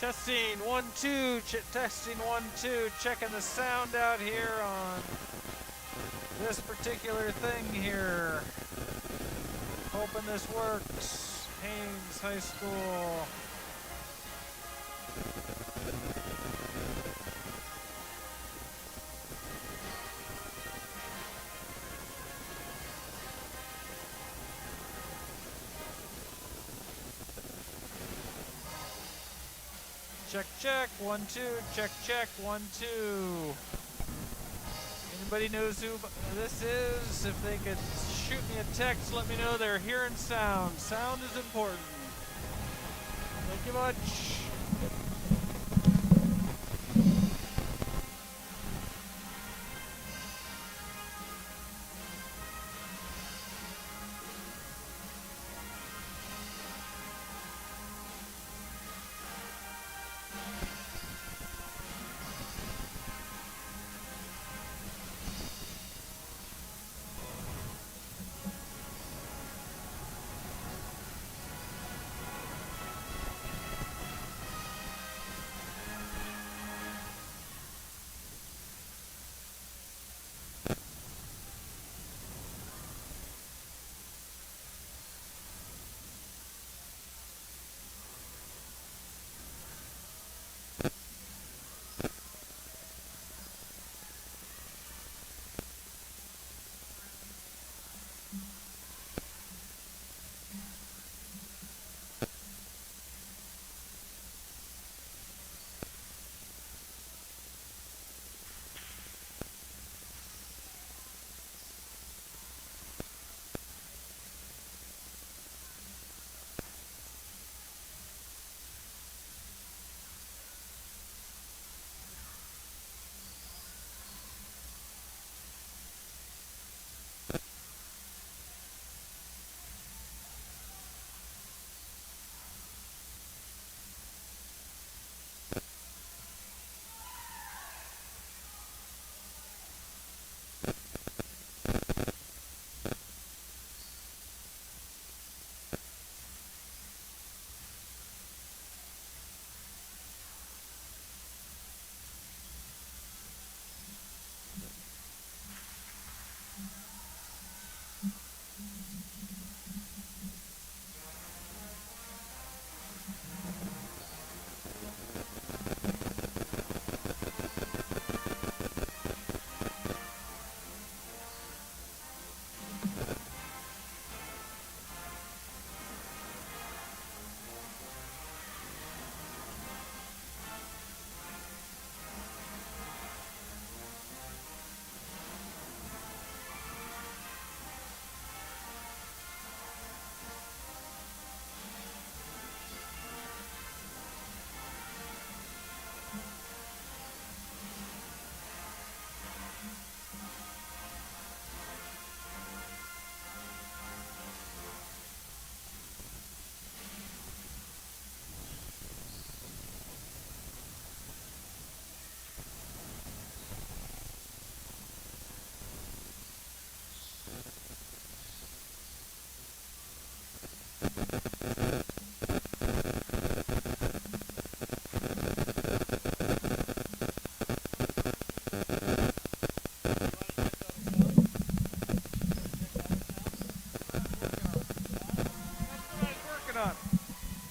Testing 1 2, testing 1 2, checking the sound out here on this particular thing here. Hoping this works. Haines High School. Check, check, 1 2, check, check, 1 2. Anybody knows who this is? If they could shoot me a text, let me know they're hearing sound. Sound is important. Thank you much.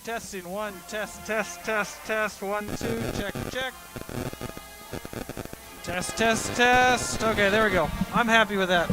Testing 1, test, 1 2, check, check. Test. Okay, there we go. I'm happy with that.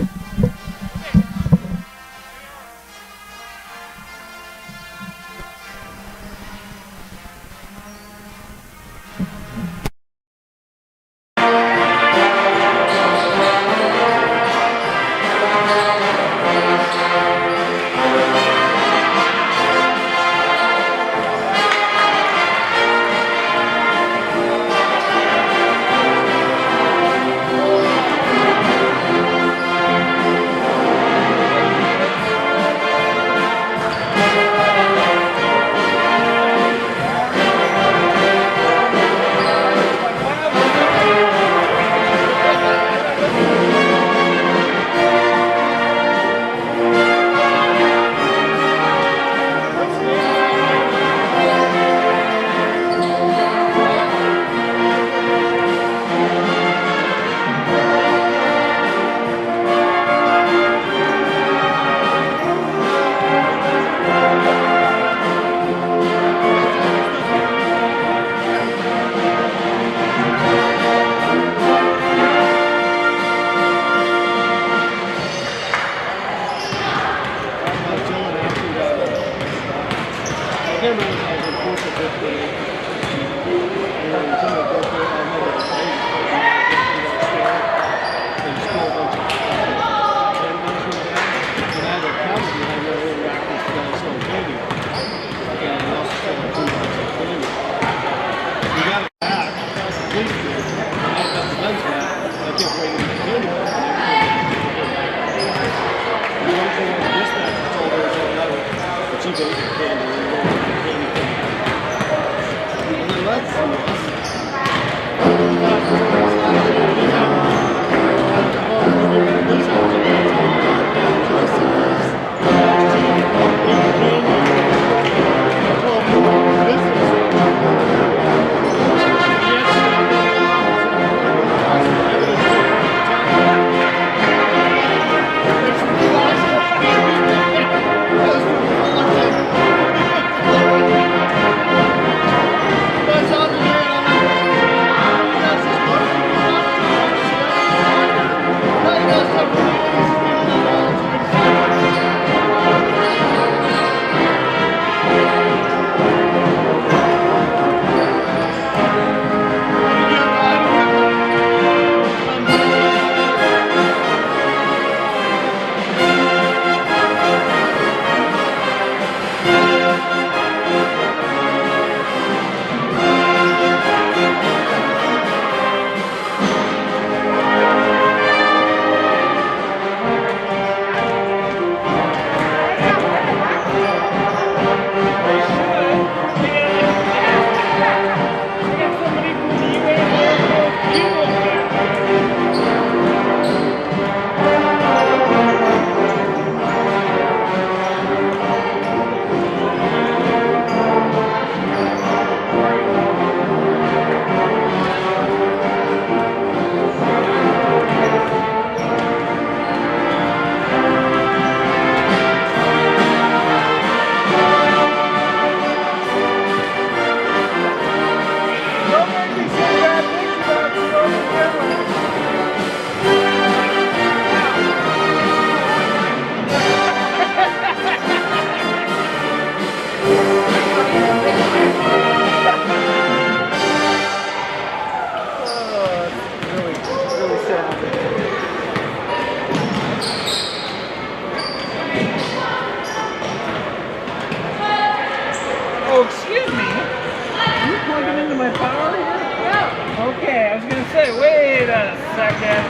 second.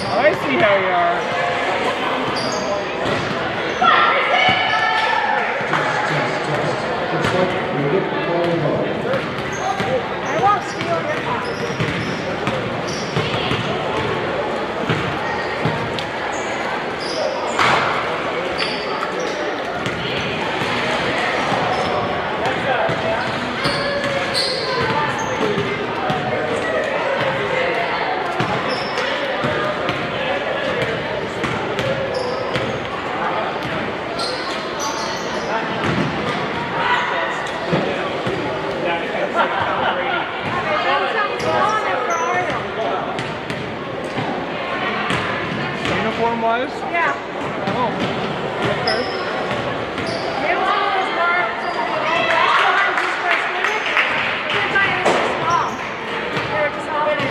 Oh, I see how you are. I won't steal your car. Was? Yeah. Oh. Okay. It was one of those marks in the restaurant just for a student. Kids I was so small. They were just all in it.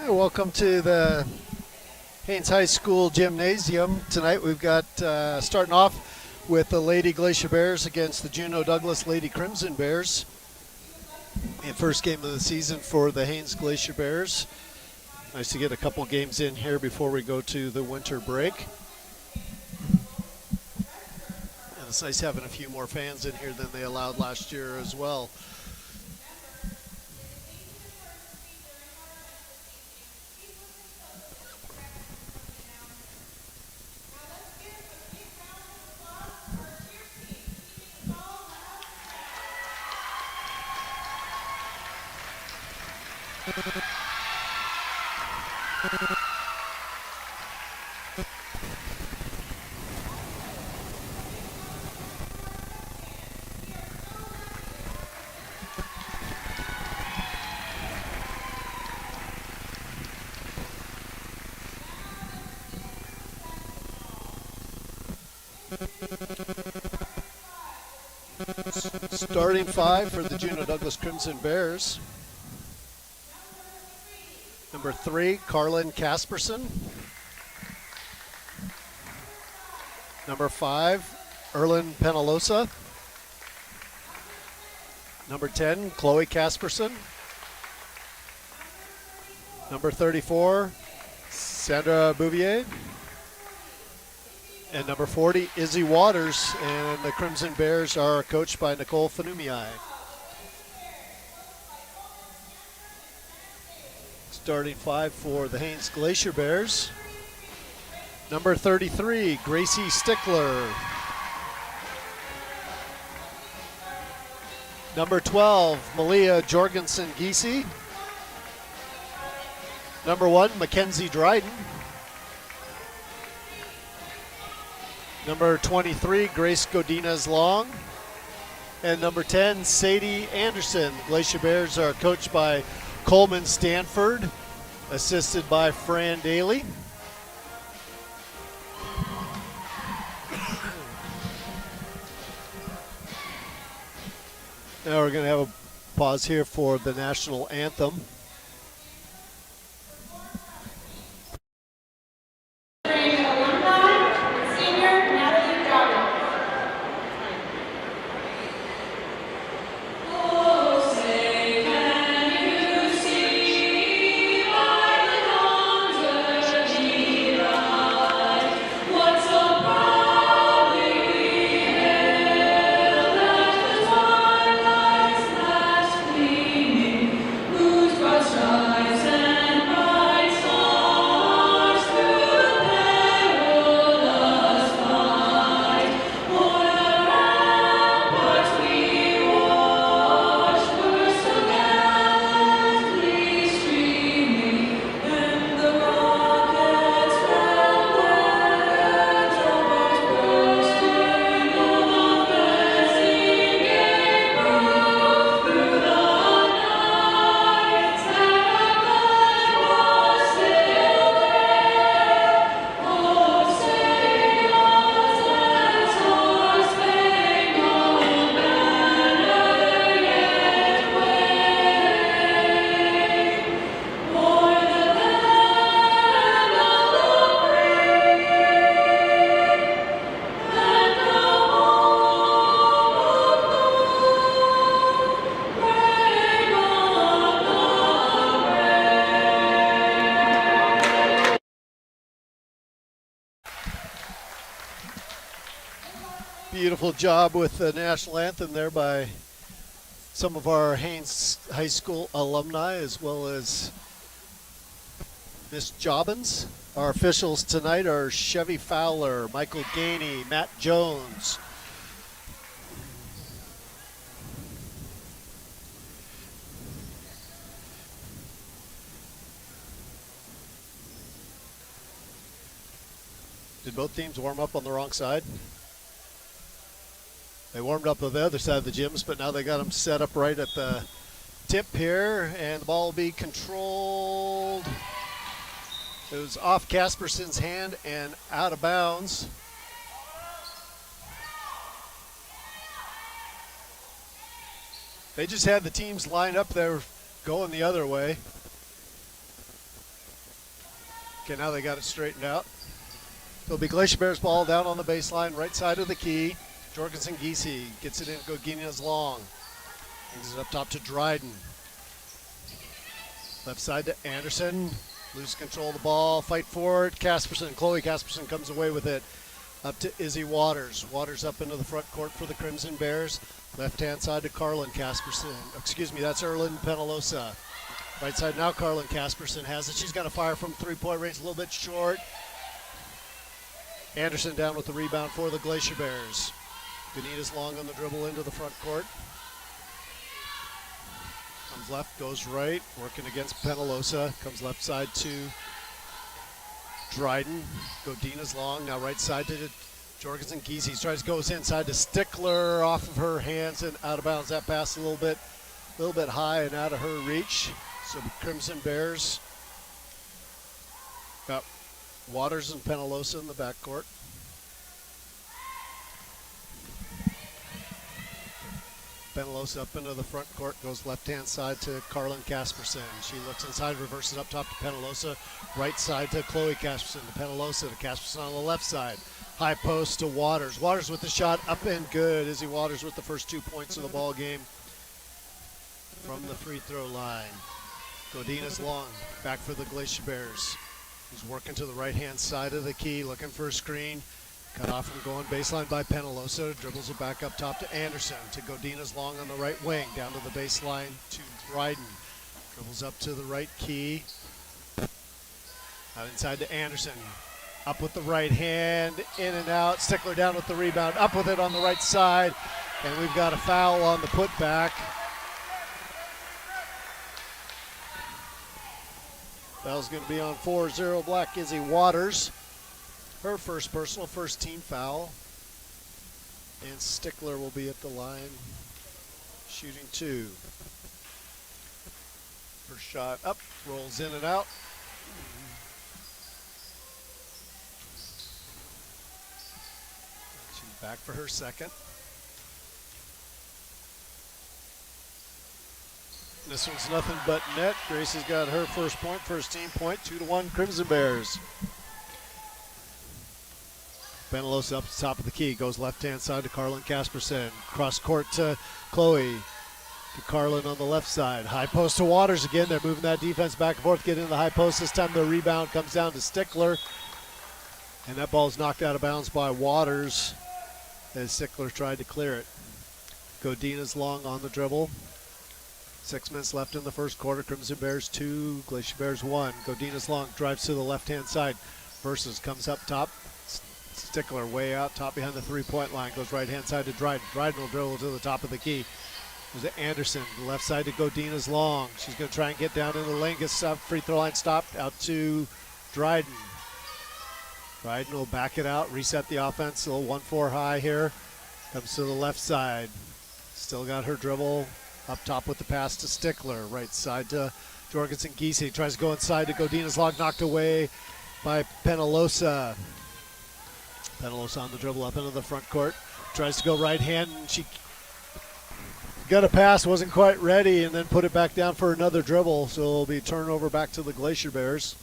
Welcome to the Haines High School Gymnasium. Tonight we've got starting off with the Lady Glacier Bears against the Juneau Douglas Lady Crimson Bears. The first game of the season for the Haines Glacier Bears. Nice to get a couple games in here before we go to the winter break. And it's nice having a few more fans in here than they allowed last year as well. Starting five for the Juneau Douglas Crimson Bears. Number 3, Carlin Casperson. Number 5, Erlyn Penalosa. Number 10, Chloe Casperson. Number 34, Sandra Bouvier. And number 40, Izzy Waters. And the Crimson Bears are coached by Nicole Fanumiai. Starting five for the Haines Glacier Bears. Number 33, Gracie Stickler. Number 12, Malia Jorgensen-Giese. Number 1, Mackenzie Dryden. Number 23, Grace Godinez-Long. And number 10, Sadie Anderson. Glacier Bears are coached by Coleman Stanford, assisted by Fran Daly. Now we're going to have a pause here for the national anthem. Beautiful job with the national anthem there by some of our Haines High School alumni, as well as Miss Jobbins. Our officials tonight are Chevy Fowler, Michael Gainey, Matt Jones. Did both teams warm up on the wrong side? They warmed up on the other side of the gyms, but now they got them set up right at the tip here, and the ball will be controlled. It was off Casperson's hand and out of bounds. They just had the teams lined up there going the other way. Okay, now they got it straightened out. It'll be Glacier Bears ball down on the baseline, right side of the key. Jorgensen Giese gets it in, Goginia's long. Brings it up top to Dryden. Left side to Anderson. Lose control of the ball, fight for it. Casperson, Chloe Casperson comes away with it. Up to Izzy Waters. Waters up into the front court for the Crimson Bears. Left-hand side to Carlin Casperson. Excuse me, that's Erlyn Penalosa. Right side now, Carlin Casperson has it. She's got to fire from three-point range, a little bit short. Anderson down with the rebound for the Glacier Bears. Benita's long on the dribble into the front court. Comes left, goes right, working against Penalosa. Comes left side to Dryden. Godina's long, now right side to Jorgensen Giese. Tries goes inside to Stickler, off of her hands and out of bounds. That pass a little bit high and out of her reach. So the Crimson Bears got Waters and Penalosa in the backcourt. Penalosa up into the front court, goes left-hand side to Carlin Casperson. She looks inside, reverses up top to Penalosa. Right side to Chloe Casperson, to Penalosa, to Casperson on the left side. High post to Waters. Waters with the shot, up and good. Izzy Waters with the first 2 points of the ball game from the free throw line. Godina's long, back for the Glacier Bears. He's working to the right-hand side of the key, looking for a screen. Cut off from going baseline by Penalosa. Dribbles it back up top to Anderson. To Godina's long on the right wing. Down to the baseline to Dryden. Dribbles up to the right key. Out inside to Anderson. Up with the right hand. In and out. Stickler down with the rebound. Up with it on the right side. And we've got a foul on the putback. Foul's going to be on 4-0 Black Izzy Waters. Her first personal, first team foul. And Stickler will be at the line, shooting 2. First shot up, rolls in and out. She's back for her second. This one's nothing but net. Gracie's got her first point, first team point, 2-1 Crimson Bears. Penalosa up to the top of the key, goes left-hand side to Carlin Casperson. Cross court to Chloe, to Carlin on the left side. High post to Waters again. They're moving that defense back and forth, getting into the high post. This time the rebound comes down to Stickler. And that ball is knocked out of bounds by Waters as Stickler tried to clear it. Godina's long on the dribble. 6 minutes left in the first quarter. Crimson Bears 2, Glacier Bears 1. Godina's long drives to the left-hand side. Versus comes up top. Stickler way out top behind the three-point line. Goes right-hand side to Dryden. Dryden will dribble to the top of the key. There's Anderson. Left side to Godina's long. She's going to try and get down in the lane. Gets free throw line stopped. Out to Dryden. Dryden will back it out. Reset the offense. A little 1-4 high here. Comes to the left side. Still got her dribble. Up top with the pass to Stickler. Right side to Jorgensen Giese. Tries to go inside to Godina's long. Knocked away by Penalosa. Penalosa on the dribble up into the front court. Tries to go right hand, and she got a pass, wasn't quite ready, and then put it back down for another dribble. So it'll be turnover back to the Glacier Bears.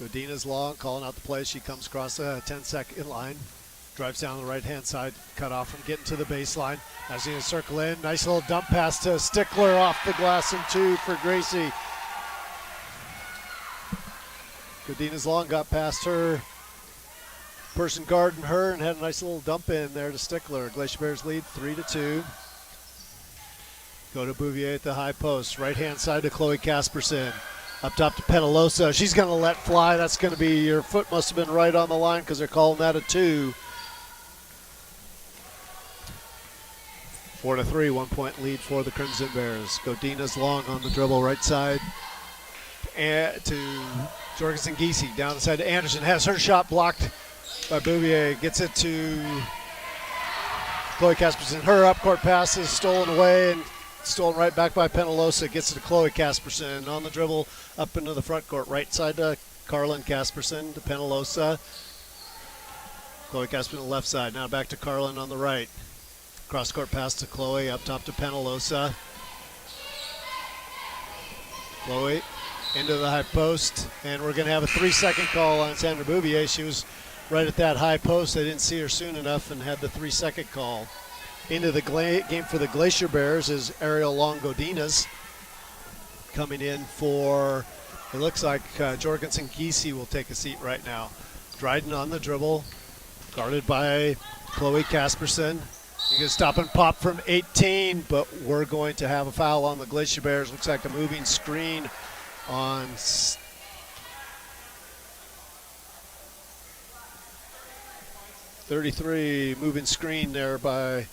Godina's long, calling out the play. She comes across the 10-second line. Drives down the right-hand side, cut off from getting to the baseline. Now she's going to circle in. Nice little dump pass to Stickler off the glass and 2 for Gracie. Godina's long got past her. Person guarding her and had a nice little dump in there to Stickler. Glacier Bears lead 3-2. Go to Bouvier at the high post. Right-hand side to Chloe Casperson. Up top to Penalosa. She's going to let fly. That's going to be, your foot must have been right on the line because they're calling that a 2. 4-3, 1 point lead for the Crimson Bears. Godina's long on the dribble, right side and to Jorgensen Giese. Down the side to Anderson. Has her shot blocked by Bouvier. Gets it to Chloe Casperson. Her up-court pass is stolen away and stolen right back by Penalosa. Gets it to Chloe Casperson on the dribble up into the front court. Right side to Carlin Casperson to Penalosa. Chloe Casperson on the left side. Now back to Carlin on the right. Cross-court pass to Chloe, up top to Penalosa. Chloe into the high post, and we're going to have a 3-second call on Sandra Bouvier. She was right at that high post. They didn't see her soon enough and had the 3-second call. Into the game for the Glacier Bears is Ariel Long-Godinez. Coming in for, it looks like Jorgensen Giese will take a seat right now. Dryden on the dribble, guarded by Chloe Casperson. You can stop and pop from 18, but we're going to have a foul on the Glacier Bears. Looks like a moving screen on 33. Moving screen there by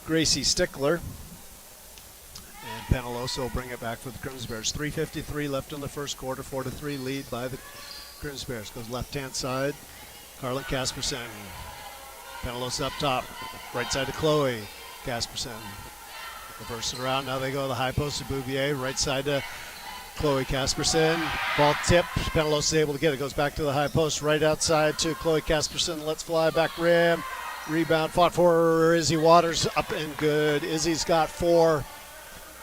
Gracie Stickler. And Penalosa will bring it back for the Crimson Bears. 3:53 left in the first quarter. 4-3 lead by the Crimson Bears. Goes left-hand side. Carlin Casperson. Penalosa up top. Right side to Chloe Casperson. Reverse it around. Now they go to the high post to Bouvier. Right side to Chloe Casperson. Ball tipped. Penalosa able to get it. Goes back to the high post. Right outside to Chloe Casperson. Let's fly back rim. Rebound fought for Izzy Waters. Up and good. Izzy's got 4.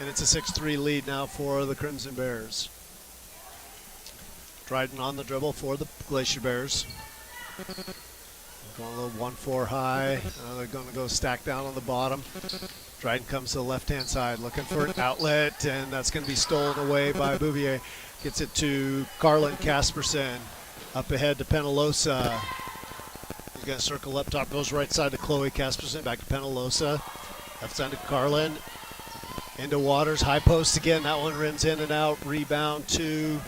And it's a 6-3 lead now for the Crimson Bears. Dryden on the dribble for the Glacier Bears. Going a little 1-4 high. They're going to go stack down on the bottom. Dryden comes to the left-hand side looking for an outlet, and that's going to be stolen away by Bouvier. Gets it to Carlin Casperson. Up ahead to Penalosa. He's going to circle up top. Goes right side to Chloe Casperson. Back to Penalosa. Left side to Carlin. Into Waters. High post again. That one rims in and out. Rebound to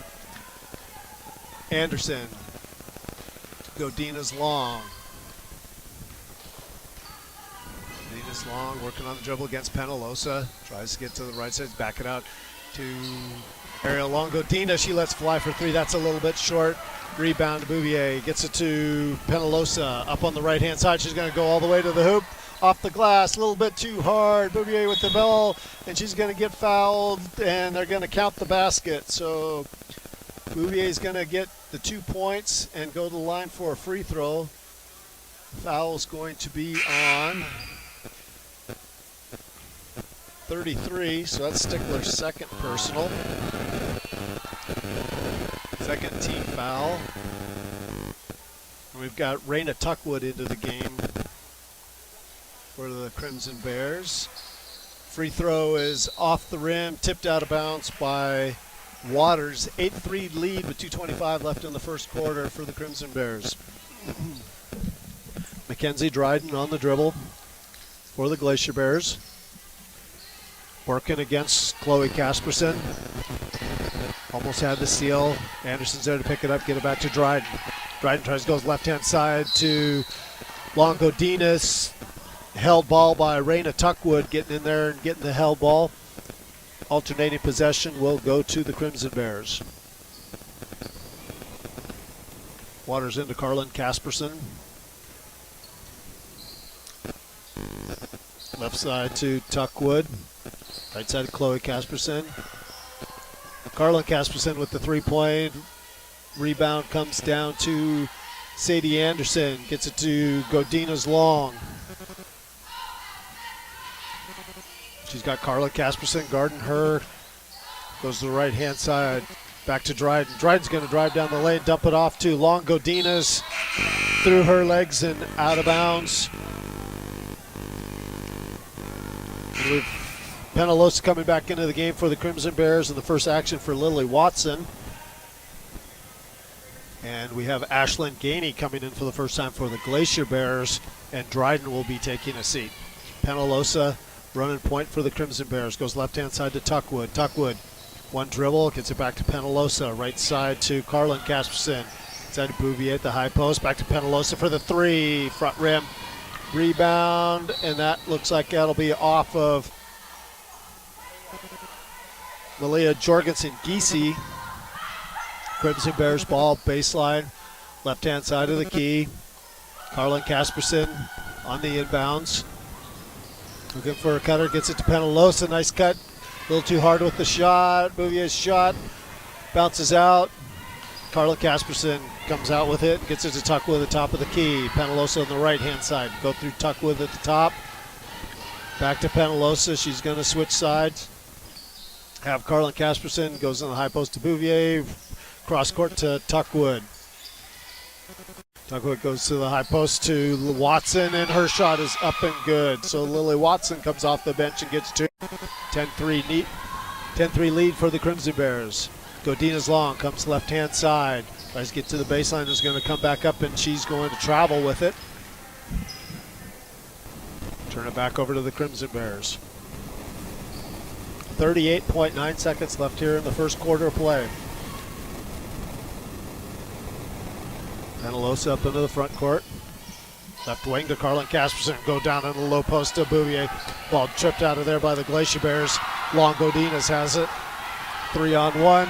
Anderson. Godina's long. Godina's long, working on the dribble against Penalosa. Tries to get to the right side, back it out to Ariel Long-Godina. She lets fly for 3. That's a little bit short. Rebound to Bouvier. Gets it to Penalosa. Up on the right-hand side. She's going to go all the way to the hoop. Off the glass, a little bit too hard. Bouvier with the ball, and she's going to get fouled, and they're going to count the basket. So Bouvier's going to get the 2 points and go to the line for a free throw. Foul's going to be on 33, so that's Stickler's second personal. Second team foul. And we've got Raina Tuckwood into the game for the Crimson Bears. Free throw is off the rim, tipped out of bounds by Waters. 8-3 lead with 2:25 left in the first quarter for the Crimson Bears. Mackenzie Dryden on the dribble for the Glacier Bears. Working against Chloe Casperson. Almost had the steal. Anderson's there to pick it up, get it back to Dryden. Dryden tries to go left-hand side to Long-Godinez. Held ball by Raina Tuckwood, getting in there and getting the held ball. Alternating possession will go to the Crimson Bears. Waters into Carlin Casperson. Left side to Tuckwood. Right side to Chloe Casperson. Carlin Casperson with the 3-point. Rebound comes down to Sadie Anderson. Gets it to Godina's long. She's got Carla Casperson guarding her. Goes to the right-hand side. Back to Dryden. Dryden's going to drive down the lane, dump it off to Long-Godinez. Through her legs and out of bounds. With Penalosa coming back into the game for the Crimson Bears in the first action for Lily Watson. And And we have Ashlyn Gainey coming in for the first time for the Glacier Bears, and Dryden will be taking a seat. Penalosa running point for the Crimson Bears. Goes left-hand side to Tuckwood. Tuckwood, one dribble, gets it back to Penalosa. Right side to Carlin Casperson. Side to Bouvier at the high post. Back to Penalosa for the three. Front rim. Rebound, and that looks like that'll be off of Malia Jorgensen-Giese. Crimson Bears ball, baseline, left-hand side of the key. Carlin Casperson on the inbounds. Looking for a cutter, gets it to Penalosa. Nice cut, a little too hard with the shot. Bouvier's shot bounces out. Carlin Casperson comes out with it, gets it to Tuckwood at the top of the key. Penalosa on the right-hand side. Go through Tuckwood at the top. Back to Penalosa. She's going to switch sides. Have Carlin Casperson, goes on the high post to Bouvier. Cross court to Tuckwood. Tuckwood goes to the high post to Watson, and her shot is up and good. So Lily Watson comes off the bench and gets 2. 10-3 lead for the Crimson Bears. Godina's long, comes left-hand side. Tries to get to the baseline, is going to come back up, and she's going to travel with it. Turn it back over to the Crimson Bears. 38.9 seconds left here in the first quarter of play. Penalosa up into the front court. Left wing to Carlin Casperson. Go down in the low post to Bouvier. Ball tripped out of there by the Glacier Bears. Long Godinez has it. 3-on-1.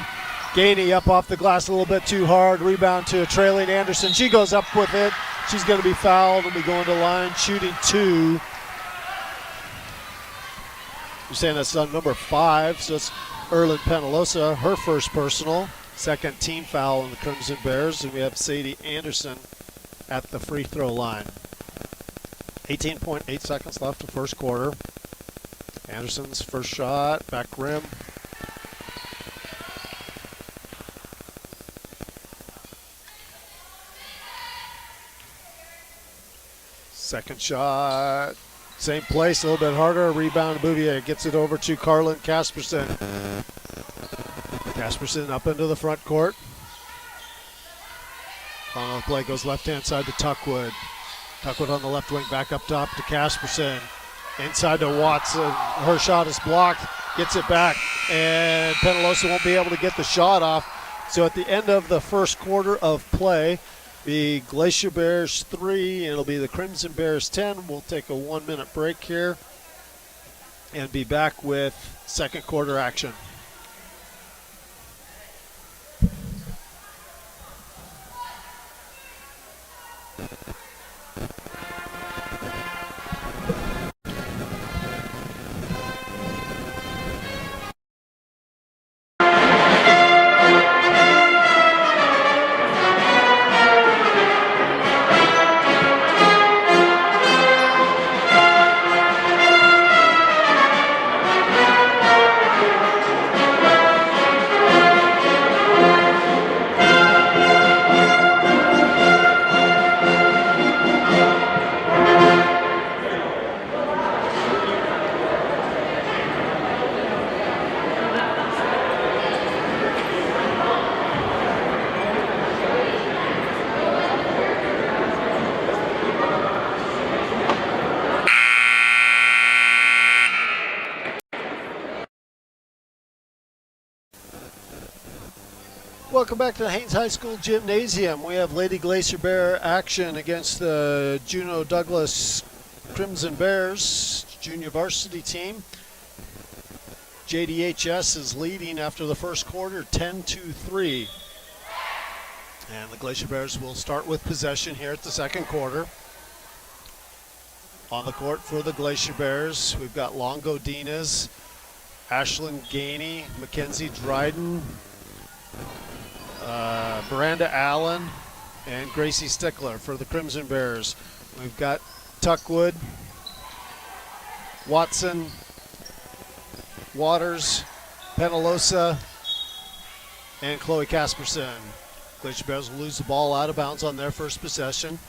Gainey up off the glass a little bit too hard. Rebound to a trailing Anderson. She goes up with it. She's going to be fouled and be going to line, shooting 2. You're saying that's on number 5, so it's Erlyn Penalosa, her first personal. Second team foul on the Crimson Bears, and we have Sadie Anderson at the free throw line. 18.8 seconds left the first quarter. Anderson's first shot, back rim. Second shot, same place, a little bit harder. Rebound, Bouvier gets it over to Carlin Casperson. Casperson up into the front court. On the play goes left-hand side to Tuckwood. Tuckwood on the left wing, back up top to Casperson. Inside to Watson. Her shot is blocked. Gets it back, and Penalosa won't be able to get the shot off. So at the end of the first quarter of play, the Glacier Bears 3, and it'll be the Crimson Bears 10. We'll take a 1-minute break here and be back with second quarter action. Welcome back to the Haines High School Gymnasium. We have Lady Glacier Bear action against the Juneau Douglas Crimson Bears junior varsity team. JDHS is leading after the first quarter, 10-3. And the Glacier Bears will start with possession here at the second quarter. On the court for the Glacier Bears, we've got Longo Dinas, Ashlyn Gainey, Mackenzie Dryden, Miranda Allen, and Gracie Stickler for the Crimson Bears. We've got Tuckwood, Watson, Waters, Penalosa, and Chloe Casperson. Glacier Bears will lose the ball out of bounds on their first possession.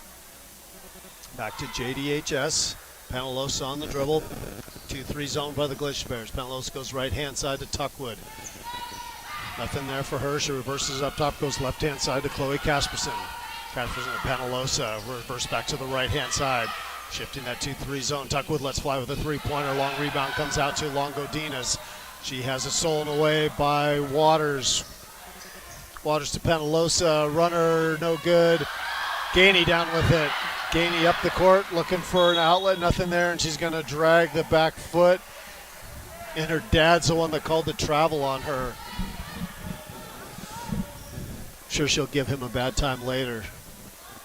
Back to JDHS. Penalosa on the dribble. 2-3 zone by the Glacier Bears. Penalosa goes right-hand side to Tuckwood. Nothing there for her. She reverses up top, goes left-hand side to Chloe Casperson. Casperson to Penalosa. Reverse back to the right-hand side. Shifting that 2-3 zone. Tuckwood lets fly with a three-pointer. Long rebound comes out to Longodinas. She has it stolen away by Waters. Waters to Penalosa. Runner, no good. Gainey down with it. Gainey up the court, looking for an outlet. Nothing there, and she's going to drag the back foot. And her dad's the one that called the travel on her. Sure, she'll give him a bad time later.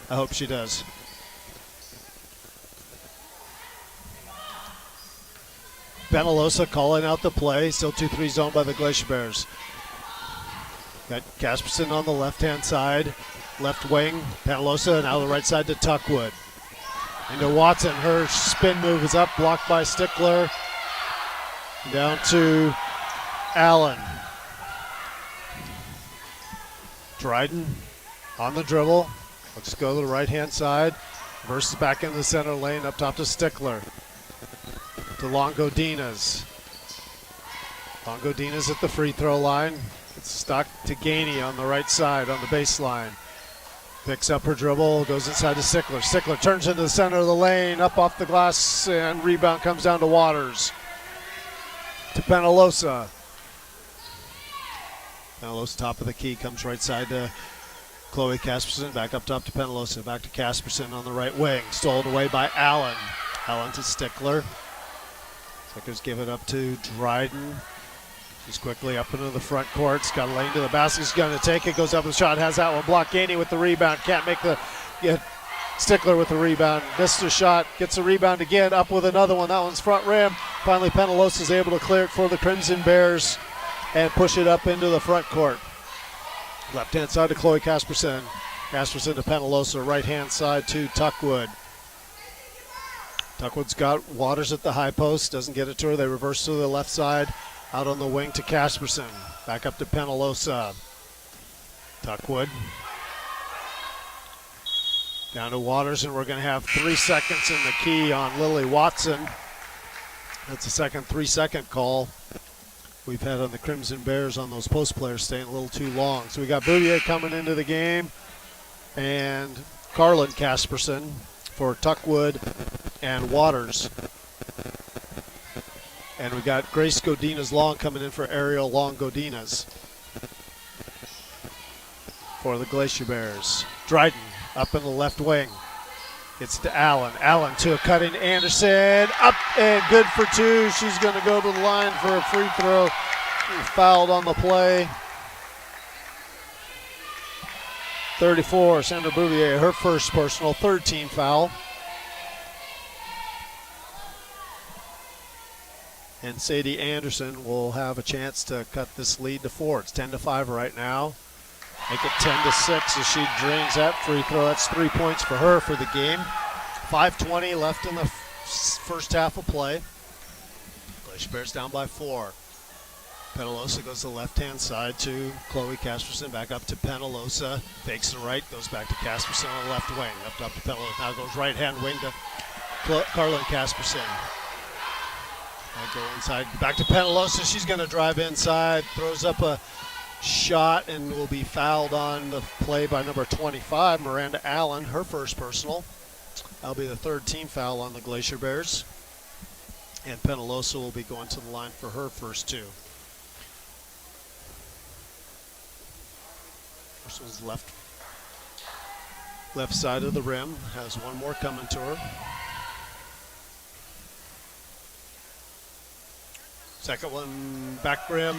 I hope she does. Penalosa calling out the play. Still 2-3 zone by the Glacier Bears. Got Casperson on the left-hand side. Left wing, Penalosa, now the right side to Tuckwood. Into Watson. Her spin move is up, blocked by Stickler. Down to Allen. Dryden on the dribble. Let's go to the right-hand side. Versus back into the center lane, up top to Stickler. To Longodinas. Longodinas at the free throw line. It's stuck to Gainey on the right side on the baseline. Picks up her dribble, goes inside to Stickler. Stickler turns into the center of the lane, up off the glass, and rebound comes down to Waters. To Penalosa. Penalosa top of the key, comes right side to Chloe Casperson. Back up top to Penalosa, back to Casperson on the right wing. Stolen away by Allen. Allen to Stickler. Stickler's give it up to Dryden. She's quickly up into the front court. She's got a lane to the basket. She's going to take it. Goes up with the shot. Has that one blocked. Gainey with the rebound. Can't make the get Stickler with the rebound. Missed a shot. Gets a rebound again. Up with another one. That one's front rim. Finally, Penalosa is able to clear it for the Crimson Bears and push it up into the front court. Left-hand side to Chloe Casperson. Casperson to Penalosa. Right-hand side to Tuckwood. Tuckwood's got Waters at the high post. Doesn't get it to her. They reverse to the left side. Out on the wing to Casperson. Back up to Penalosa. Tuckwood. Down to Waters, and we're going to have 3 seconds in the key on Lily Watson. That's the second 3-second call we've had on the Crimson Bears on those post players staying a little too long. So we got Bouvier coming into the game, and Carlin Casperson for Tuckwood and Waters. And we got Grace Godinez Long coming in for Ariel Long Godinez for the Glacier Bears. Dryden up in the left wing. Gets to Allen. Allen to a cutting Anderson. Up and good for two. She's going to go to the line for a free throw. Fouled on the play. 34, Sandra Bouvier, her first personal, third team foul. And Sadie Anderson will have a chance to cut this lead to 4. It's 10-5 right now. Make it 10-6 as she drains that free throw. That's 3 points for her for the game. 5:20 left in the first half of play. Glacier Bears down by 4. Penalosa goes to the left-hand side to Chloe Casperson. Back up to Penalosa. Fakes the right, goes back to Casperson on the left wing. Up top to Penalosa. Now goes right-hand wing to Carlin Casperson. I go inside, back to Penalosa. She's going to drive inside, throws up a shot, and will be fouled on the play by number 25, Miranda Allen, her first personal. That'll be the third team foul on the Glacier Bears. And Penalosa will be going to the line for her first 2. First one's left side of the rim, has one more coming to her. Second one, back rim.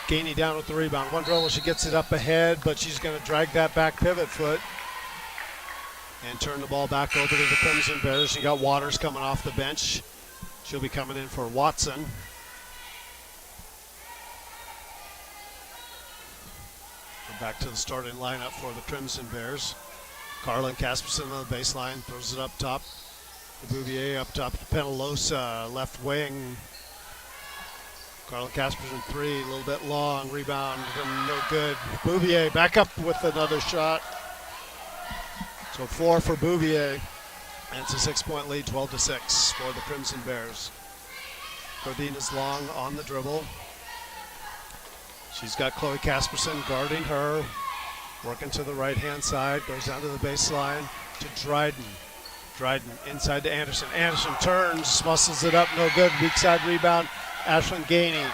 Gainey down with the rebound. One dribble, she gets it up ahead, but she's going to drag that back pivot foot and turn the ball back over to the Crimson Bears. She got Waters coming off the bench. She'll be coming in for Watson. And back to the starting lineup for the Crimson Bears. Carlin Casperson on the baseline, throws it up top. Bouvier up top to Penalosa, left wing. Carlin Casperson 3, a little bit long, rebound, no good. Bouvier back up with another shot. So 4 for Bouvier, and it's a 6-point lead, 12-6 for the Crimson Bears. Godinez Long on the dribble. She's got Chloe Casperson guarding her. Working to the right-hand side, goes down to the baseline to Dryden. Dryden inside to Anderson. Anderson turns, muscles it up, no good. Weak side rebound, Ashlyn Gainey.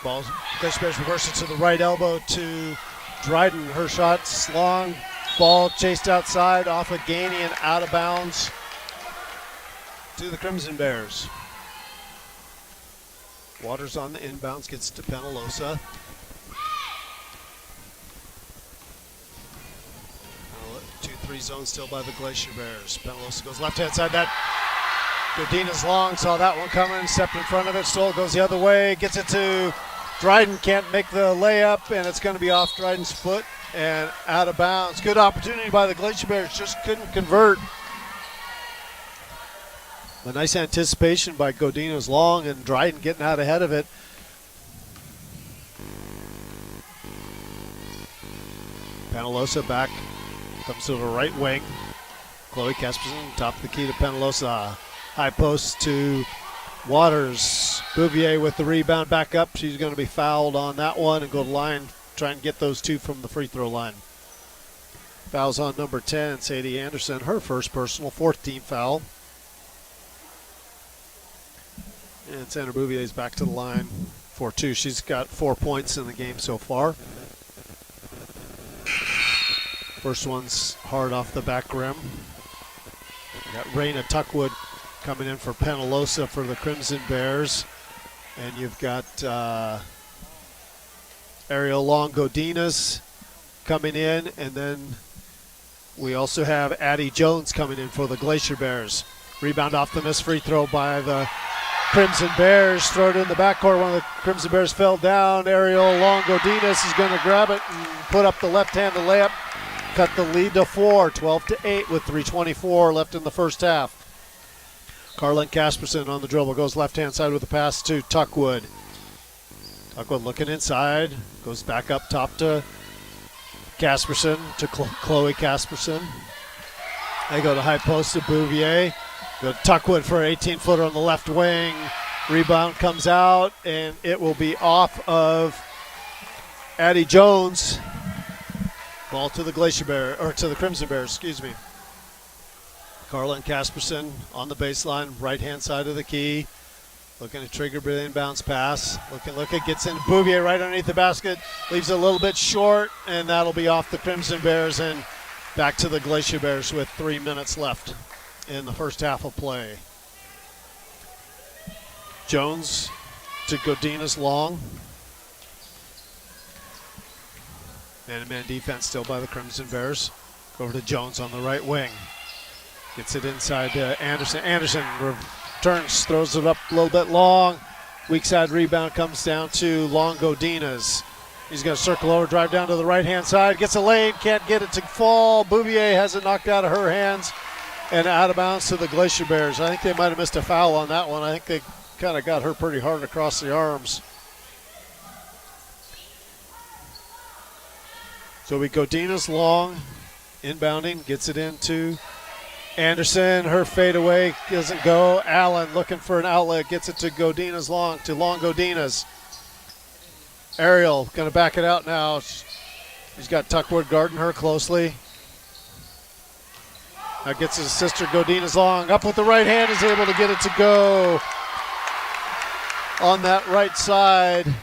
Ball, Glacier Bears reverse it to the right elbow to Dryden. Her shot's long. Ball chased outside off of Gainey and out of bounds to the Crimson Bears. Waters on the inbounds, gets to Penalosa. 2-3 zone still by the Glacier Bears. Penalosa goes left-hand side. That Godina's long, saw that one coming, stepped in front of it. Stoll goes the other way, gets it to Dryden, can't make the layup, and it's going to be off Dryden's foot and out of bounds. Good opportunity by the Glacier Bears, just couldn't convert. A nice anticipation by Godina's long and Dryden getting out ahead of it. Penalosa back, comes to the right wing. Chloe Casperson, top of the key to Penalosa. High post to Waters. Bouvier with the rebound back up. She's going to be fouled on that one and go to line, try and get those two from the free throw line. Fouls on number 10, Sadie Anderson, her first personal, 4th team foul. And Sandra Bouvier is back to the line for 2. She's got 4 points in the game so far. First one's hard off the back rim. We got Raina Tuckwood coming in for Penalosa for the Crimson Bears. And you've got Ariel Long Godinez coming in. And then we also have Addie Jones coming in for the Glacier Bears. Rebound off the missed free throw by the Crimson Bears. Throw it in the backcourt. One of the Crimson Bears fell down. Ariel Long Godinez is going to grab it and put up the left-handed layup. Cut the lead to 4, 12-8 with 3:24 left in the first half. Carlin Casperson on the dribble, goes left-hand side with the pass to Tuckwood. Tuckwood looking inside, goes back up top to Casperson, to Chloe Casperson. They go to high post to Bouvier. Go to Tuckwood for an 18-footer on the left wing. Rebound comes out, and it will be off of Addie Jones. Ball to the Glacier Bear, or to the Crimson Bears, excuse me. Carlin Casperson on the baseline, right-hand side of the key. Looking to trigger the inbounds pass. Looking, gets in. Bouvier right underneath the basket. Leaves it a little bit short, and that'll be off the Crimson Bears and back to the Glacier Bears with 3 minutes left in the first half of play. Jones to Godinez long. Man-to-man defense still by the Crimson Bears. Over to Jones on the right wing. Gets it inside to Anderson. Anderson returns, throws it up a little bit long. Weak side rebound comes down to Long Godinez. He's going to circle over, drive down to the right-hand side. Gets a lane, can't get it to fall. Bouvier has it knocked out of her hands and out of bounds to the Glacier Bears. I think they might have missed a foul on that one. I think they kind of got her pretty hard across the arms. So we Godinez long, inbounding, gets it into Anderson. Her fadeaway doesn't go. Allen looking for an outlet, gets it to Godinez long, to Long Godinez. Ariel going to back it out now. He's got Tuckwood guarding her closely. Now gets his sister Godinez long. Up with the right hand, is able to get it to go on that right side.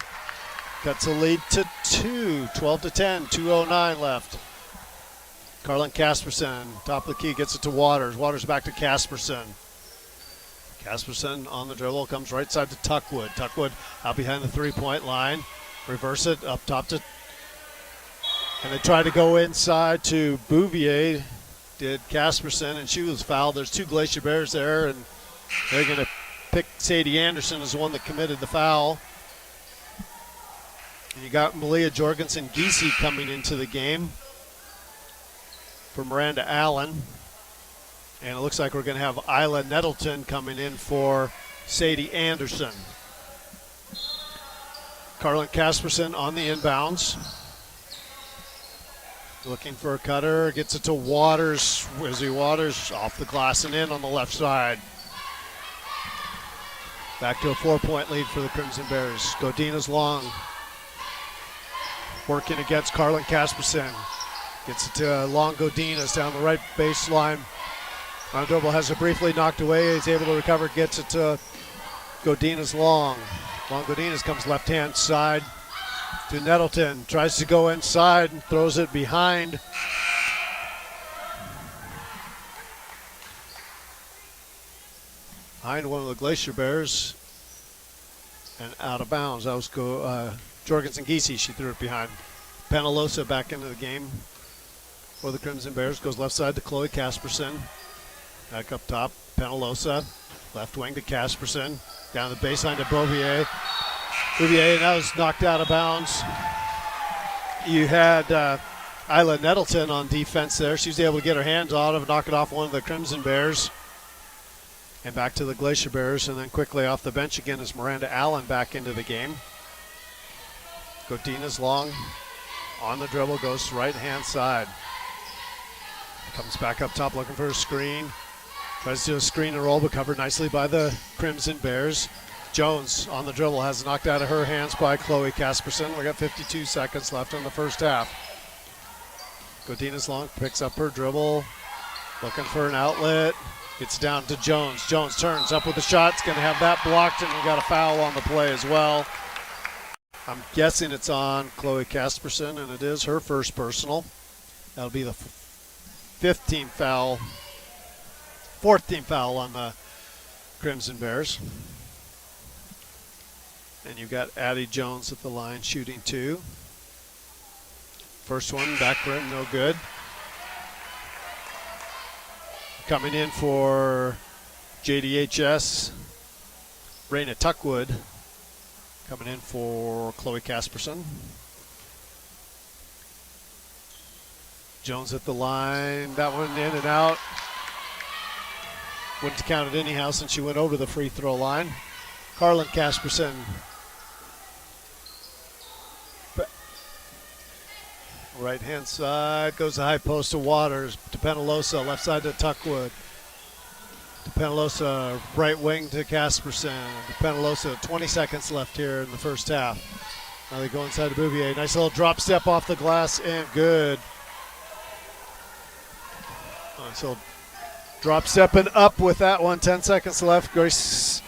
Cuts a lead to 2, 12-10, 2:09 left. Carlin Casperson, top of the key, gets it to Waters. Waters back to Casperson. Casperson on the dribble, comes right side to Tuckwood. Tuckwood out behind the three-point line. Reverse it up top to, and they try to go inside to Bouvier. Did Casperson, and she was fouled. There's 2 Glacier Bears there, and they're going to pick Sadie Anderson as the one that committed the foul. And you got Malia Jorgensen-Giese coming into the game for Miranda Allen. And it looks like we're going to have Isla Nettleton coming in for Sadie Anderson. Carlin Casperson on the inbounds. Looking for a cutter, gets it to Waters. Wizzy Waters off the glass and in on the left side. Back to a 4-point lead for the Crimson Bears. Godinez long. working against Carlin Casperson. Gets it to Long Godinez down the right baseline. On dribble, has it briefly knocked away. He's able to recover, gets it to Godinez long. Long Godinez comes left-hand side to Nettleton. Tries to go inside and throws it behind. Behind one of the Glacier Bears and out of bounds. That was Jorgensen Giese. She threw it behind. Penalosa back into the game for the Crimson Bears. Goes left side to Chloe Casperson. Back up top, Penalosa. Left wing to Casperson. Down the baseline to Bouvier. Bouvier, and that was knocked out of bounds. You had Isla Nettleton on defense there. She was able to get her hands on it, knock it off one of the Crimson Bears. And back to the Glacier Bears, and then quickly off the bench again is Miranda Allen back into the game. Godinez long on the dribble, goes to right-hand side. Comes back up top looking for a screen. Tries to do a screen and roll, but covered nicely by the Crimson Bears. Jones on the dribble, has knocked out of her hands by Chloe Casperson. We got 52 seconds left in the first half. Godinez long picks up her dribble, looking for an outlet. Gets down to Jones. Jones turns up with the shot. It's going to have that blocked, and we got a foul on the play as well. I'm guessing it's on Chloe Casperson, and it is her first personal. That'll be the 14th foul on the Crimson Bears. And you've got Addie Jones at the line shooting 2. First one, back rim, no good. Coming in for JDHS, Raina Tuckwood. Coming in for Chloe Casperson. Jones at the line. That one in and out. Wouldn't have counted anyhow since she went over the free throw line. Carlin Casperson. Right hand side goes the high post to Waters. To Penalosa, left side to Tuckwood. To Penalosa, right wing to Casperson. To Penalosa, 20 seconds left here in the first half. Now they go inside to Bouvier. Nice little drop step off the glass and good. Nice little drop stepping up with that one. 10 seconds left. Grace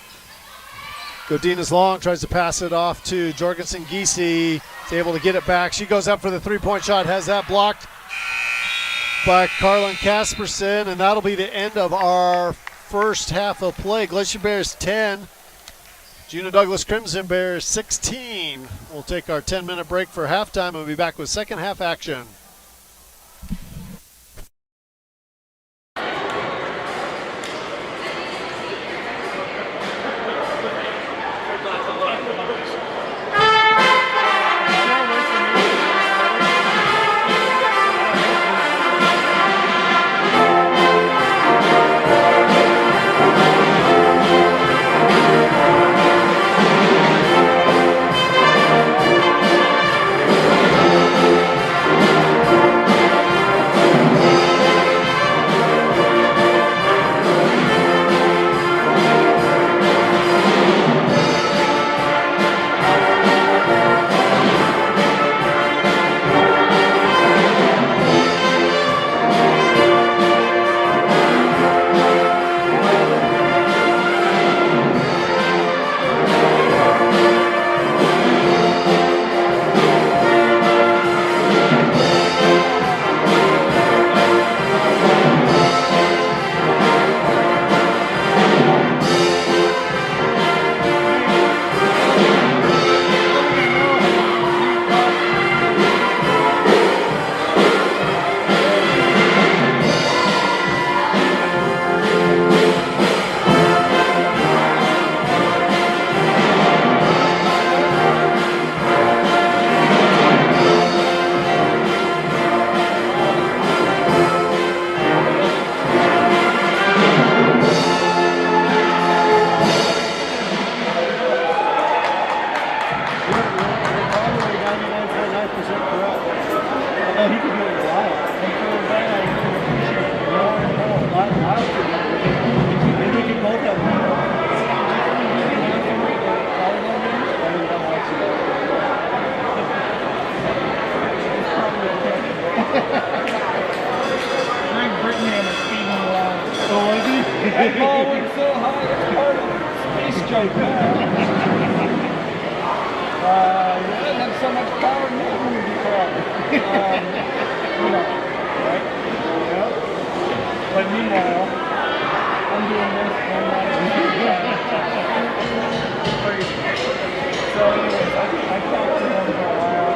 Godinez long tries to pass it off to Jorgensen Giese. Is able to get it back. She goes up for the three-point shot. Has that blocked by Carlin Casperson, and that'll be the end of our first half of play. Glacier Bears 10, Juneau Douglas Crimson Bears 16. We'll take our 10-minute break for halftime and we'll be back with second half action. That ball went so high, it's part of space junk now. You didn't have so much power in that movie before. Right? Yeah. But meanwhile, I'm doing this and that. So anyways, I talked to them for a while.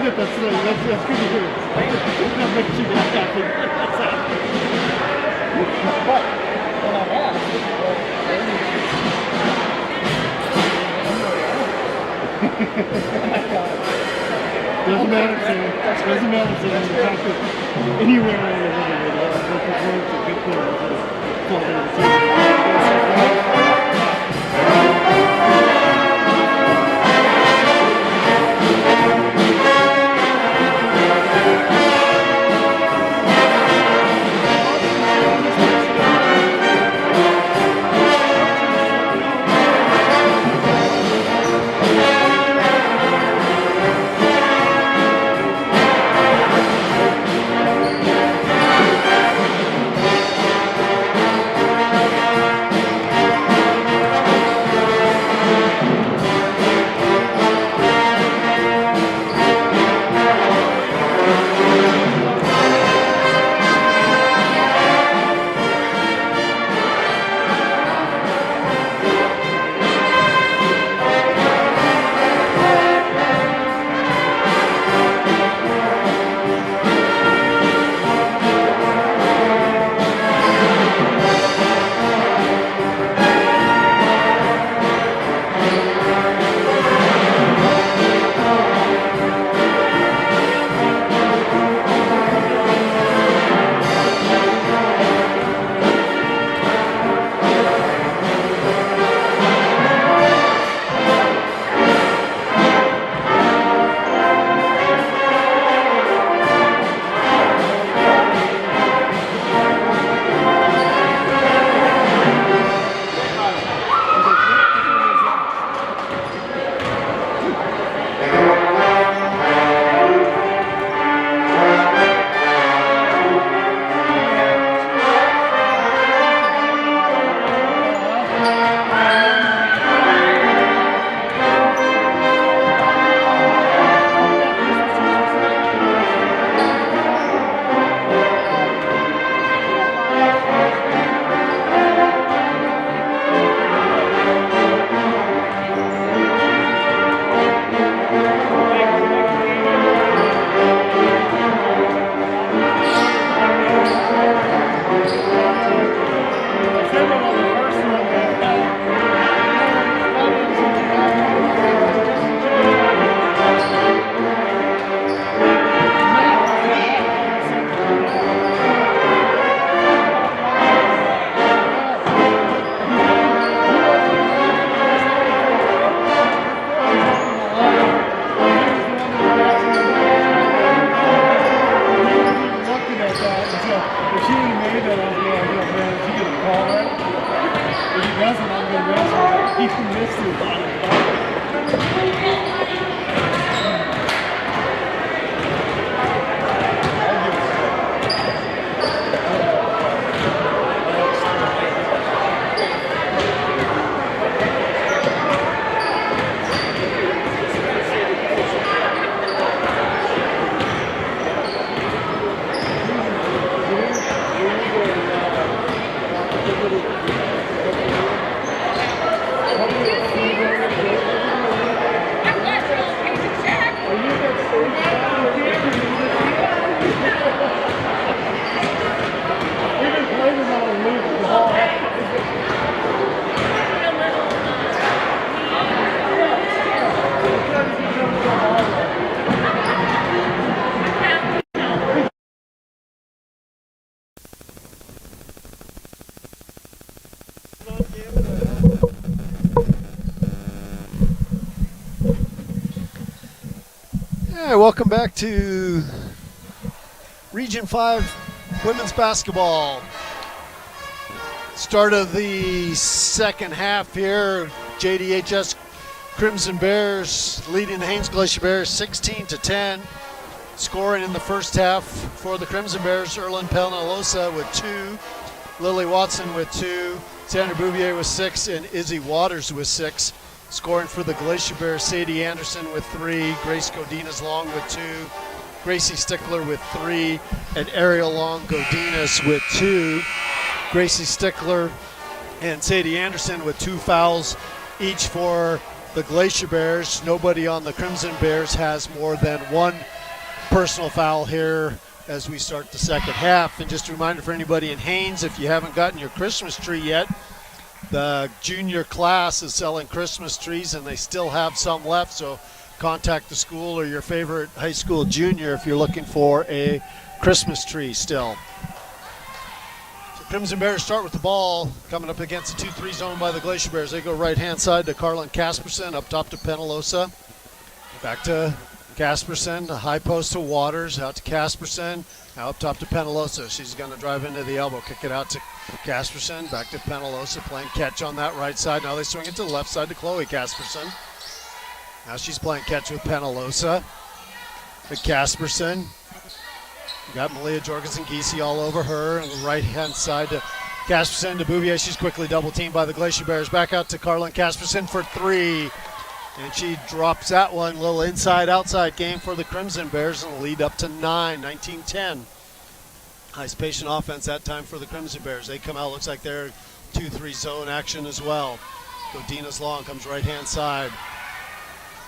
That's good that that's good to hear. That makes you happy. But when I asked, Doesn't matter, Sam. Doesn't matter, Sam. You talk to anywhere around the world. That's a good thing. Yeah, welcome back to Region 5 women's basketball. Start of the second half here. JDHS Crimson Bears leading the Haines Glacier Bears 16-10. Scoring in the first half for the Crimson Bears, Erlyn Penalosa with 2, Lily Watson with 2, Sandra Bouvier with 6, and Izzy Waters with 6. Scoring for the Glacier Bears, Sadie Anderson with 3, Grace Godinez Long with 2, Gracie Stickler with 3, and Ariel Long Godinez with 2. Gracie Stickler and Sadie Anderson with 2 fouls each for the Glacier Bears. Nobody on the Crimson Bears has more than 1 personal foul here as we start the second half. And just a reminder for anybody in Haines, if you haven't gotten your Christmas tree yet, the junior class is selling Christmas trees and they still have some left, so contact the school or your favorite high school junior if you're looking for a Christmas tree still. So Crimson Bears start with the ball coming up against the 2-3 zone by the Glacier Bears. They go right hand side to Carlin Casperson, up top to Penalosa, back to Casperson, a high post to Waters, out to Casperson, now up top to Penalosa. She's going to drive into the elbow, kick it out to Casperson, back to Penalosa, playing catch on that right side. Now they swing it to the left side to Chloe Casperson. Now she's playing catch with Penalosa. To Casperson. We got Malia Jorgensen-Giese all over her, on the right-hand side to Casperson, to Bouvier. She's quickly double-teamed by the Glacier Bears. Back out to Carlin Casperson for 3. And she drops that one. A little inside-outside game for the Crimson Bears and lead up to 9, 19-10. Nice patient offense that time for the Crimson Bears. They come out, looks like they're 2-3 zone action as well. Godinez Long comes right-hand side.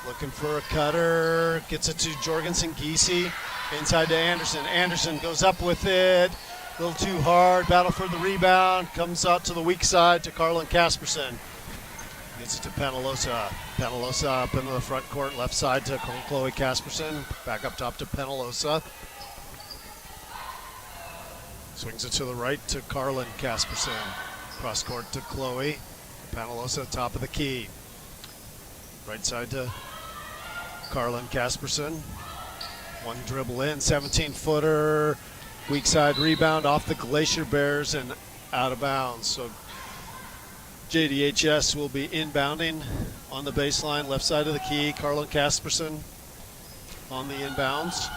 Looking for a cutter. Gets it to Jorgensen-Giese. Inside to Anderson. Anderson goes up with it. A little too hard. Battle for the rebound. Comes out to the weak side to Carlin Casperson. Gets it to Penalosa. Penalosa up into the front court, left side to Chloe Casperson. Back up top to Penalosa. Swings it to the right to Carlin Casperson. Cross court to Chloe. Penalosa top of the key. Right side to Carlin Casperson. One dribble in, 17-footer. Weak side rebound off the Glacier Bears and out of bounds. So JDHS will be inbounding on the baseline, left side of the key. Carlin Casperson on the inbounds.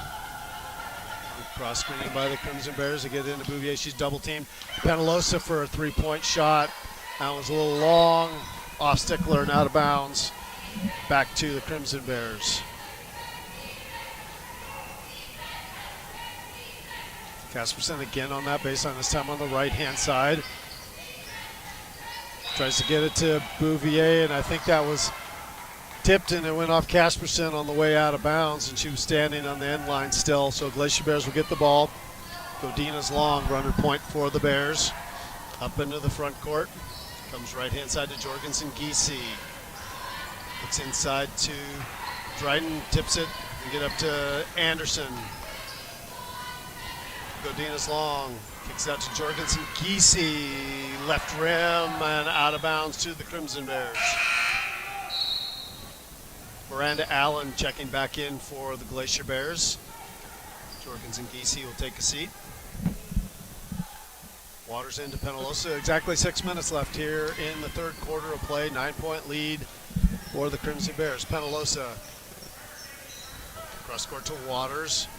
Cross screening by the Crimson Bears to get into Bouvier. She's double teamed. Penalosa for a 3-point shot. That was a little long. Off Stickler and out of bounds. Back to the Crimson Bears. Casperson again on that baseline, this time on the right-hand side. Tries to get it to Bouvier, and I think that was tipped and it went off Casperson on the way out of bounds, and she was standing on the end line still. So Glacier Bears will get the ball. Godinez Long, runner point for the Bears. Up into the front court. Comes right-hand side to Jorgensen-Giese. Looks inside to Dryden, tips it, and get up to Anderson. Godinez Long kicks out to Jorgensen-Giese, left rim and out of bounds to the Crimson Bears. Miranda Allen checking back in for the Glacier Bears. Jorgensen-Giese will take a seat. Waters into Penalosa. Exactly 6 minutes left here in the third quarter of play. 9-point lead for the Crimson Bears. Penalosa. Cross court to Waters.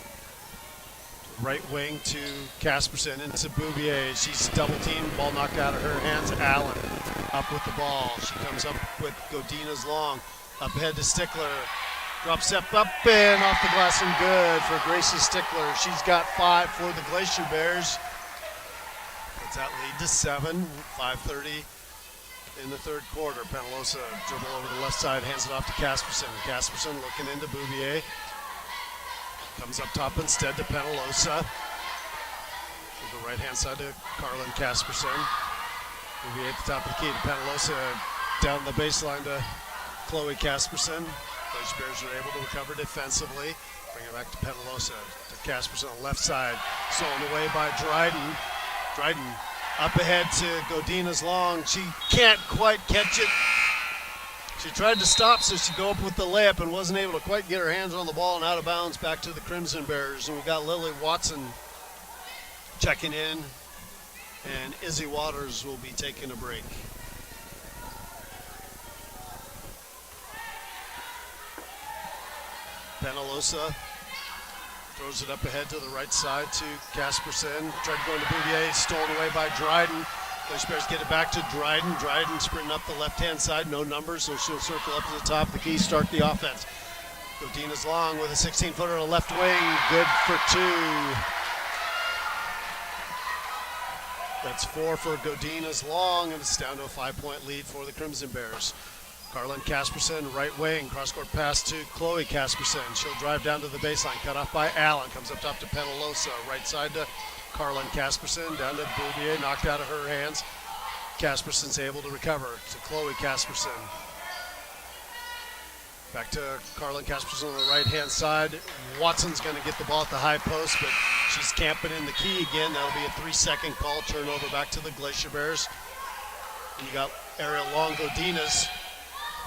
Right wing to Casperson into Bouvier. She's double teamed. Ball knocked out of her hands. Allen up with the ball. She comes up with Godinez Long. Up ahead to Stickler. Drop step up and off the glass and good for Gracie Stickler. She's got 5 for the Glacier Bears. Puts that lead to 7. 5:30 in the third quarter. Penalosa dribble over the left side, hands it off to Casperson. Casperson looking into Bouvier. Comes up top instead to Penalosa. To the right-hand side to Carlin Casperson. Bouvier at the top of the key to Penalosa. Down the baseline to Chloe Casperson. Glacier Bears are able to recover defensively. Bring it back to Penalosa. To Casperson on the left side. Stolen away by Dryden. Dryden up ahead to Godinez Long. She can't quite catch it. She tried to stop, so she'd go up with the layup and wasn't able to quite get her hands on the ball and out of bounds back to the Crimson Bears. And we've got Lily Watson checking in, and Izzy Waters will be taking a break. Penalosa throws it up ahead to the right side to Casperson. Tried to go into Bouvier, stolen away by Dryden. Glacier Bears get it back to Dryden. Dryden sprinting up the left-hand side, no numbers, so she'll circle up to the top of the key, start the offense. Godina's long with a 16-footer on the left wing, good for 2. That's 4 for Godina's long, and it's down to a 5-point lead for the Crimson Bears. Carlin Casperson, right wing, cross-court pass to Chloe Casperson. She'll drive down to the baseline, cut off by Allen, comes up top to Penalosa, right side to Carlin Casperson, down to Bouvier, knocked out of her hands. Casperson's able to recover to Chloe Casperson. Back to Carlin Casperson on the right-hand side. Watson's going to get the ball at the high post, but she's camping in the key again. That'll be a 3-second call, turnover back to the Glacier Bears. And you got Ariel Longo-Dinas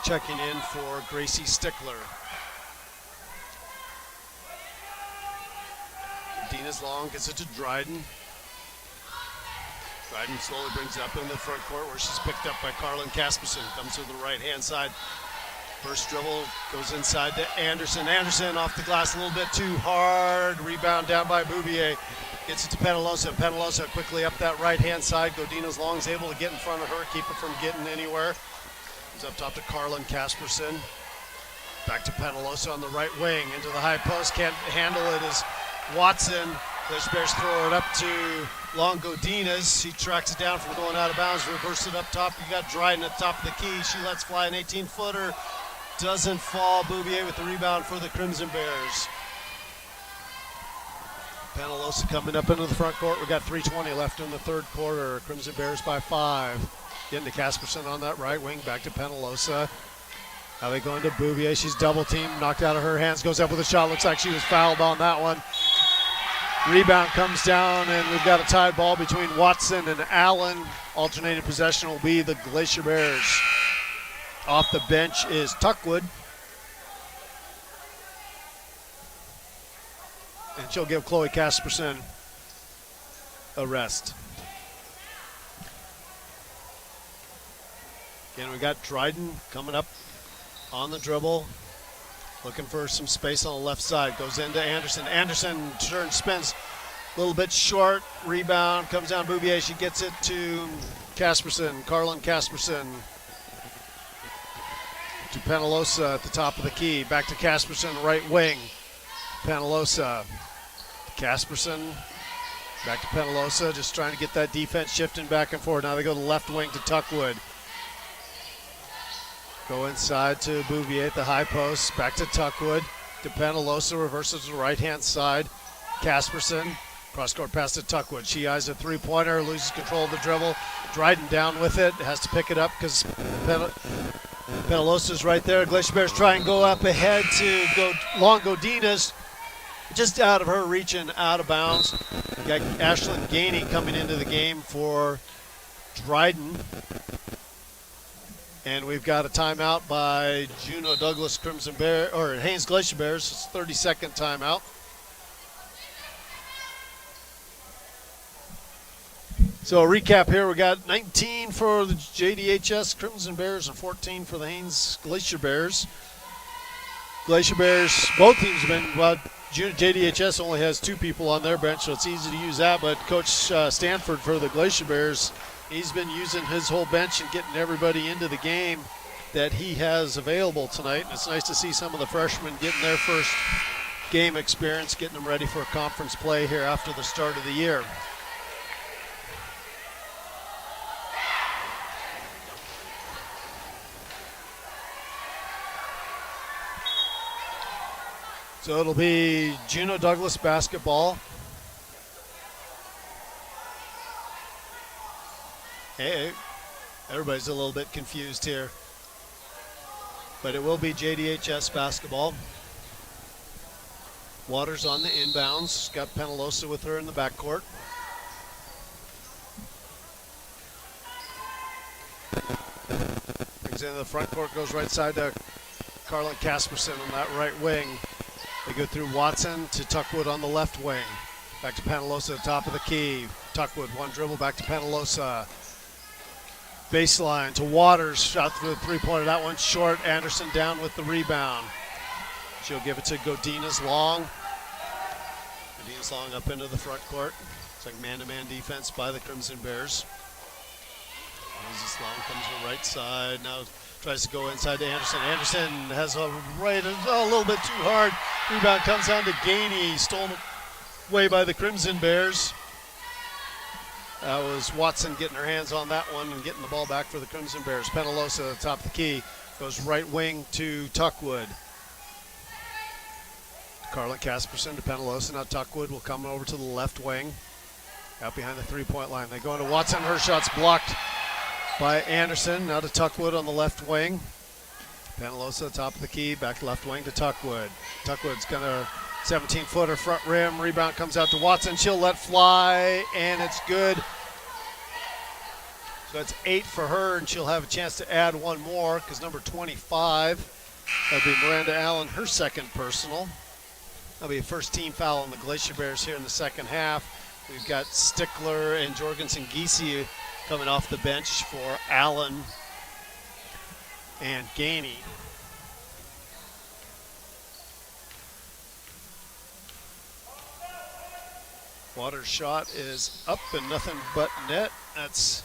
checking in for Gracie Stickler. Dinas long, gets it to Dryden. Dryden slowly brings it up in the front court where she's picked up by Carlin Casperson. Comes to the right-hand side. First dribble goes inside to Anderson. Anderson off the glass a little bit too hard. Rebound down by Bouvier. Gets it to Penalosa. Penalosa quickly up that right-hand side. Godina's long is able to get in front of her, keep her from getting anywhere. Comes up top to Carlin Casperson. Back to Penalosa on the right wing. Into the high post. Can't handle it as Watson. Glacier Bears throw it up to Longo-Dinas. He tracks it down from going out of bounds. Reverse it up top. You got Dryden at the top of the key. She lets fly an 18-footer. Doesn't fall. Bouvier with the rebound for the Crimson Bears. Penalosa coming up into the front court. We got 3:20 left in the third quarter. Crimson Bears by 5. Getting to Casperson on that right wing. Back to Penalosa. Now they go into Bouvier. She's double teamed. Knocked out of her hands. Goes up with a shot. Looks like she was fouled on that one. Rebound comes down, and we've got a tied ball between Watson and Allen. Alternating possession will be the Glacier Bears. Off the bench is Tuckwood. And she'll give Chloe Casperson a rest. Again, we got Dryden coming up on the dribble. Looking for some space on the left side. Goes into Anderson. Anderson turns, spins a little bit short. Rebound comes down Bouvier. She gets it to Casperson. Carlin Casperson. To Penalosa at the top of the key. Back to Casperson, right wing. Penalosa. Casperson. Back to Penalosa. Just trying to get that defense shifting back and forth. Now they go to the left wing to Tuckwood. Go inside to Bouvier at the high post. Back to Tuckwood. To Penalosa. Reverses to the right-hand side. Casperson. Cross-court pass to Tuckwood. She eyes a three-pointer. Loses control of the dribble. Dryden down with it. Has to pick it up because Penalosa's right there. Glacier Bears try and go up ahead to Longo-Dinas. Just out of her reach and out of bounds. We got Ashlyn Gainey coming into the game for Dryden. And we've got a timeout by Juneau Douglas Crimson Bear, or Haines Glacier Bears. It's 30-second timeout. So a recap here, we got 19 for the JDHS Crimson Bears and 14 for the Haines Glacier Bears. Glacier Bears, both teams have been, well, JDHS only has 2 people on their bench, so it's easy to use that, but Coach Stanford for the Glacier Bears, he's been using his whole bench and getting everybody into the game that he has available tonight. And it's nice to see some of the freshmen getting their first game experience, getting them ready for conference play here after the start of the year. So it'll be Juneau Douglas basketball. Hey, everybody's a little bit confused here. But it will be JDHS basketball. Waters on the inbounds. Got Penalosa with her in the backcourt. Moves into the front court, goes right side to Carlin Casperson on that right wing. They go through Watson to Tuckwood on the left wing. Back to Penalosa at the top of the key. Tuckwood, one dribble, back to Penalosa. Baseline to Waters, shot through the three-pointer. That one's short. Anderson down with the rebound. She'll give it to Godinez Long. Godinez Long up into the front court. It's like man-to-man defense by the Crimson Bears. Moses Long comes to the right side. Now tries to go inside to Anderson. Anderson has a right, a little bit too hard. Rebound comes down to Gainey. Stolen away by the Crimson Bears. That was Watson getting her hands on that one and getting the ball back for the Crimson Bears. Penalosa at the top of the key. Goes right wing to Tuckwood. Carlin Casperson to Penalosa. Now Tuckwood will come over to the left wing. Out behind the three-point line. They go into Watson. Her shot's blocked by Anderson. Now to Tuckwood on the left wing. Penalosa top of the key, back left wing to Tuckwood. Tuckwood's gonna 17-footer front rim. Rebound comes out to Watson. She'll let fly, and it's good. So it's 8 for her, and she'll have a chance to add one more because number 25, that'll be Miranda Allen, her second personal. That'll be a first team foul on the Glacier Bears here in the second half. We've got Stickler and Jorgensen-Giese coming off the bench for Allen and Gainey. Waters' shot is up and nothing but net. That's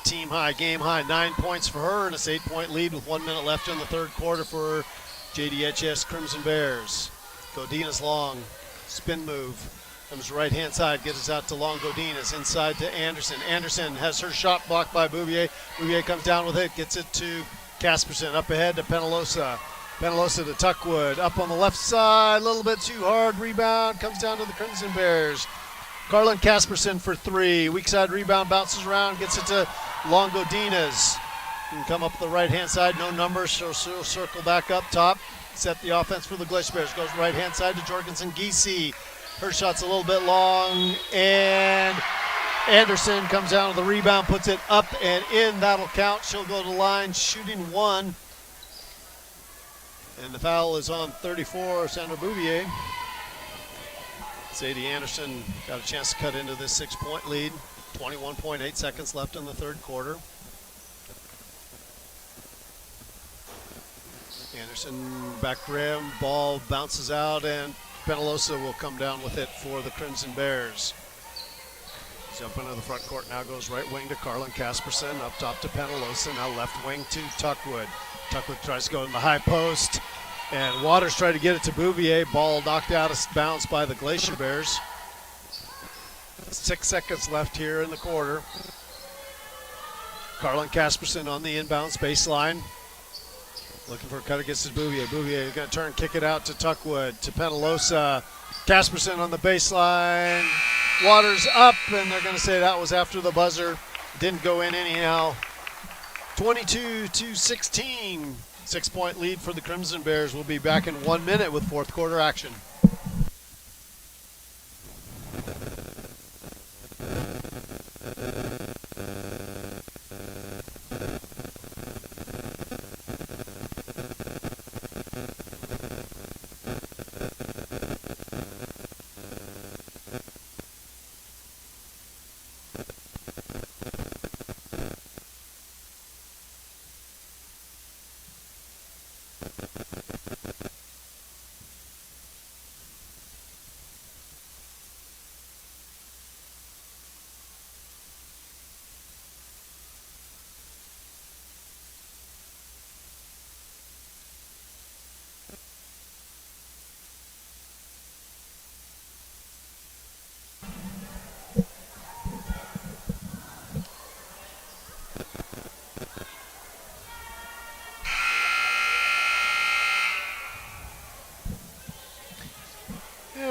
team high, game high, 9 points for her, and it's 8-point lead with 1 minute left in the third quarter for JDHS Crimson Bears. Godinez Long, spin move. Comes right-hand side, gets it out to Long. Godinez inside to Anderson. Anderson has her shot blocked by Bouvier. Bouvier comes down with it, gets it to Casperson. Up ahead to Penalosa. Penalosa to Tuckwood. Up on the left side, a little bit too hard. Rebound comes down to the Crimson Bears. Carlin Casperson for three. Weak side rebound, bounces around, gets it to Long. Godinez. Can come up the right-hand side, no numbers, so she'll circle back up top. Set the offense for the Glacier Bears. Goes right-hand side to Jorgensen-Giese. Her shot's a little bit long, and Anderson comes down with the rebound, puts it up and in. That'll count. She'll go to the line, shooting one. And the foul is on 34, Sandra Bouvier. Sadie Anderson got a chance to cut into this 6-point lead. 21.8 seconds left in the third quarter. Anderson back rim, ball bounces out, and Penalosa will come down with it for the Crimson Bears. He's up into the front court now, goes right wing to Carlin Casperson, up top to Penalosa, now left wing to Tuckwood. Tuckwood tries to go in the high post, and Waters tried to get it to Bouvier. Ball knocked out of bounds by the Glacier Bears. 6 seconds left here in the quarter. Carlin Casperson on the inbounds baseline. Looking for a cutter, gets his Bouvier. Bouvier is going to turn, kick it out to Tuckwood, to Penalosa. Casperson on the baseline. Waters up, and they're going to say that was after the buzzer. Didn't go in anyhow. 22-16. 6-point lead for the Crimson Bears. We'll be back in 1 minute with fourth quarter action.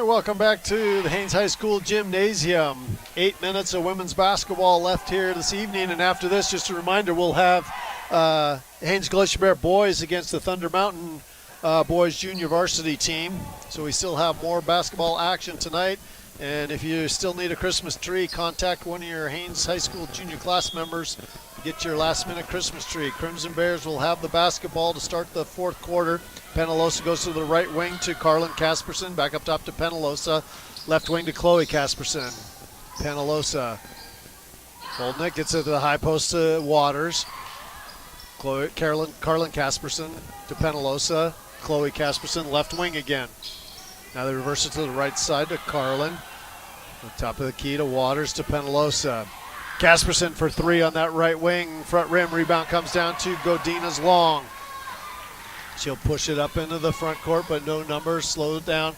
Welcome back to the Haines High School Gymnasium. 8 minutes of women's basketball left here this evening, and after this, just a reminder, we'll have Haines Glacier Bear boys against the Thunder Mountain boys junior varsity team. So we still have more basketball action tonight, and if you still need a Christmas tree, contact one of your Haines High School junior class members get your last-minute Christmas tree. Crimson Bears will have the basketball to start the fourth quarter. Penalosa goes to the right wing to Carlin Casperson. Back up top to Penalosa. Left wing to Chloe Casperson. Penalosa holding it, gets it to the high post to Waters. Carlin Casperson to Penalosa. Chloe Casperson, left wing again. Now they reverse it to the right side to Carlin. On top of the key to Waters to Penalosa. Casperson for three on that right wing. Front rim rebound comes down to Godina's Long. She'll push it up into the front court, but no numbers. Slow it down.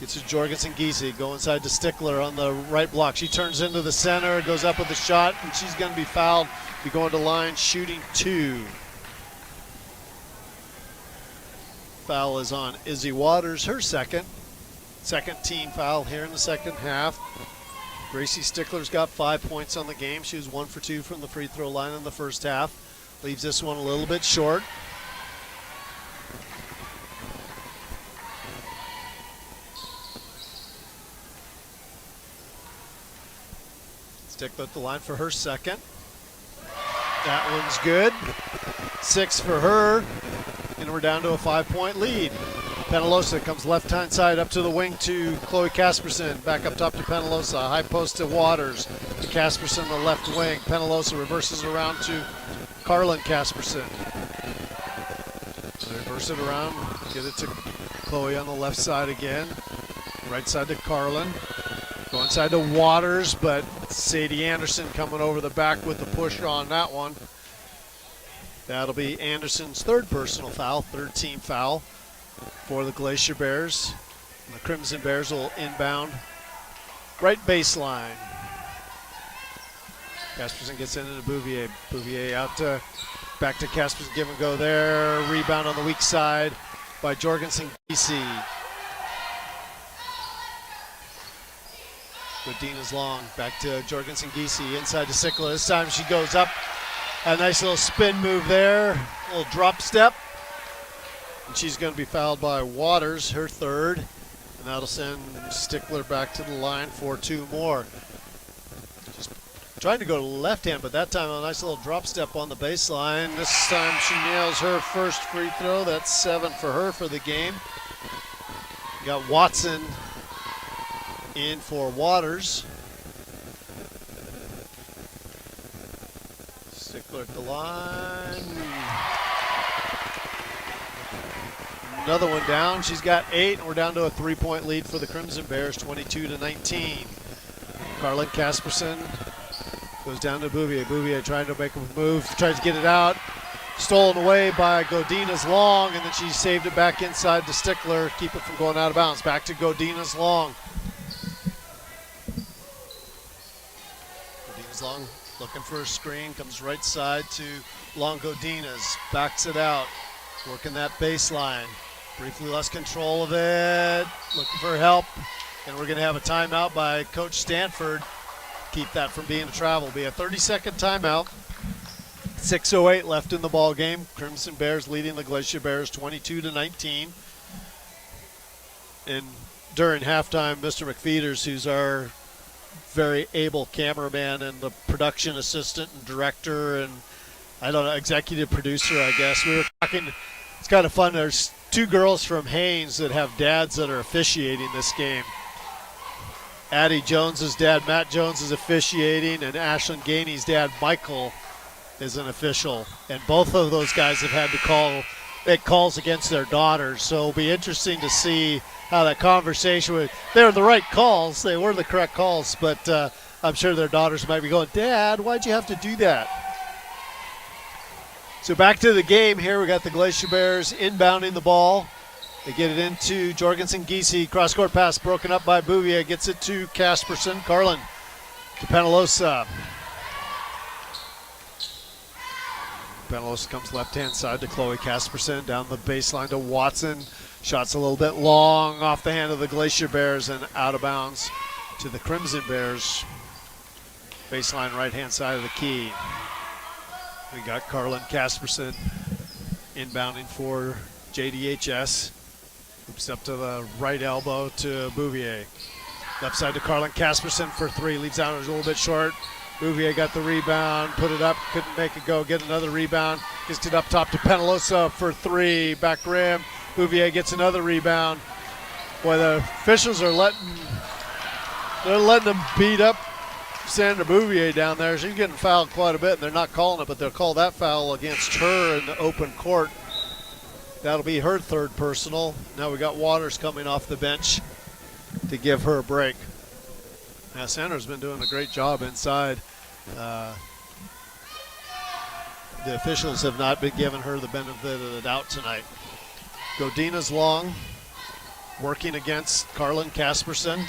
Gets to Jorgensen Giese. Go inside to Stickler on the right block. She turns into the center, goes up with a shot, and she's going to be fouled. Be going to line, shooting two. Foul is on Izzy Waters, her second team foul here in the second half. Gracie Stickler's got 5 points on the game. She was 1 for 2 from the free throw line in the first half. Leaves this one a little bit short. Stickler at the line for her second. That one's good. 6 for her. And we're down to a 5-point lead. Penalosa comes left-hand side up to the wing to Chloe Casperson. Back up top to Penalosa. High post to Waters. To Casperson, the left wing. Penalosa reverses around to Carlin Casperson. They reverse it around. Get it to Chloe on the left side again. Right side to Carlin. Go inside to Waters, but Sadie Anderson coming over the back with the push on that one. That'll be Anderson's third personal foul, third team foul for the Glacier Bears. And the Crimson Bears will inbound right baseline. Casperson gets into Bouvier. Bouvier out to back to Casperson, give and go there. Rebound on the weak side by Jorgensen Giese. Godina's Long, back to Jorgensen Giese, inside to Sickler. This time she goes up. A nice little spin move there, a little drop step. And she's going to be fouled by Waters, her third. And that'll send Stickler back to the line for 2 more. Just trying to go to the left hand, but that time a nice little drop step on the baseline. This time she nails her first free throw. That's 7 for her for the game. You got Watson in for Waters. Stickler at the line. Another one down. She's got 8, and we're down to a 3-point lead for the Crimson Bears, 22-19. Carlin Casperson goes down to Bouvier. Bouvier trying to make a move, tries to get it out. Stolen away by Godina's Long, and then she saved it back inside to Stickler, keep it from going out of bounds. Back to Godina's Long. Godina's Long looking for a screen, comes right side to Long Godina's, backs it out, working that baseline. Briefly lost control of it, looking for help, and we're going to have a timeout by Coach Stanford. Keep that from being a travel. Be a 30-second timeout. 6:08 left in the ball game. Crimson Bears leading the Glacier Bears 22-19. And during halftime, Mr. McFeeters, who's our very able cameraman and the production assistant and director and executive producer, I guess. We were talking, it's kind of fun. There's 2 girls from Haines that have dads that are officiating this game. Addie Jones's dad, Matt Jones, is officiating, and Ashlyn Gainey's dad, Michael, is an official. And both of those guys have had to make calls against their daughters. So it'll be interesting to see how that conversation was. They were the right calls. They were the correct calls, but I'm sure their daughters might be going, Dad, why'd you have to do that? So back to the game here. We got the Glacier Bears inbounding the ball. They get it into Jorgensen Giese. Cross-court pass broken up by Bouvier. Gets it to Casperson. Carlin to Penalosa. Penalosa comes left-hand side to Chloe Casperson. Down the baseline to Watson. Shots a little bit long off the hand of the Glacier Bears and out of bounds to the Crimson Bears. Baseline right-hand side of the key. We got Carlin Casperson inbounding for JDHS. Hoops up to the right elbow to Bouvier. Left side to Carlin Casperson for 3. Leaves out a little bit short. Bouvier got the rebound, put it up, couldn't make it go, get another rebound, gets it up top to Penalosa for three, back rim. Bouvier gets another rebound. Boy, the officials are letting them beat up Sandra Bouvier down there. She's getting fouled quite a bit, and they're not calling it, but they'll call that foul against her in the open court. That'll be her third personal. Now we got Waters coming off the bench to give her a break. Now Sandra's been doing a great job inside. The officials have not been giving her the benefit of the doubt tonight. Godina's long, working against Carlin Casperson.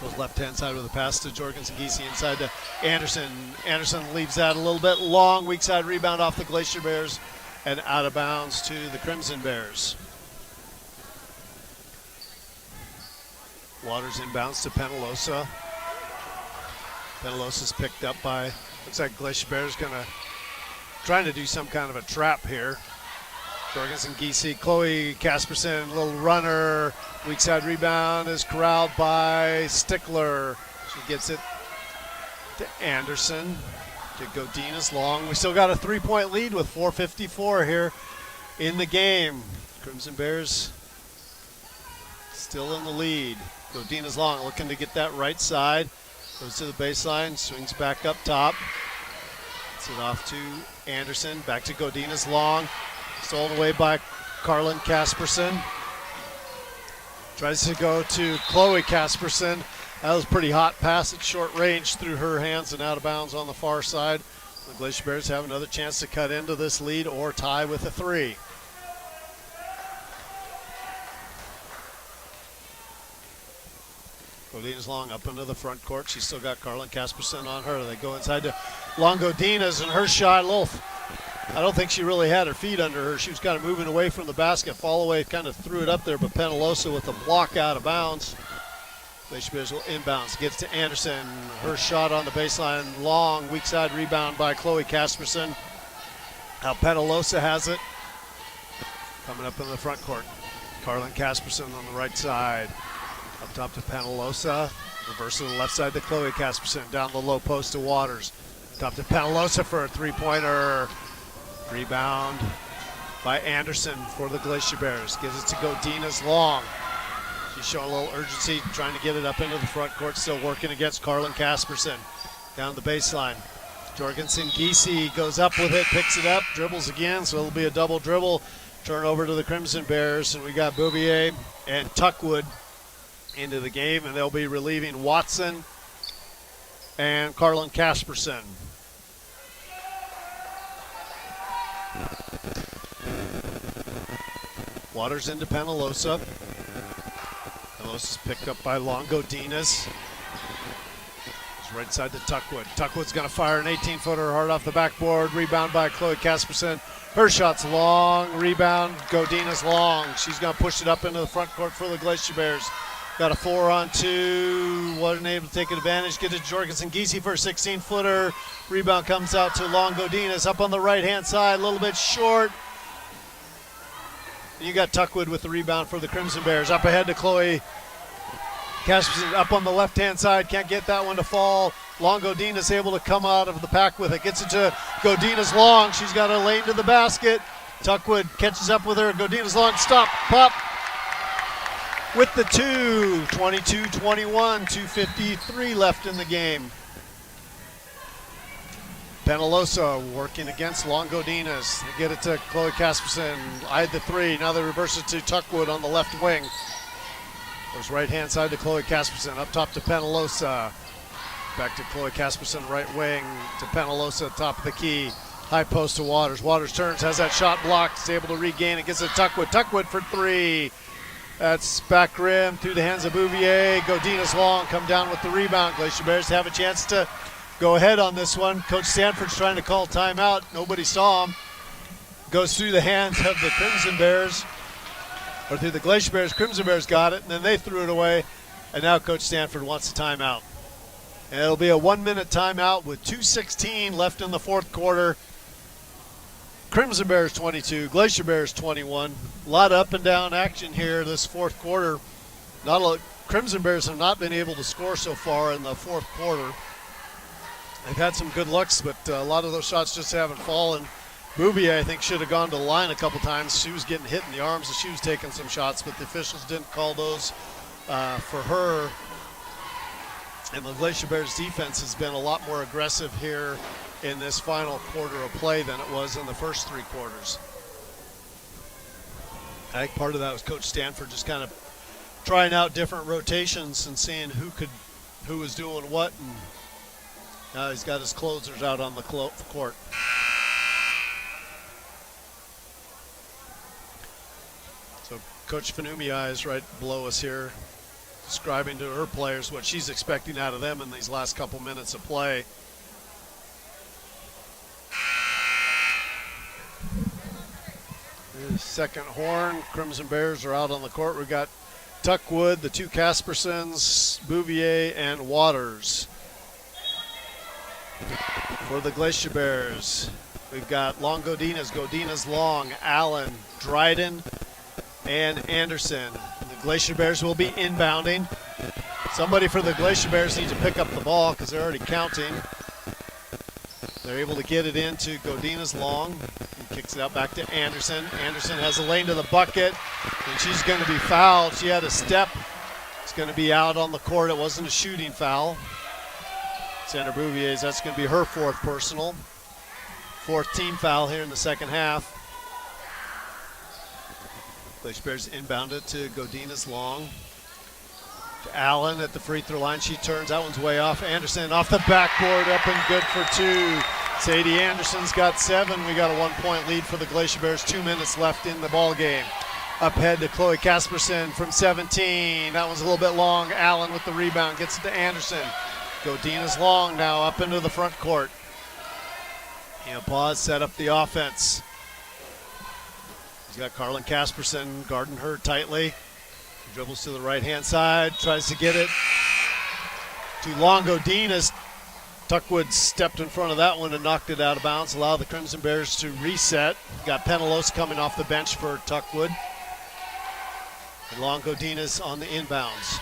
Goes left-hand side with a pass to Jorgensen Giese inside to Anderson. Anderson leaves that a little bit long. Weak side rebound off the Glacier Bears and out of bounds to the Crimson Bears. Waters inbounds to Penalosa. Penalosa's picked up by, looks like Glacier Bears trying to do some kind of a trap here. Jorgensen Giese, Chloe Casperson, little runner. Weak side rebound is corralled by Stickler. She gets it to Anderson. To Godina's long. We still got a 3-point lead with 4:54 here in the game. Crimson Bears still in the lead. Godina's long, looking to get that right side. Goes to the baseline, swings back up top. Gets it off to Anderson. Back to Godina's long. Stolen away by Carlin Casperson. Tries to go to Chloe Casperson. That was a pretty hot pass at short range through her hands and out of bounds on the far side. The Glacier Bears have another chance to cut into this lead or tie with a three. Godina's long up into the front court. She's still got Carlin Casperson on her. They go inside to Long Godina's, and her shot, I don't think she really had her feet under her. She was kind of moving away from the basket. Fall away kind of threw it up there, but Penalosa with the block out of bounds. Glacier Bears will inbounds. Gets to Anderson. Her shot on the baseline. Long, weak side rebound by Chloe Casperson. Now Penalosa has it. Coming up in the front court. Carlin Casperson on the right side. Up top to Penalosa. Reverse to the left side to Chloe Casperson. Down the low post to Waters. Top to Penalosa for a three-pointer. Rebound by Anderson for the Glacier Bears. Gives it to Godina's long. She's showing a little urgency, trying to get it up into the front court, still working against Carlin Casperson. Down the baseline. Jorgensen Giese goes up with it, picks it up, dribbles again, so it'll be a double dribble. Turnover to the Crimson Bears, and we got Bouvier and Tuckwood into the game, and they'll be relieving Watson and Carlin Casperson. Waters into Penalosa. Penalosa's picked up by Long Godina's. It's right side to Tuckwood. Tuckwood's going to fire an 18-footer hard off the backboard. Rebound by Chloe Casperson. Her shot's long. Rebound, Godina's long. She's going to push it up into the front court for the Glacier Bears. Got a 4-on-2. Wasn't able to take advantage. Get to Jorgensen Giese for a 16-footer. Rebound comes out to Long Godina's up on the right-hand side. A little bit short. You got Tuckwood with the rebound for the Crimson Bears. Up ahead to Chloe Casperson up on the left-hand side. Can't get that one to fall. Long Godina's able to come out of the pack with it. Gets it to Godina's long. She's got a lane to the basket. Tuckwood catches up with her. Godina's long. Stop. Pop. With the two. 22-21. 2:53 left in the game. Penalosa working against Long Godina's. They get it to Chloe Casperson. Eyed the three. Now they reverse it to Tuckwood on the left wing. Goes right-hand side to Chloe Casperson. Up top to Penalosa. Back to Chloe Casperson, right wing to Penalosa, top of the key. High post to Waters. Waters turns, has that shot blocked. Is able to regain it. Gets it to Tuckwood. Tuckwood for three. That's back rim through the hands of Bouvier. Godina's long. Come down with the rebound. Glacier Bears have a chance to go ahead on this one. Coach Stanford's trying to call timeout. Nobody saw him. Goes through the hands of the Crimson Bears, or through the Glacier Bears. Crimson Bears got it, and then they threw it away. And now Coach Stanford wants a timeout. And it'll be a 1-minute timeout with 2:16 left in the fourth quarter. Crimson Bears 22, Glacier Bears 21. A lot of up and down action here this fourth quarter. Crimson Bears have not been able to score so far in the fourth quarter. They've had some good looks, but a lot of those shots just haven't fallen. Bouvier, I think, should have gone to the line a couple times. She was getting hit in the arms, and she was taking some shots, but the officials didn't call those for her. And the Glacier Bears defense has been a lot more aggressive here in this final quarter of play than it was in the first 3 quarters. I think part of that was Coach Stanford just kind of trying out different rotations and seeing who was doing what, and now he's got his closers out on the court. So Coach Fanumia is right below us here, describing to her players what she's expecting out of them in these last couple minutes of play. Second horn, Crimson Bears are out on the court. We've got Tuckwood, the 2 Caspersons, Bouvier, and Waters. For the Glacier Bears, we've got Long Godinez Long, Allen, Dryden, and Anderson. The Glacier Bears will be inbounding. Somebody for the Glacier Bears needs to pick up the ball because they're already counting. They're able to get it into Godinez Long. He kicks it out back to Anderson. Anderson has a lane to the bucket, and she's going to be fouled. She had a step. It's going to be out on the court. It wasn't a shooting foul. Sandra Bouvier's, that's going to be her 4th personal. 4th team foul here in the second half. Glacier Bears inbound it to Godinez Long. To Allen at the free throw line. She turns. That one's way off. Anderson off the backboard, up and good for 2. Sadie Anderson's got 7. We got a 1-point lead for the Glacier Bears. 2 minutes left in the ball game. Up ahead to Chloe Casperson from 17. That one's a little bit long. Allen with the rebound gets it to Anderson. Godinez Long now up into the front court. Pause, set up the offense. He's got Carlin Casperson guarding her tightly. He dribbles to the right-hand side, tries to get it to Long Godinez. Tuckwood stepped in front of that one and knocked it out of bounds, allowed the Crimson Bears to reset. Got Penelosa coming off the bench for Tuckwood. And Long Godinez on the inbounds.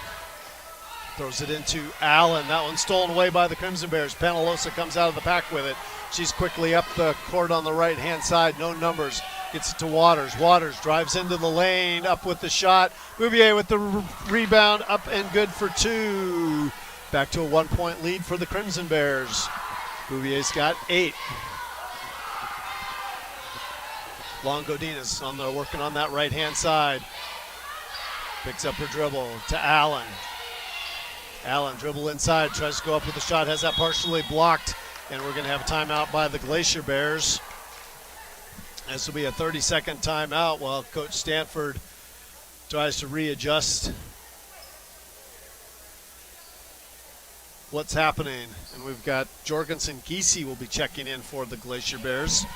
Throws it into Allen. That one's stolen away by the Crimson Bears. Penelosa comes out of the pack with it. She's quickly up the court on the right-hand side. No numbers. Gets it to Waters. Waters drives into the lane, up with the shot. Bouvier with the rebound, up and good for 2. Back to a 1-point lead for the Crimson Bears. Bouvier's got 8. Long Godinez working on that right-hand side. Picks up her dribble to Allen. Allen dribble inside, tries to go up with the shot, has that partially blocked, and we're going to have a timeout by the Glacier Bears. This will be a 30-second timeout while Coach Stanford tries to readjust what's happening. And we've got Jorgensen Giese will be checking in for the Glacier Bears.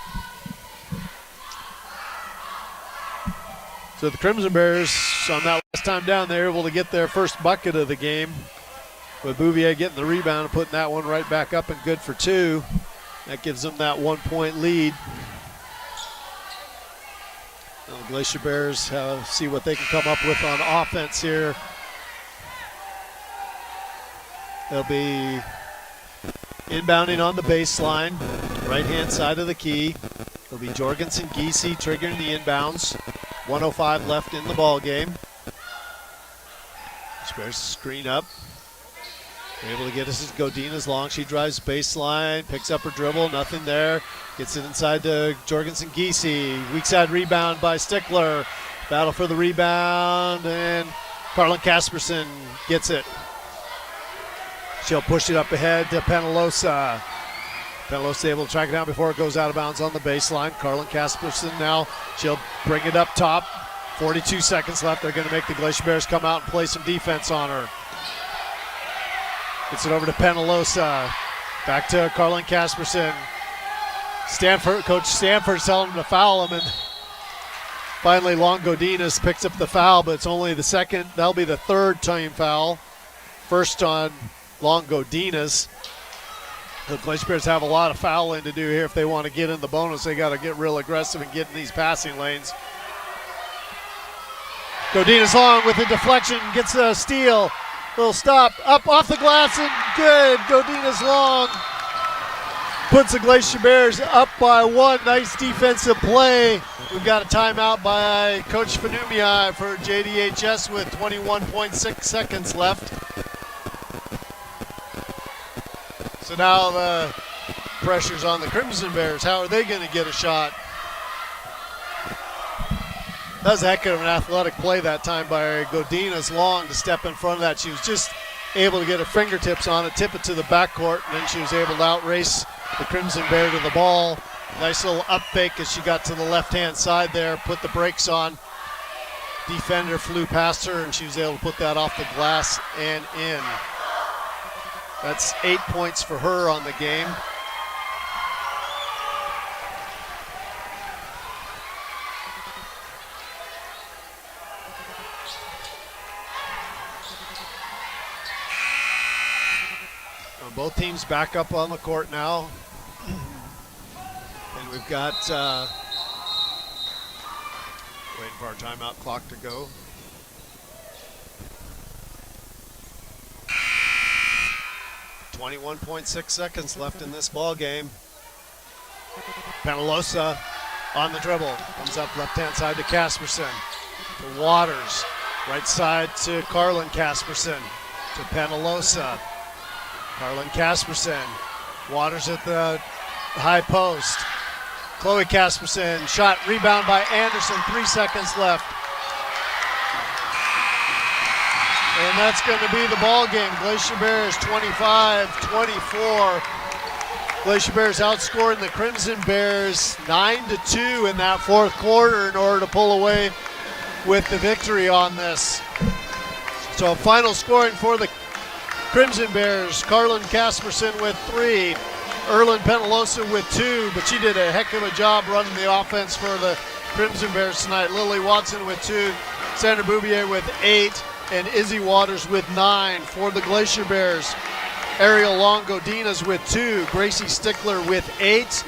So the Crimson Bears, on that last time down, they were able to get their first bucket of the game, with Bouvier getting the rebound and putting that one right back up and good for 2. That gives them that 1-point lead. Now the Glacier Bears see what they can come up with on offense here. They'll be inbounding on the baseline, right-hand side of the key. It'll be Jorgensen Giese triggering the inbounds. 1:05 left in the ball game. Bears screen up. They're able to get us to Godinez Long. She drives baseline, picks up her dribble, nothing there. Gets it inside to Jorgensen Giese. Weak side rebound by Stickler. Battle for the rebound, and Carlin Casperson gets it. She'll push it up ahead to Penelosa. Penelosa able to track it down before it goes out of bounds on the baseline. Carlin Casperson now, she'll bring it up top. 42 seconds left. They're going to make the Glacier Bears come out and play some defense on her. Gets it over to Penelosa. Back to Carlin Casperson. Coach Stanford's telling him to foul him, and finally Long Godinez picks up the foul, but it's only the second. That'll be the 3rd team foul. First on Long Godinez. The Glacier Bears have a lot of fouling to do here if they want to get in the bonus. They got to get real aggressive and get in these passing lanes. Godinez Long with a deflection, gets a steal. Little stop, up off the glass and good. Godinez Long puts the Glacier Bears up by 1. Nice defensive play. We've got a timeout by Coach Fanumia for JDHS with 21.6 seconds left. So now the pressure's on the Crimson Bears. How are they going to get a shot? That was a heck of an athletic play that time by Godinez Long to step in front of that. She was just able to get her fingertips on it, tip it to the backcourt, and then she was able to outrace the Crimson Bear to the ball. Nice little up fake as she got to the left-hand side there, put the brakes on. Defender flew past her, and she was able to put that off the glass and in. That's 8 points for her on the game. Both teams back up on the court now. And we've got, waiting for our timeout clock to go. .6 seconds left in this ball game. Penalosa on the dribble. Comes up left-hand side to Casperson. To Waters. Right side to Carlin Casperson. To Penalosa. Carlin Casperson, Waters at the high post. Chloe Casperson, shot, rebound by Anderson, 3 seconds left. And that's going to be the ball game. Glacier Bears 25-24. Glacier Bears outscoring the Crimson Bears 9-2 in that fourth quarter in order to pull away with the victory on this. So final scoring for the Crimson Bears, Carlin Casperson with 3, Erlyn Penalosa with 2, but she did a heck of a job running the offense for the Crimson Bears tonight. Lily Watson with 2, Sandra Bouvier with 8, and Izzy Waters with 9 for the Glacier Bears. Ariel Long Godinez with 2, Gracie Stickler with 8,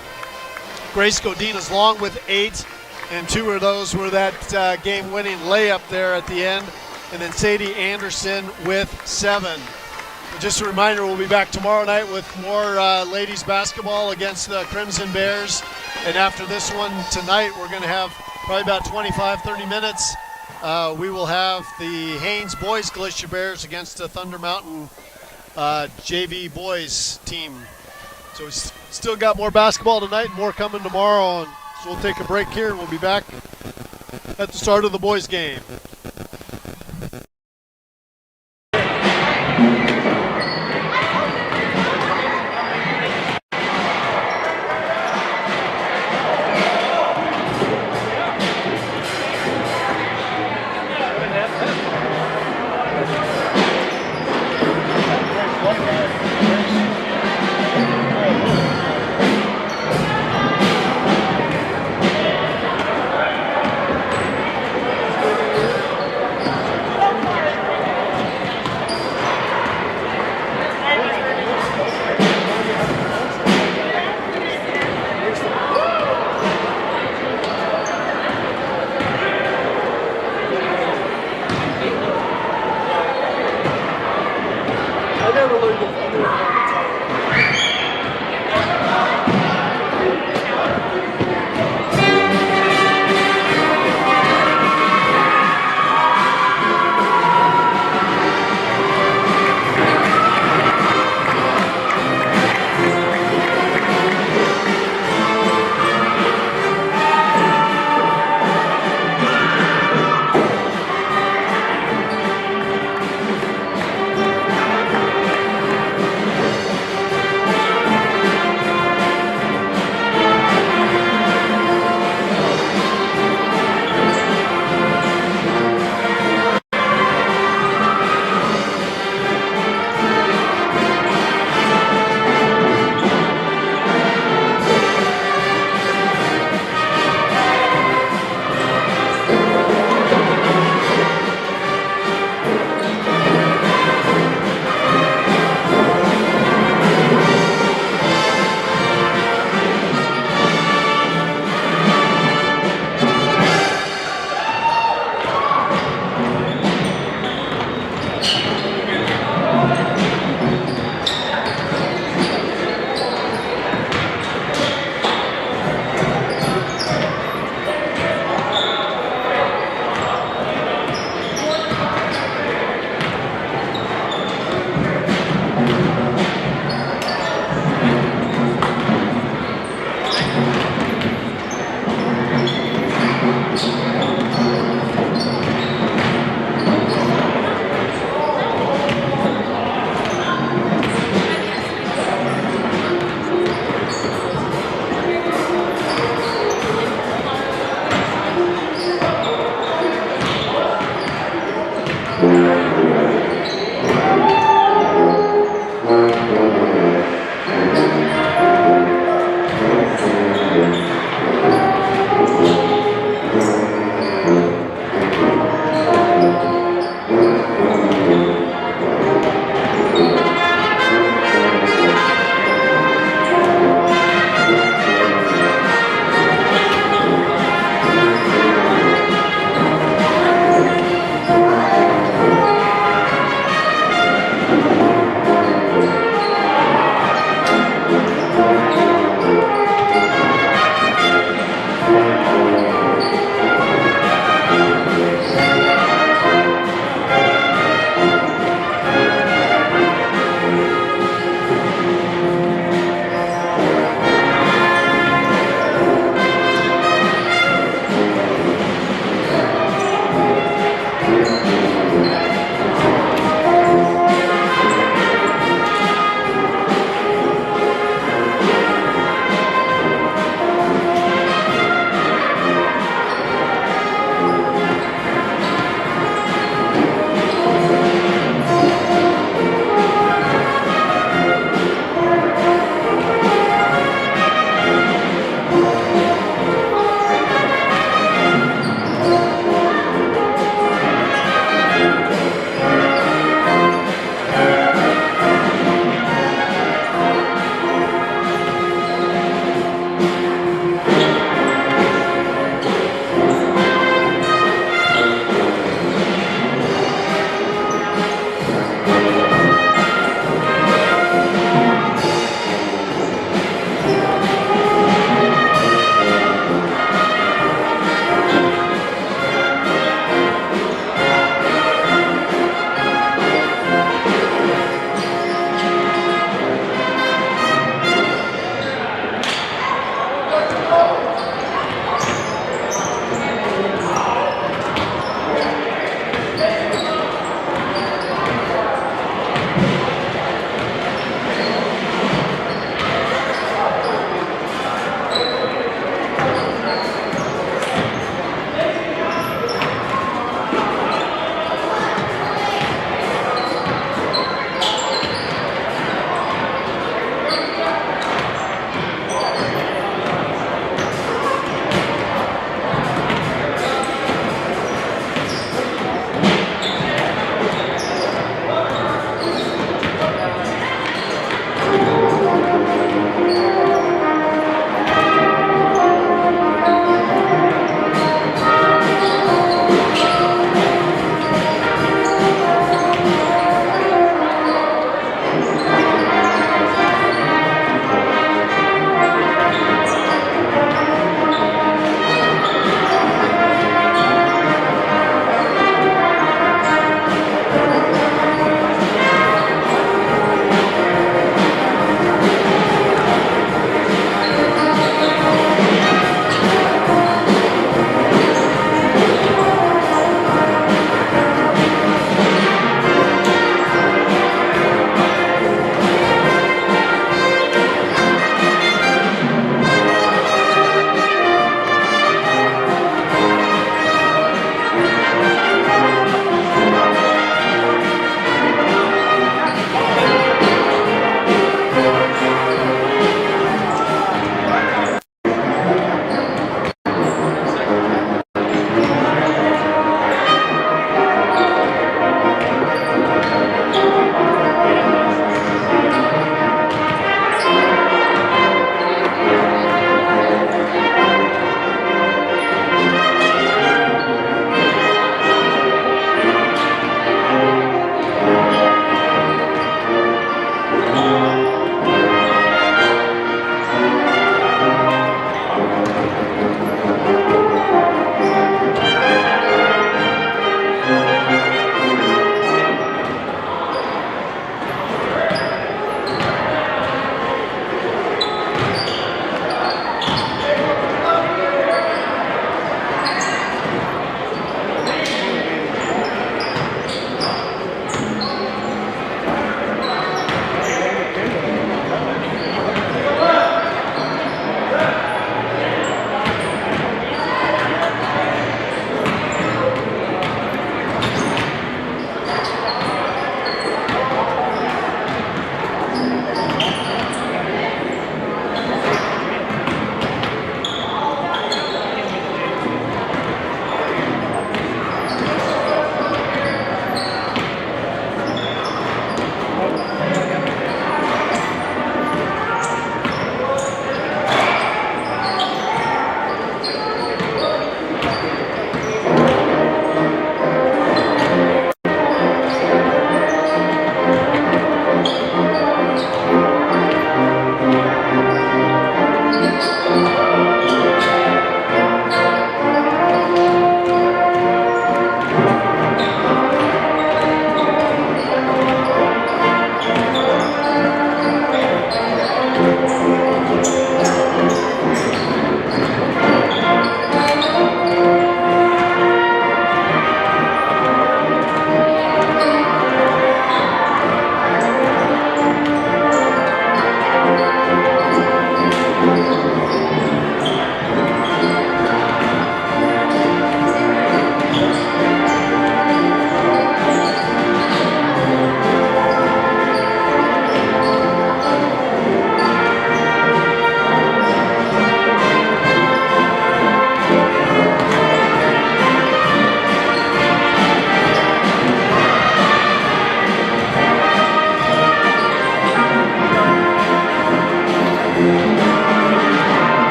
Grace Godinez Long with 8, and 2 of those were that game-winning layup there at the end, and then Sadie Anderson with 7. Just a reminder, we'll be back tomorrow night with more ladies basketball against the Crimson Bears. And after this one tonight, we're going to have probably about 25-30 minutes. We will have the Haines boys Glacier Bears against the Thunder Mountain JV boys team. So we still got more basketball tonight and more coming tomorrow. And so we'll take a break here and we'll be back at the start of the boys game.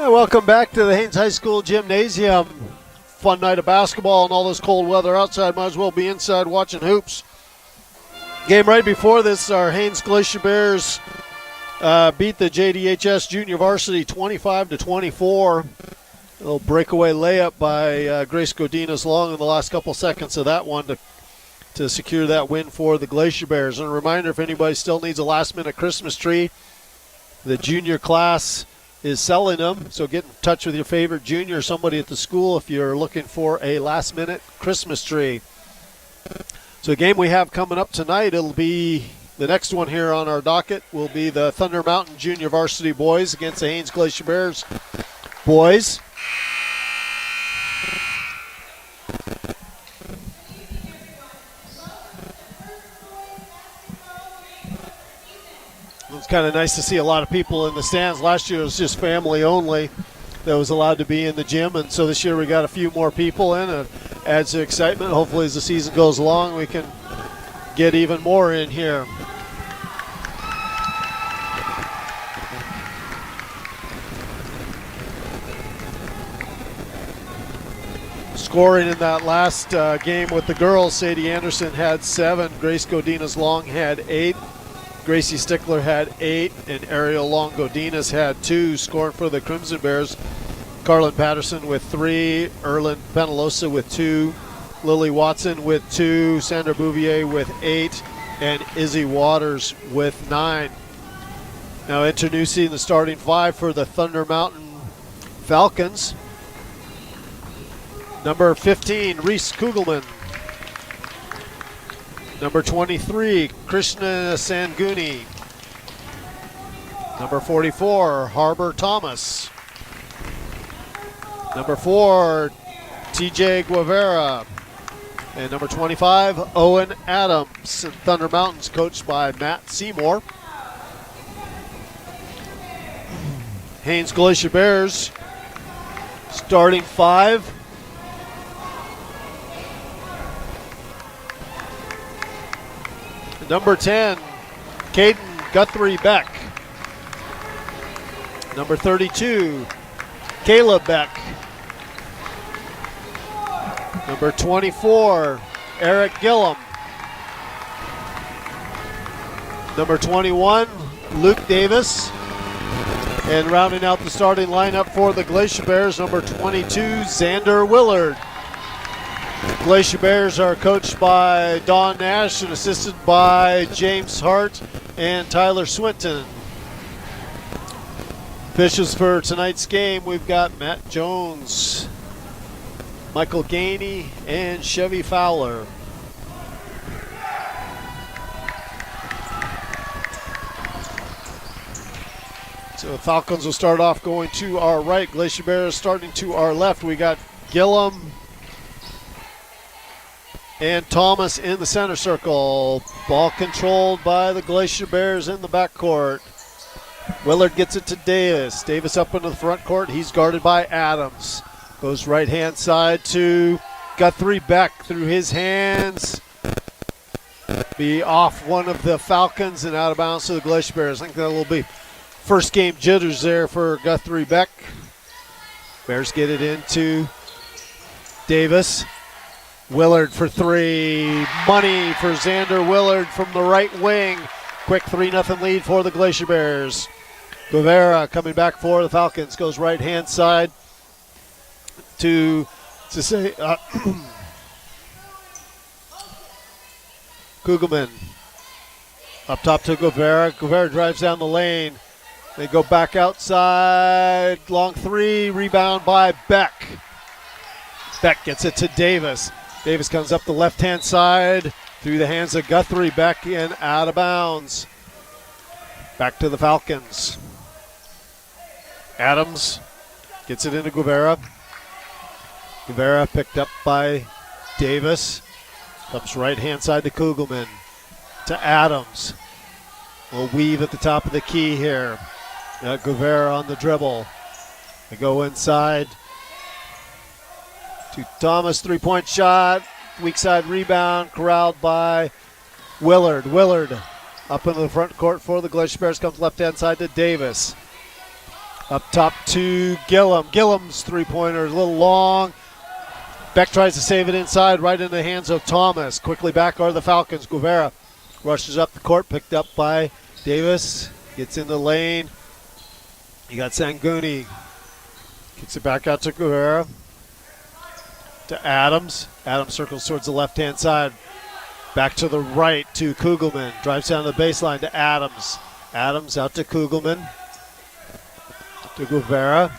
Welcome back to the Haines High School Gymnasium. Fun night of basketball and all this cold weather outside. Might as well be inside watching hoops. Game right before this, our Haines Glacier Bears beat the JDHS Junior Varsity 25-24. A little breakaway layup by Grace Godinez Long in the last couple seconds of that one to secure that win for the Glacier Bears. And a reminder, if anybody still needs a last-minute Christmas tree, the junior class is selling them, so get in touch with your favorite junior or somebody at the school if you're looking for a last-minute Christmas tree. So the game we have coming up tonight, it'll be The next one here on our docket will be the Thunder Mountain Junior Varsity boys against the Haines Glacier Bears boys. It's kind of nice to see a lot of people in the stands. Last year it was just family only that was allowed to be in the gym, and so this year we got a few more people in. It adds to excitement. Hopefully as the season goes along we can get even more in here. Scoring in that last game with the girls, Sadie Anderson had 7, Grace Godinez Long had 8, Gracie Stickler had 8, and Ariel Long Godinez had 2. Scoring for the Crimson Bears, Carlin Patterson with 3, Erlyn Penalosa with 2, Lily Watson with 2, Sandra Bouvier with 8, and Izzy Waters with 9. Now introducing the starting 5 for the Thunder Mountain Falcons. Number 15, Reese Kugelman. Number 23, Krishna Sanguni. Number 44, Harbor Thomas. Number 4, TJ Guevara. And number 25, Owen Adams. And Thunder Mountains coached by Matt Seymour. Haines Glacier Bears starting 5. Number 10, Caden Guthrie Beck. Number 32, Caleb Beck. Number 24, Eric Gillum. Number 21, Luke Davis. And rounding out the starting lineup for the Glacier Bears, number 22, Xander Willard. Glacier Bears are coached by Don Nash and assisted by James Hart and Tyler Swinton. Officials for tonight's game, we've got Matt Jones, Michael Gainey, and Chevy Fowler. So the Falcons will start off going to our right. Glacier Bears starting to our left. We got Gillum and Thomas in the center circle. Ball controlled by the Glacier Bears in the backcourt. Willard gets it to Davis. Davis up into the front court. He's guarded by Adams. Goes right-hand side to Guthrie Beck through his hands. Be off one of the Falcons and out of bounds to the Glacier Bears. I think that will be first game jitters there for Guthrie Beck. Bears get it into Davis. Willard for 3. Money for Xander Willard from the right wing. Quick 3-0 lead for the Glacier Bears. Guevara coming back for the Falcons. Goes right-hand side to say Kugelman. Up top to Guevara. Guevara drives down the lane. They go back outside. Long 3. Rebound by Beck. Beck gets it to Davis. Davis comes up the left-hand side through the hands of Guthrie Beck and out of bounds. Back to the Falcons. Adams gets it into Guevara. Guevara picked up by Davis. Comes right-hand side to Kugelman. To Adams. We'll weave at the top of the key here. Guevara on the dribble. They go inside to Thomas, 3-point shot, weak side rebound, corralled by Willard. Willard up into the front court for the Glacier Bears, comes left-hand side to Davis. Up top to Gillum. Gillum's 3-pointer is a little long. Beck tries to save it inside, right in the hands of Thomas. Quickly back are the Falcons. Guevara rushes up the court, picked up by Davis, gets in the lane. You got Sanguni, kicks it back out to Guevara. To Adams. Adams circles towards the left-hand side. Back to the right to Kugelman. Drives down the baseline to Adams. Adams out to Kugelman. To Guevara.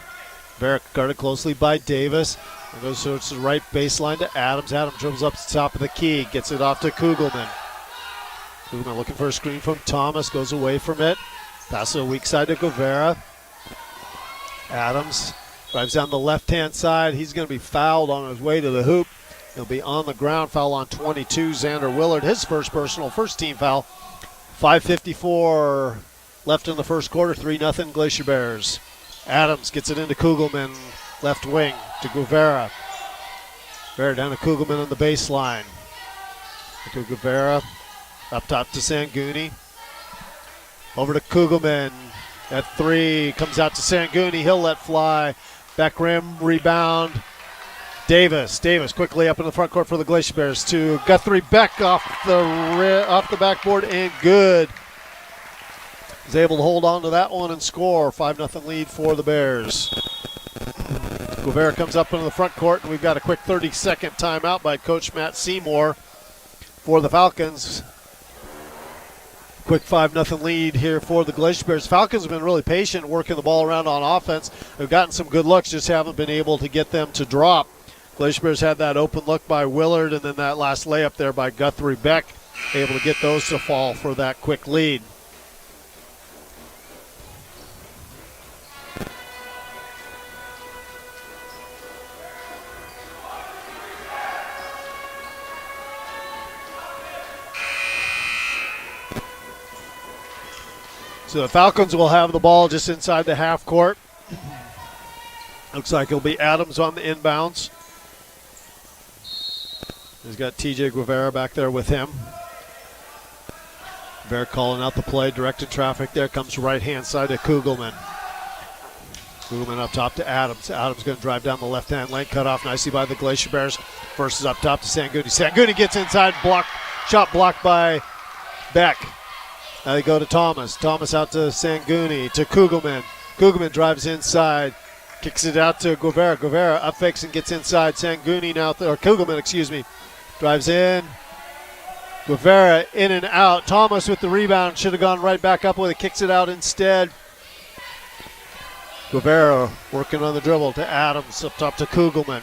Guevara guarded closely by Davis. And goes towards the right baseline to Adams. Adams dribbles up to the top of the key. Gets it off to Kugelman. Kugelman looking for a screen from Thomas, goes away from it. Passes a weak side to Guevara. Adams drives down the left-hand side. He's going to be fouled on his way to the hoop. He'll be on the ground. Foul on 22, Xander Willard. His first personal, first team foul. 5:54 left in the first quarter. 3-0 Glacier Bears. Adams gets it into Kugelman, left wing to Guevara. Guevara down to Kugelman on the baseline. To Guevara, up top to Sangooni. Over to Kugelman at 3, comes out to Sangooni. He'll let fly. Back rim rebound. Davis quickly up in the front court for the Glacier Bears to Guthrie Beck off the backboard and good. He's able to hold on to that one and score. 5-0 lead for the Bears. Guevara comes up into the front court, and we've got a quick 30-second timeout by Coach Matt Seymour for the Falcons. Quick 5-0 lead here for the Glacier Bears. Falcons have been really patient working the ball around on offense. They've gotten some good looks, just haven't been able to get them to drop. Glacier Bears had that open look by Willard and then that last layup there by Guthrie Beck, able to get those to fall for that quick lead. So the Falcons will have the ball just inside the half court. Looks like it'll be Adams on the inbounds. He's got TJ Guevara back there with him. Guevara calling out the play, directed traffic there. Comes right-hand side to Kugelman. Kugelman up top to Adams. Adams going to drive down the left-hand lane. Cut off nicely by the Glacier Bears. First is up top to Sangooni. Sangooni gets inside. Shot blocked by Beck. Now they go to Thomas. Thomas out to Sangooni, to Kugelman. Kugelman drives inside, kicks it out to Guevara. Guevara up fakes and gets inside. Sangooni now, or Kugelman, drives in. Guevara in and out. Thomas with the rebound. Should have gone right back up with it. Kicks it out instead. Guevara working on the dribble to Adams. Up top to Kugelman.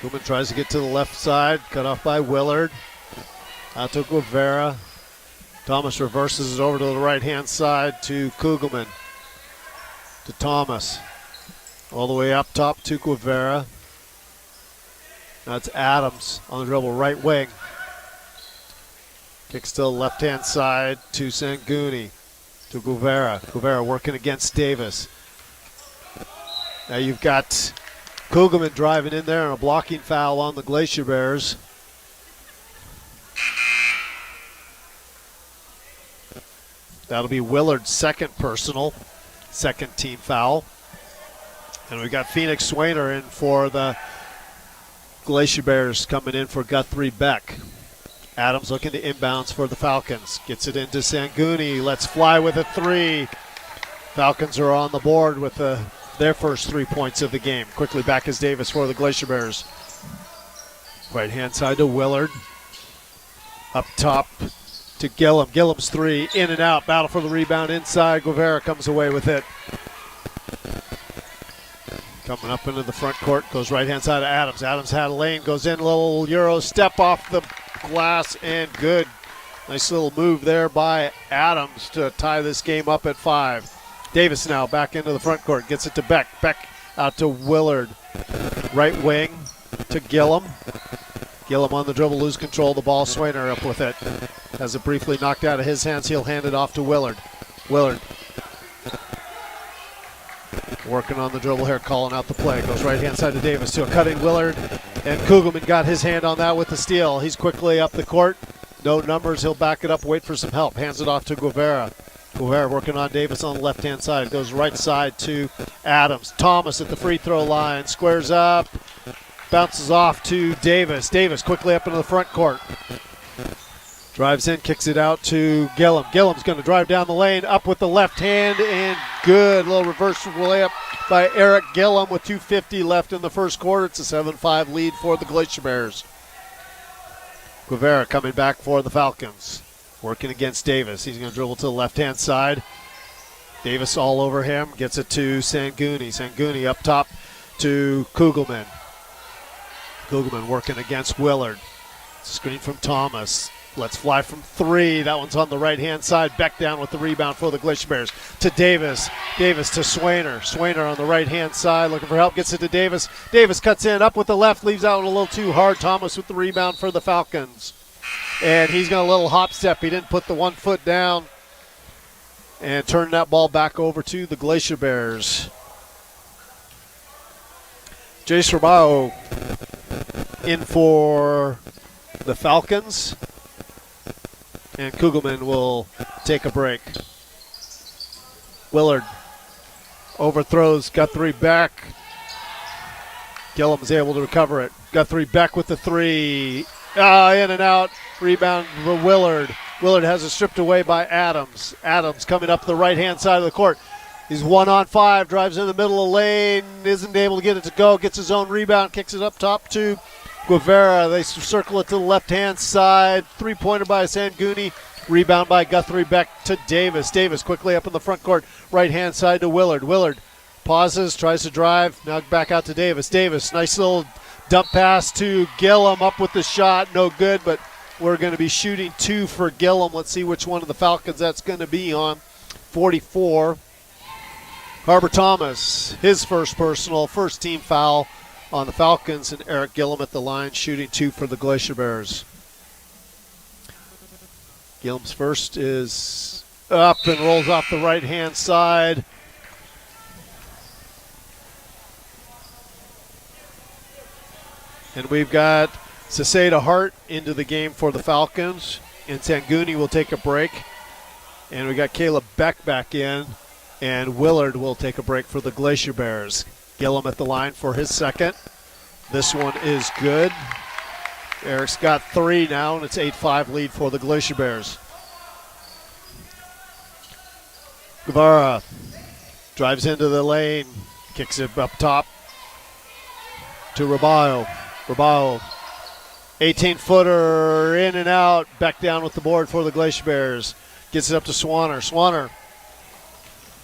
Kugelman tries to get to the left side. Cut off by Willard. Out to Guevara. Thomas reverses it over to the right-hand side to Kugelman. To Thomas. All the way up top to Guevara. That's Adams on the dribble, right wing. Kicks to the left-hand side to Sangooni. To Guevara. Guevara working against Davis. Now you've got Kugelman driving in there and a blocking foul on the Glacier Bears. That'll be Willard's second personal, second team foul. And we've got Phoenix Swainer in for the Glacier Bears, coming in for Guthrie Beck. Adams looking to inbounds for the Falcons. Gets it into Sangooni. Let's fly with a 3. Falcons are on the board with their first 3 points of the game. Quickly back is Davis for the Glacier Bears. Right-hand side to Willard. Up top to Gillum. Gillum's 3, in and out. Battle for the rebound inside. Guevara comes away with it. Coming up into the front court, goes right-hand side to Adams. Adams had a lane, goes in, little Euro step off the glass, and good. Nice little move there by Adams to tie this game up at 5. Davis now back into the front court, gets it to Beck. Beck out to Willard. Right wing to Gillum. Gillum on the dribble, lose control of the ball. Swainer up with it. Has it briefly knocked out of his hands. He'll hand it off to Willard. Willard working on the dribble here, calling out the play. Goes right-hand side to Davis to a cutting Willard. And Kugelman got his hand on that with the steal. He's quickly up the court. No numbers. He'll back it up, wait for some help. Hands it off to Guevara. Guevara working on Davis on the left-hand side. Goes right side to Adams. Thomas at the free throw line. Squares up. Bounces off to Davis. Davis quickly up into the front court. Drives in, kicks it out to Gillum. Gillum's going to drive down the lane, up with the left hand, and good. Little reverse layup by Eric Gillum with 2:50 left in the first quarter. It's a 7-5 lead for the Glacier Bears. Guevara coming back for the Falcons. Working against Davis. He's going to dribble to the left-hand side. Davis all over him. Gets it to Sangooni. Sangooni up top to Kugelman. Kugelman working against Willard. Screen from Thomas. Let's fly from 3. That one's on the right-hand side. Beck down with the rebound for the Glacier Bears. To Davis. Davis to Swainer. Swainer on the right-hand side looking for help. Gets it to Davis. Davis cuts in. Up with the left. Leaves out a little too hard. Thomas with the rebound for the Falcons. And he's got a little hop step. He didn't put the 1 foot down. And turn that ball back over to the Glacier Bears. Jace Rabao in for the Falcons. And Kugelman will take a break. Willard overthrows Guthrie back. Gillum's able to recover it. Guthrie back with the 3. In and out. Rebound for Willard. Willard has it stripped away by Adams. Adams coming up the right-hand side of the court. He's 1-on-5, drives in the middle of the lane, isn't able to get it to go, gets his own rebound, kicks it up top to Guevara. They circle it to the left-hand side. 3-pointer by Sanguni. Rebound by Guthrie back to Davis. Davis quickly up in the front court, right-hand side to Willard. Willard pauses, tries to drive, now back out to Davis. Davis, nice little dump pass to Gillum, up with the shot, no good, but we're going to be shooting 2 for Gillum. Let's see which one of the Falcons that's going to be on. 44. Harbor Thomas, his first personal, first team foul on the Falcons, and Eric Gillum at the line shooting 2 for the Glacier Bears. Gillum's first is up and rolls off the right-hand side. And we've got Saseda Hart into the game for the Falcons, and Sanguni will take a break. And we got Caleb Beck back in, and Willard will take a break for the Glacier Bears. Gillum at the line for his second. This one is good. Eric's got 3 now, and it's 8-5 lead for the Glacier Bears. Guevara drives into the lane, kicks it up top to Raballo. Raballo, 18-footer, in and out, back down with the board for the Glacier Bears. Gets it up to Swanner. Swanner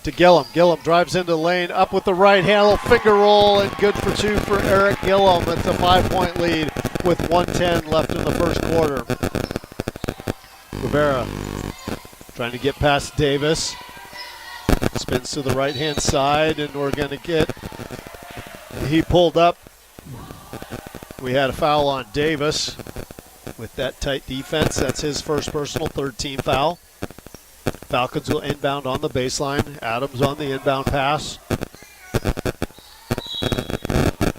to Gillum. Gillum drives into the lane, up with the right hand, little finger roll, and good for 2 for Eric Gillum. It's a 5-point lead with 1:10 left in the first quarter. Rivera trying to get past Davis. Spins to the right-hand side, and we're going to get, he pulled up. We had a foul on Davis with that tight defense. That's his first personal, 3rd team foul. Falcons will inbound on the baseline. Adams on the inbound pass.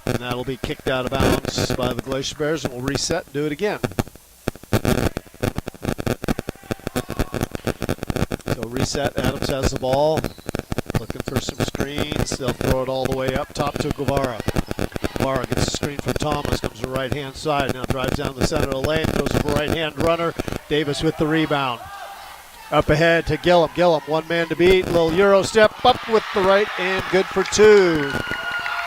And that'll be kicked out of bounds by the Glacier Bears, and we'll reset and do it again. So reset, Adams has the ball. Looking for some screens. They'll throw it all the way up top to Guevara. Guevara gets a screen from Thomas, comes to the right-hand side, now drives down the center of the lane, throws a right-hand runner. Davis with the rebound. Up ahead to Gillum. Gillum, 1 man to beat. Little Euro step up with the right, and good for 2.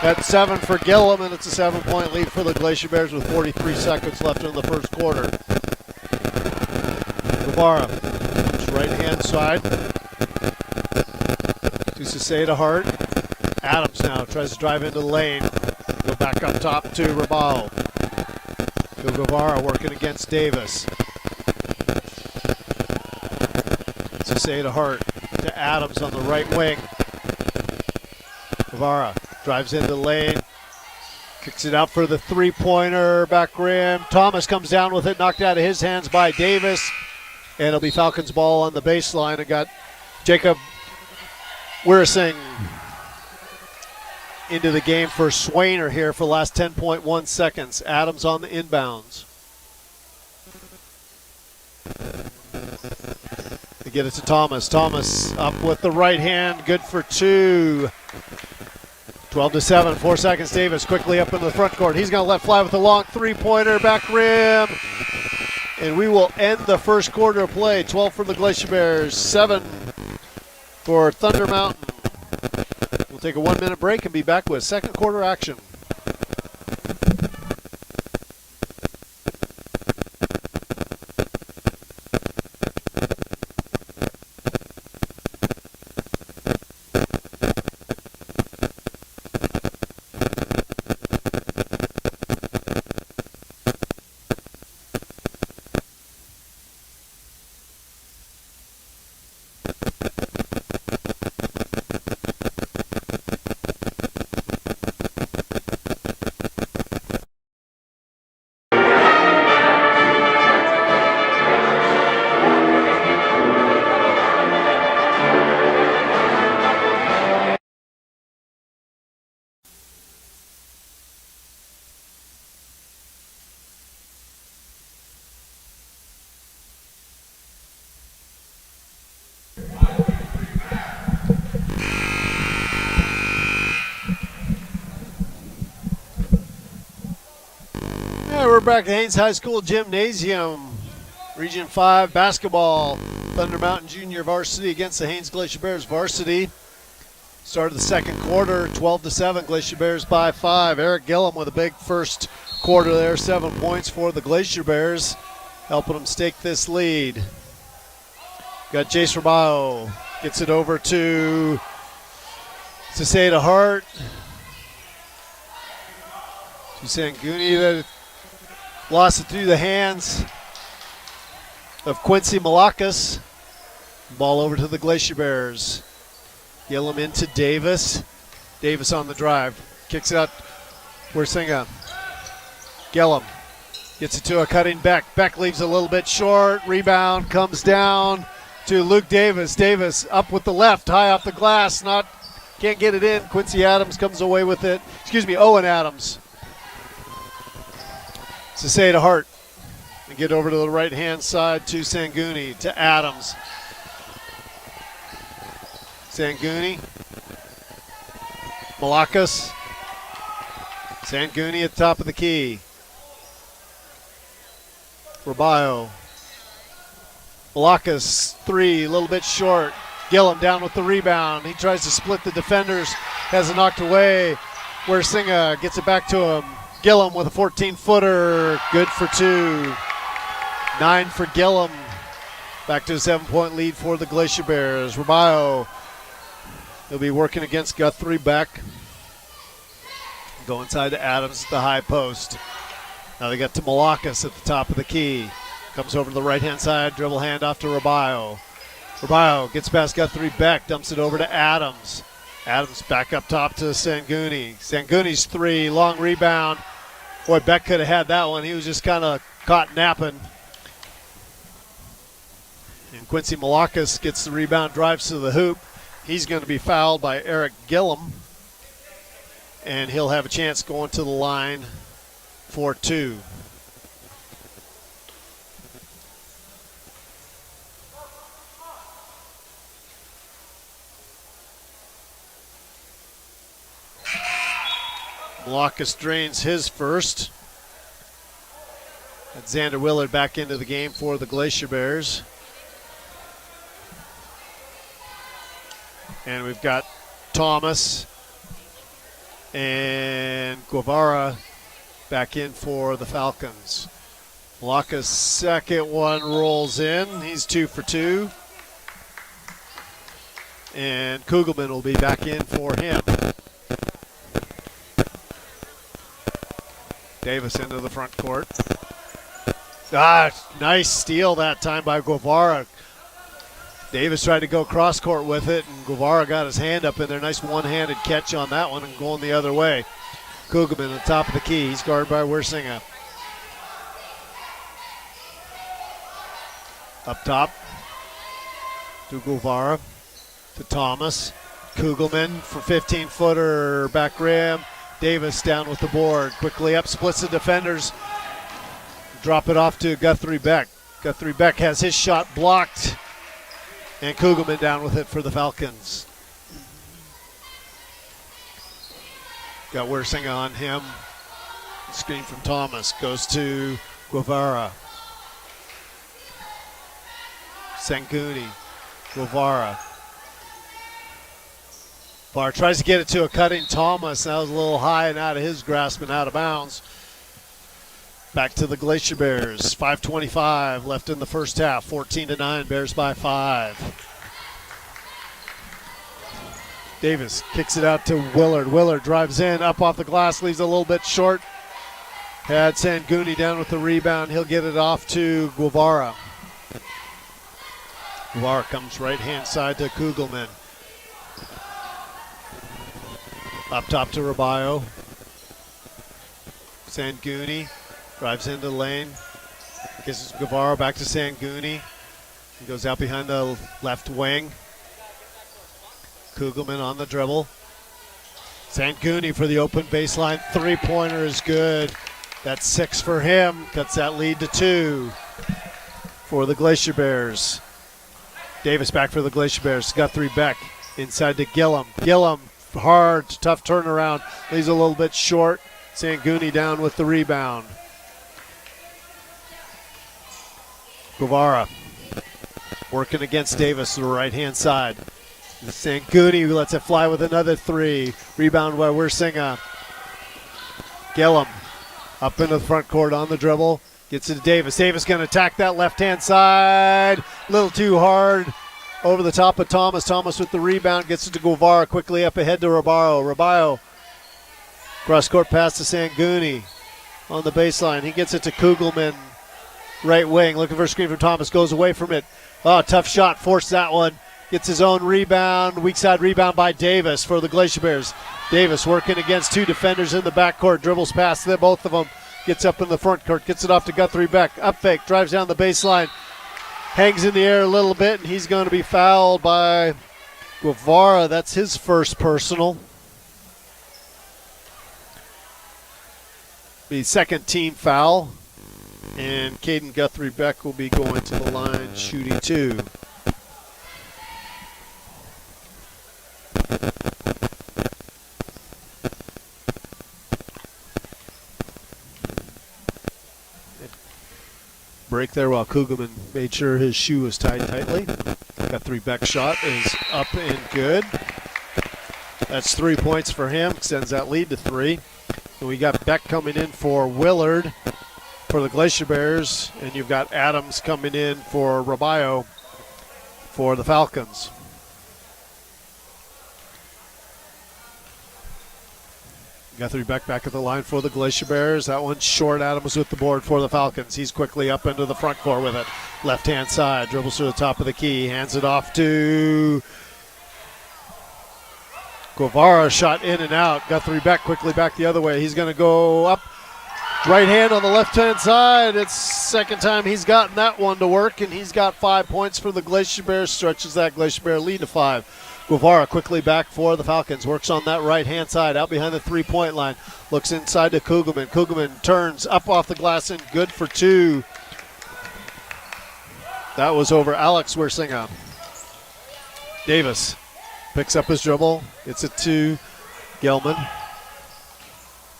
That's 7 for Gillum, and it's a 7-point lead for the Glacier Bears with 43 seconds left in the first quarter. Guevara comes right-hand side to Saseda Hart. Adams now tries to drive into the lane. Go back up top to Raballo. To Guevara working against Davis. Saseda Hart to Adams on the right wing. Guevara drives into the lane. Kicks it out for the 3-pointer, back rim. Thomas comes down with it, knocked out of his hands by Davis. And it'll be Falcons ball on the baseline. I got Jacob Wirsing into the game for Swainer here for the last 10.1 seconds. Adams on the inbounds. They get it to Thomas. Thomas up with the right hand, good for 2. 12-7, 4 seconds. Davis quickly up in the front court. He's going to let fly with a long 3-pointer, back rim. And we will end the first quarter of play. 12 for the Glacier Bears, 7 for Thunder Mountain. We'll take a 1-minute break and be back with second quarter action. we're back at Haines High School Gymnasium. Region 5 basketball. Thunder Mountain Junior varsity against the Haines Glacier Bears varsity. Start of the second quarter, 12-7, Glacier Bears by 5. Eric Gillum with a big first quarter there, 7 points for the Glacier Bears, helping them stake this lead. Got Jace Rabao, gets it over to Ciceda Hart. To Sanguni that lost it through the hands of Quincy Malakas. Ball over to the Glacier Bears. Gillum into Davis. Davis on the drive. Kicks it out. Wersinga. Gillum gets it to a cutting Beck. Beck leaves a little bit short. Rebound comes down to Luke Davis. Davis up with the left. High off the glass. Can't get it in. Quincy Adams comes away with it. Owen Adams. Ciceda Hart. And get over to the right-hand side to Sanguni. To Adams. Sanguni. Malakas. Sanguni at the top of the key. Rabayo. Malakas, three, a little bit short. Gillum down with the rebound. He tries to split the defenders. Has it knocked away. Wersinga gets it back to him. Gillum with a 14-footer. Good for 2. 9 for Gillum. Back to a 7-point lead for the Glacier Bears. Rabayo. He'll be working against Guthrie Beck. Go inside to Adams at the high post. Now they got to Malakas at the top of the key. Comes over to the right-hand side, dribble handoff to Rabayo. Rabayo gets past Guthrie Beck, dumps it over to Adams. Adams back up top to Sanguni. Sanguni's three, long rebound. Boy, Beck could have had that one. He was just kind of caught napping. And Quincy Malakas gets the rebound, drives to the hoop. He's going to be fouled by Eric Gillum. And he'll have a chance going to the line for 2. Malakas drains his first. And Xander Willard back into the game for the Glacier Bears. And we've got Thomas and Guevara back in for the Falcons. Malaka's second one rolls in. He's 2 for 2. And Kugelman will be back in for him. Davis into the front court. Nice steal that time by Guevara. Davis tried to go cross court with it, and Guevara got his hand up in there. Nice one-handed catch on that one and going the other way. Kugelman at the top of the key. He's guarded by Wersinga. Up top to Guevara, to Thomas. Kugelman for 15-footer, back rim. Davis down with the board. Quickly up, splits the defenders. Drop it off to Guthrie Beck. Guthrie Beck has his shot blocked. And Kugelman down with it for the Falcons. Got Wersinga on him. Screen from Thomas. Goes to Guevara. Sanguni. Guevara. Barr tries to get it to a cutting Thomas. That was a little high and out of his grasp and out of bounds. Back to the Glacier Bears. 5:25 left in the first half. 14-9, Bears by 5. Davis kicks it out to Willard. Willard drives in, up off the glass, leaves a little bit short. Had Sanguni down with the rebound. He'll get it off to Guevara. Guevara comes right-hand side to Kugelman. Up top to Rabayo. Sanguni drives into the lane. Gives Guevara back to Sanguni. He goes out behind the left wing. Kugelman on the dribble. Sanguni for the open baseline. Three-pointer is good. That's 6 for him. Cuts that lead to 2 for the Glacier Bears. Davis back for the Glacier Bears. Guthrie Beck inside to Gillum. Gillum, hard, tough turnaround. Leaves a little bit short. Sanguni down with the rebound. Guevara working against Davis to the right-hand side. Sanguni lets it fly with another three. Rebound by Wersinga. Gillum up into the front court on the dribble. Gets it to Davis. Davis going to attack that left-hand side. A little too hard. Over the top of Thomas. Thomas with the rebound. Gets it to Guevara. Quickly up ahead to Rabayo. Rabayo. Cross-court pass to Sanguni. On the baseline. He gets it to Kugelman. Right wing. Looking for a screen from Thomas. Goes away from it. Oh, tough shot. Forced that one. Gets his own rebound. Weak side rebound by Davis for the Glacier Bears. Davis working against two defenders in the backcourt. Dribbles past them, both of them. Gets up in the front court. Gets it off to Guthrie Beck. Up fake. Drives down the baseline. Hangs in the air a little bit, and he's going to be fouled by Guevara. That's his first personal. The second team foul. And Caden Guthrie Beck will be going to the line shooting two. Break there while Kugelman made sure his shoe was tied tightly. Guthrie Beck's shot is up and good. That's 3 points for him. Extends that lead to three. And we got Beck coming in for Willard for the Glacier Bears. And you've got Adams coming in for Rabayo for the Falcons. Guthrie Beck back at the line for the Glacier Bears. That one's short. Adams with the board for the Falcons. He's quickly up into the front court with it. Left-hand side. Dribbles to the top of the key. Hands it off to Guevara. Shot in and out. Guthrie Beck quickly back the other way. He's going to go up. Right hand on the left-hand side. It's second time he's gotten that one to work, and he's got 5 points for the Glacier Bears. Stretches that Glacier Bear lead to 5. Guevara quickly back for the Falcons. Works on that right-hand side, out behind the three-point line. Looks inside to Kugelman. Kugelman turns up off the glass and good for two. That was over Alex Wersinga. Davis picks up his dribble. Gets it to Gilman.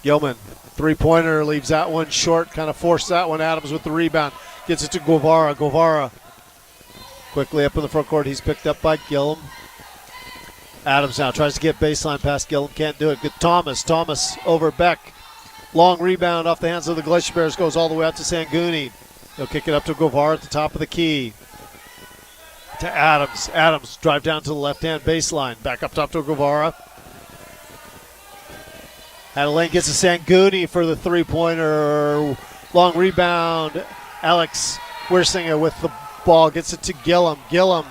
Gilman, three-pointer, leaves that one short. Kind of forced that one. Adams with the rebound. Gets it to Guevara. Guevara quickly up in the front court. He's picked up by Gillum. Adams now tries to get baseline past Gillum. Can't do it. Good Thomas. Thomas over Beck. Long rebound off the hands of the Glacier Bears. Goes all the way out to Sanguni. He'll kick it up to Guevara at the top of the key. To Adams. Adams drive down to the left-hand baseline. Back up top to Guevara. Adeline gets to Sanguni for the three-pointer. Long rebound. Alex Wersinga with the ball. Gets it to Gillum. Gillum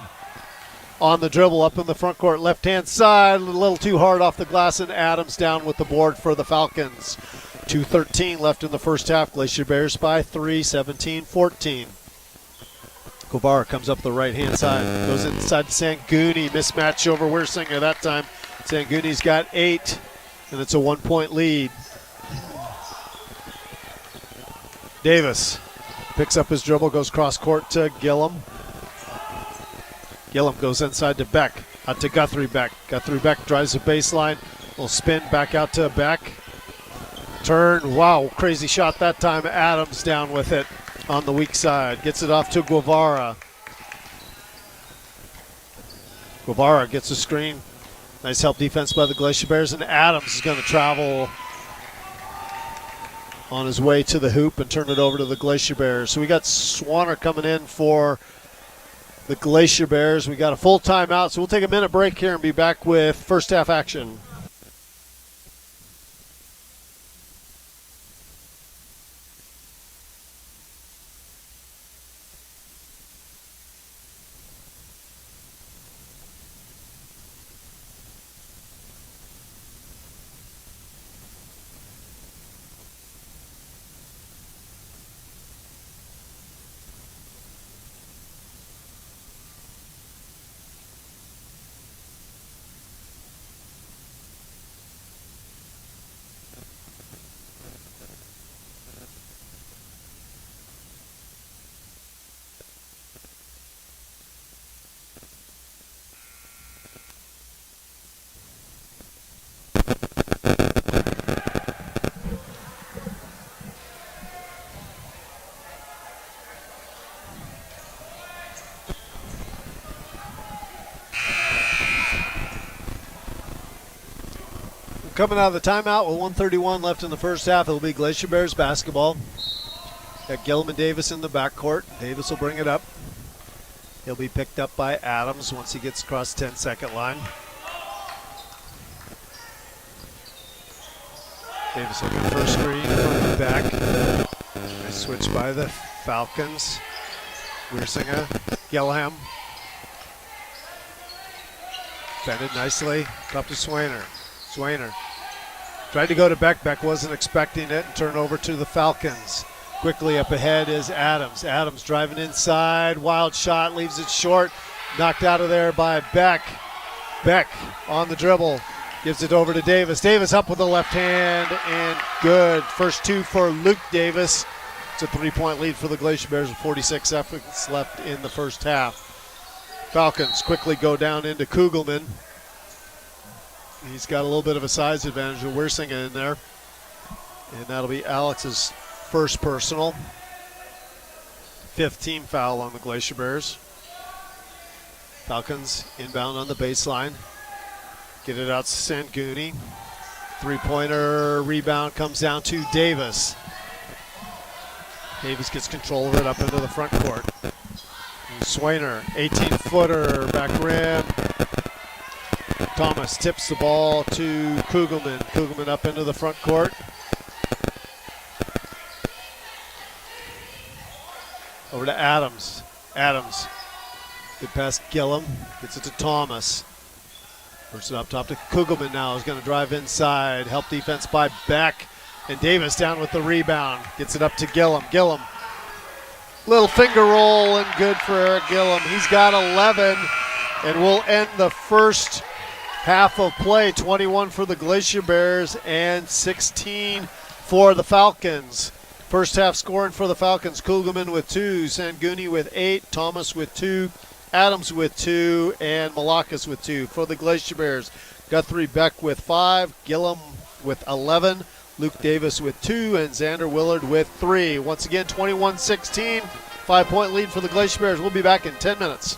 on the dribble up in the front court. Left-hand side. A little too hard off the glass, and Adams down with the board for the Falcons. 2:13 left in the first half. Glacier Bears by 3, 17-14. Guevara comes up the right-hand side. Goes inside to Sanguni. Mismatch over Wersinga that time. Sanguni's got 8. And it's a 1-point lead. Davis picks up his dribble, goes cross-court to Gillum. Gillum goes inside to Beck, out to Guthrie Beck. Guthrie Beck drives the baseline. Little spin back out to Beck. Turn, wow, crazy shot that time. Adams down with it on the weak side. Gets it off to Guevara. Guevara gets a screen. Nice help defense by the Glacier Bears, and Adams is going to travel on his way to the hoop and turn it over to the Glacier Bears. So we got Swanner coming in for the Glacier Bears. We got a full timeout, so we'll take a minute break here and be back with first half action. Coming out of the timeout with 1:31 left in the first half, it'll be Glacier Bears basketball. Got Gillum and Davis in the backcourt. Davis will bring it up. He'll be picked up by Adams once he gets across the 10-second line. Davis looking for a screen from the back. Nice switch by the Falcons. Weirsinger, Gilham. Bended nicely, up to Swainer. Swainer tried to go to Beck. Beck wasn't expecting it and turn over to the Falcons. Quickly up ahead is Adams. Adams driving inside. Wild shot, leaves it short. Knocked out of there by Beck. Beck on the dribble. Gives it over to Davis. Davis up with the left hand and good. First two for Luke Davis. It's a 3-point lead for the Glacier Bears with 46 seconds left in the first half. Falcons quickly go down into Kugelman. He's got a little bit of a size advantage with Weirsinger in there. And that'll be Alex's first personal. 5th team foul on the Glacier Bears. Falcons inbound on the baseline. Get it out to Sangooni. 3-pointer rebound comes down to Davis. Davis gets control of it up into the front court. And Swainer, 18-footer, back rim. Thomas tips the ball to Kugelman. Kugelman up into the front court. Over to Adams. Adams. Good pass, Gillum. Gets it to Thomas. Puts it up top to Kugelman now. Is going to drive inside. Help defense by Beck. And Davis down with the rebound. Gets it up to Gillum. Gillum. Little finger roll and good for Eric Gillum. He's got 11. And we'll end the first half of play. 21 for the Glacier Bears and 16 for the Falcons. First half scoring for the Falcons. Kugelman with 2. Sangooni with 8. Thomas with 2. Adams with 2. And Malakas with 2. For the Glacier Bears, Guthrie Beck with 5. Gillum with 11. Luke Davis with 2. And Xander Willard with 3. Once again, 21-16. 5-point lead for the Glacier Bears. We'll be back in 10 minutes.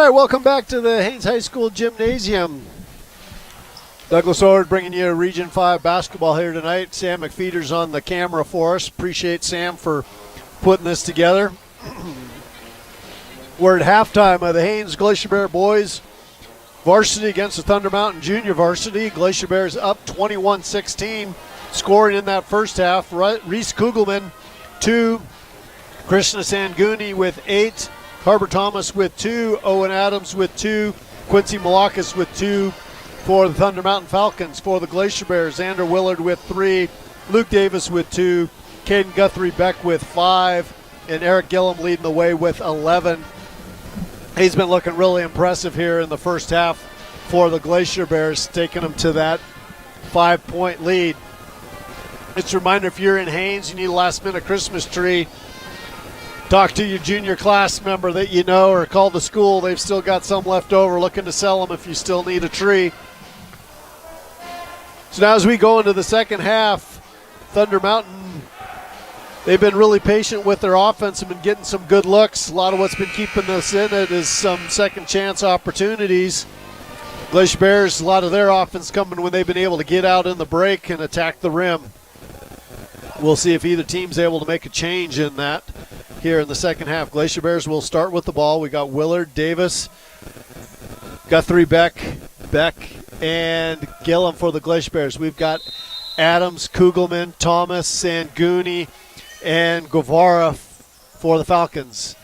right, welcome back to the Haines High School Gymnasium. Douglas Ord bringing you Region 5 basketball here tonight. Sam McFeeder's on the camera for us. Appreciate Sam for putting this together. We're at halftime of the Haines Glacier Bear boys varsity against the Thunder Mountain Junior varsity. Glacier Bears up 21-16. Scoring in that first half, Reese Kugelman 2, Krishna Sanguni with 8, Harbor Thomas with 2, Owen Adams with 2, Quincy Malakas with 2 for the Thunder Mountain Falcons. For the Glacier Bears, Xander Willard with 3, Luke Davis with 2, Caden Guthrie Beck with 5, and Eric Gillum leading the way with 11. He's been looking really impressive here in the first half for the Glacier Bears, taking them to that 5-point lead. Just a reminder, if you're in Haines, you need a last-minute Christmas tree, talk to your junior class member that you know or call the school. They've still got some left over, looking to sell them if you still need a tree. So now as we go into the second half, Thunder Mountain, they've been really patient with their offense and been getting some good looks. A lot of what's been keeping us in it is some second chance opportunities. Glacier Bears, a lot of their offense coming when they've been able to get out in the break and attack the rim. We'll see if either team's able to make a change in that here in the second half. Glacier Bears will start with the ball. We got Willard, Davis, Guthrie, Beck, and Gillum for the Glacier Bears. We've got Adams, Kugelman, Thomas, Sanguni, and Guevara for the Falcons.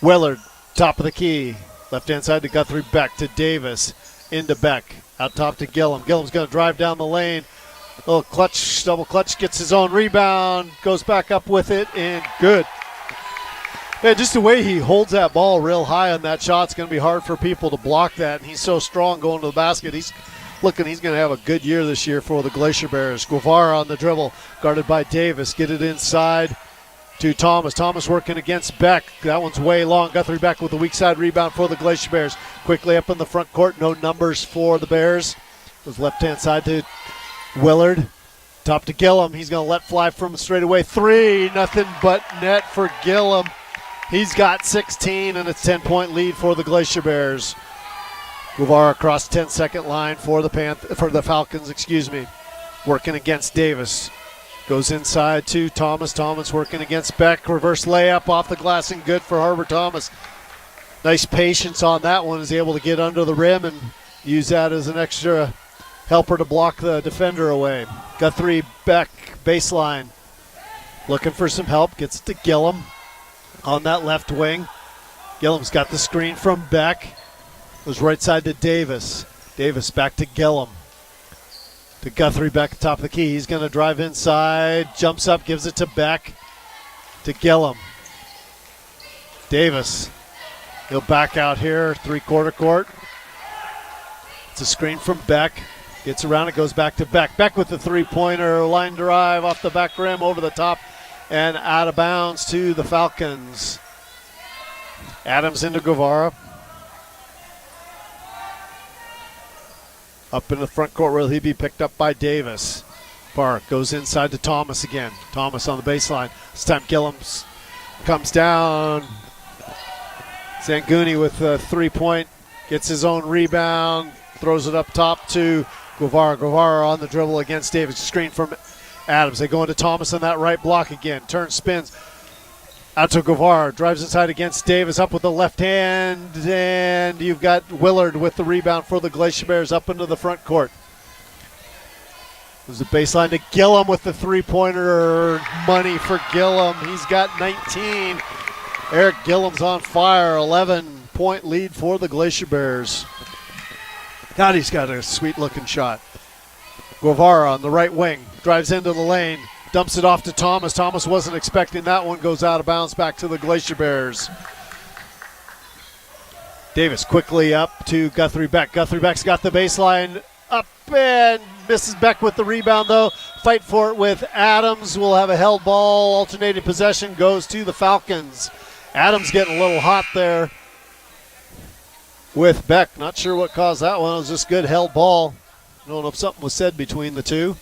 Willard, top of the key. Left-hand side to Guthrie, Beck to Davis, into Beck. Out top to Gillum. Gillum's going to drive down the lane. Little clutch, double clutch, gets his own rebound, goes back up with it, and good. Yeah, just the way he holds that ball real high on that shot, it's going to be hard for people to block that, and he's so strong going to the basket. He's going to have a good year this year for the Glacier Bears. Guevara on the dribble, guarded by Davis. Get it inside to Thomas. Thomas working against Beck. That one's way long. Guthrie Beck with the weak side rebound for the Glacier Bears. Quickly up in the front court, no numbers for the Bears. Goes left-hand side to Willard, top to Gillum. He's going to let fly from straight away. 3, nothing but net for Gillum. He's got 16, and it's 10-point lead for the Glacier Bears. Guevara across 10-second line for the Falcons. Working against Davis. Goes inside to Thomas. Thomas working against Beck. Reverse layup off the glass and good for Harbor Thomas. Nice patience on that one. Is able to get under the rim and use that as an extra helper to block the defender away. Guthrie, Beck, baseline. Looking for some help. Gets it to Gillum on that left wing. Gillum's got the screen from Beck. Goes right side to Davis. Davis back to Gillum. To Guthrie, Beck, top of the key. He's going to drive inside. Jumps up, gives it to Beck. To Gillum. Davis. He'll back out here, three-quarter court. It's a screen from Beck. Gets around it, goes back to Beck. Beck with the three-pointer, line drive off the back rim, over the top, and out of bounds to the Falcons. Adams into Guevara. Up in the front court where he'll be picked up by Davis. Park goes inside to Thomas again. Thomas on the baseline. This time Gillum comes down. Sanguni with a three-point. Gets his own rebound. Throws it up top to Guevara. Guevara on the dribble against Davis. Screen from Adams. They go into Thomas on that right block again. Turns, spins. Out to Guevara. Drives inside against Davis. Up with the left hand. And you've got Willard with the rebound for the Glacier Bears up into the front court. There's the baseline to Gillum with the three-pointer. Money for Gillum. He's got 19. Eric Gillum's on fire. 11-point lead for the Glacier Bears. God, he's got a sweet-looking shot. Guevara on the right wing. Drives into the lane. Dumps it off to Thomas. Thomas wasn't expecting that one. Goes out of bounds back to the Glacier Bears. Davis quickly up to Guthrie Beck. Guthrie Beck's got the baseline up and misses Beck with the rebound, though. Fight for it with Adams. We'll have a held ball. Alternating possession goes to the Falcons. Adams getting a little hot there with Beck. Not sure what caused that one. It was just good held ball. I don't know if something was said between the two.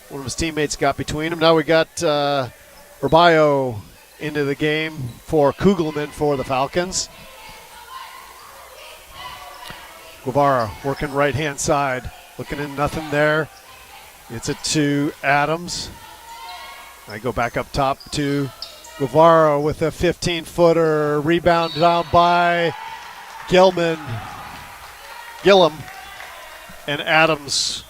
One of his teammates got between them. Now we got Rabayo into the game for Kugelman for the Falcons. Guevara working right-hand side. Looking in, nothing there. Gets it to Adams. I go back up top to Guevara with a 15-footer. Rebound down by Gillum. And Adams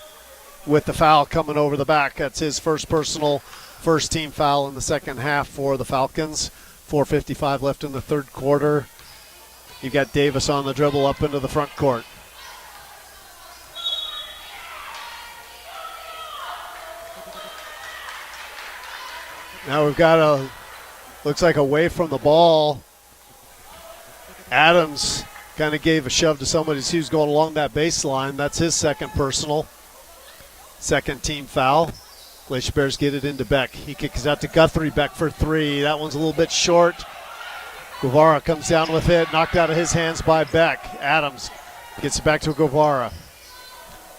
with the foul coming over the back. That's his first team foul in the second half for the Falcons. 4:55 left in the third quarter. You've got Davis on the dribble up into the front court. Now we've got looks like away from the ball. Adams kind of gave a shove to somebody who's going along that baseline. That's his second personal. Second team foul. Glacier Bears get it into Beck. He kicks out to Guthrie. Beck for three. That one's a little bit short. Guevara comes down with it. Knocked out of his hands by Beck. Adams gets it back to Guevara.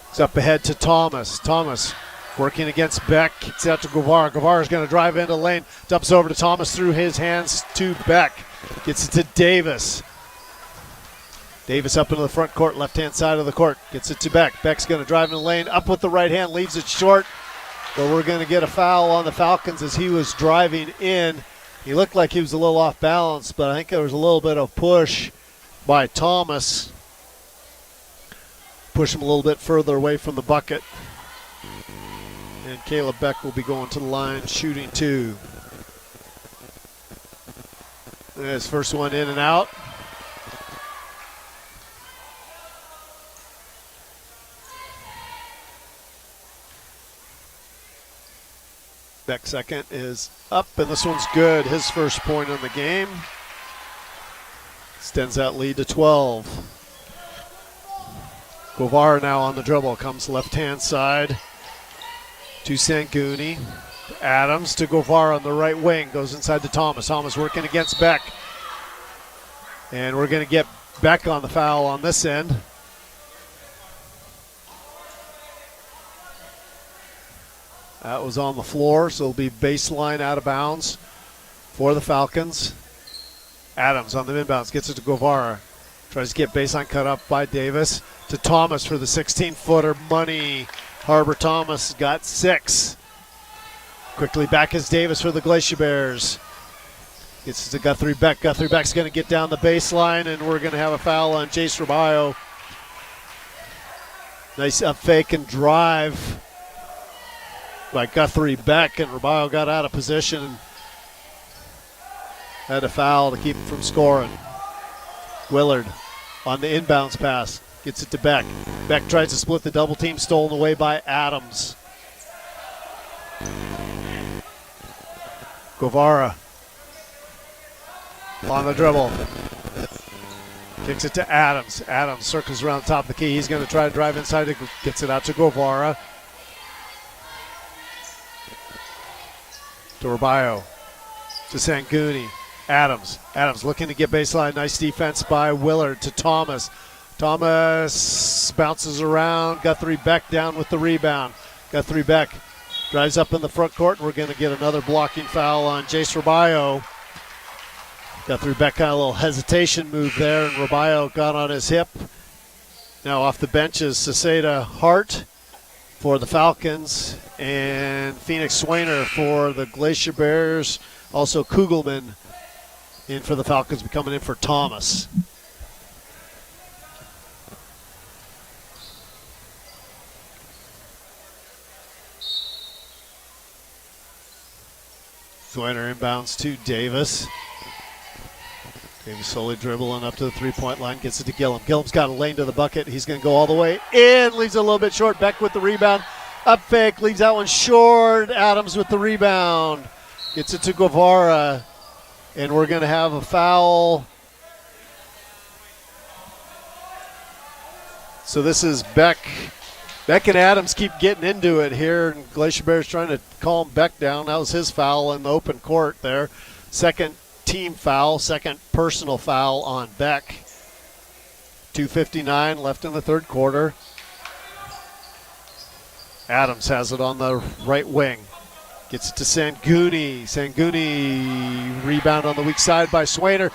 It's up ahead to Thomas. Thomas working against Beck. Kicks out to Guevara. Guevara's going to drive into the lane. Dumps over to Thomas through his hands to Beck. Gets it to Davis. Davis up into the front court, left-hand side of the court. Gets it to Beck. Beck's going to drive in the lane. Up with the right hand. Leaves it short. But we're going to get a foul on the Falcons as he was driving in. He looked like he was a little off balance, but I think there was a little bit of push by Thomas. Push him a little bit further away from the bucket. And Caleb Beck will be going to the line, shooting two. His first one in and out. Beck second is up, and this one's good. His first point in the game. Extends that lead to 12. Guevara now on the dribble. Comes left-hand side to Sanguni. Adams to Guevara on the right wing. Goes inside to Thomas. Thomas working against Beck. And we're going to get Beck on the foul on this end. That was on the floor, so it'll be baseline out of bounds for the Falcons. Adams on the inbounds, gets it to Guevara. Tries to get baseline cut up by Davis. To Thomas for the 16-footer. Money. Harbor Thomas got 6. Quickly back is Davis for the Glacier Bears. Gets it to Guthrie Beck. Guthrie Beck's going to get down the baseline, and we're going to have a foul on Jace Rabayo. Nice up fake and drive by Guthrie Beck, and Rabayo got out of position and had a foul to keep him from scoring. Willard on the inbounds pass, gets it to Beck. Beck tries to split the double team, stolen away by Adams. Guevara on the dribble. Kicks it to Adams. Adams circles around the top of the key. He's going to try to drive inside. Gets it out to Guevara. To Rabayo, to Sanguni, Adams looking to get baseline. Nice defense by Willard to Thomas. Thomas bounces around. Guthrie Beck down with the rebound. Guthrie Beck drives up in the front court, and we're going to get another blocking foul on Jace Rabayo. Guthrie Beck got a little hesitation move there, and Rabayo got on his hip. Now off the bench is Saseda Hart for the Falcons, and Phoenix Swainer for the Glacier Bears. Also Kugelman in for the Falcons, coming in for Thomas. Swainer inbounds to Davis. Davis slowly dribbling up to the three-point line, gets it to Gillum. Gillum's got a lane to the bucket. He's going to go all the way in, leaves it a little bit short. Beck with the rebound. Up fake, leaves that one short. Adams with the rebound. Gets it to Guevara. And we're going to have a foul. So this is Beck. Beck and Adams keep getting into it here, and Glacier Bears trying to calm Beck down. That was his foul in the open court there. Second team foul, second personal foul on Beck. 2:59 left in the third quarter. Adams has it on the right wing. Gets it to Sanguni. Sanguni rebound on the weak side by Swainer.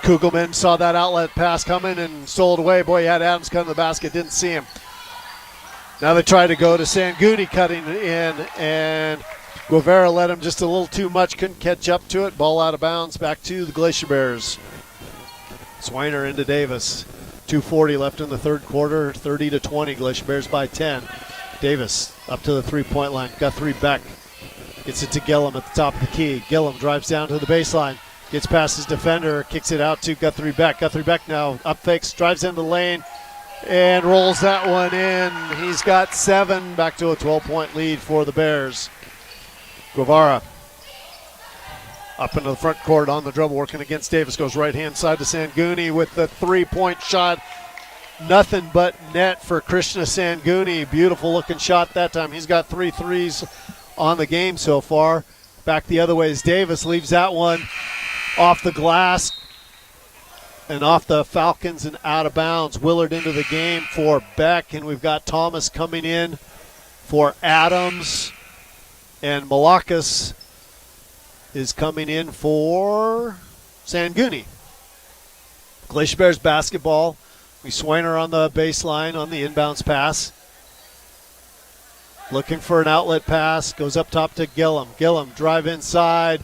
Kugelman saw that outlet pass coming and stole it away. Boy, he had Adams come to the basket, didn't see him. Now they try to go to Sanguni cutting in, and Guevara led him just a little too much, couldn't catch up to it. Ball out of bounds, back to the Glacier Bears. Swiner into Davis. 2:40 left in the third quarter, 30-20. Glacier Bears by 10. Davis up to the three-point line. Guthrie Beck gets it to Gillum at the top of the key. Gillum drives down to the baseline. Gets past his defender, kicks it out to Guthrie Beck. Guthrie Beck now up fakes, drives into the lane, and rolls that one in. He's got 7, back to a 12-point lead for the Bears. Guevara up into the front court on the dribble, working against Davis. Goes right-hand side to Sanguni with the three-point shot. Nothing but net for Krishna Sanguni. Beautiful-looking shot that time. He's got 3 threes on the game so far. Back the other way is Davis. Leaves that one off the glass and off the Falcons and out of bounds. Willard into the game for Beck, and we've got Thomas coming in for Adams, and Malakas is coming in for Sanguni. Glacier Bears basketball. We Swiner on the baseline on the inbounds pass. Looking for an outlet pass. Goes up top to Gillum. Gillum drive inside.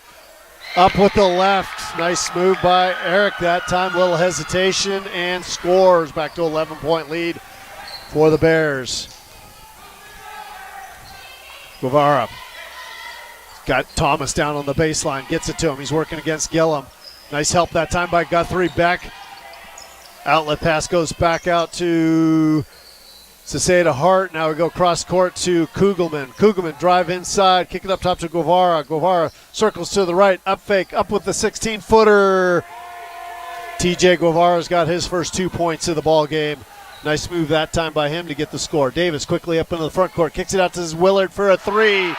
Up with the left. Nice move by Eric that time. Little hesitation and scores. Back to 11-point lead for the Bears. Guevara got Thomas down on the baseline. Gets it to him. He's working against Gillum. Nice help that time by Guthrie Beck. Outlet pass goes back out to Saseda Hart. Now we go cross court to Kugelman. Kugelman drive inside, kick it up top to Guevara. Guevara circles to the right, up fake, up with the 16-footer. TJ Guevara's got his first 2 points of the ball game. Nice move that time by him to get the score. Davis quickly up into the front court, kicks it out to Willard for a 3.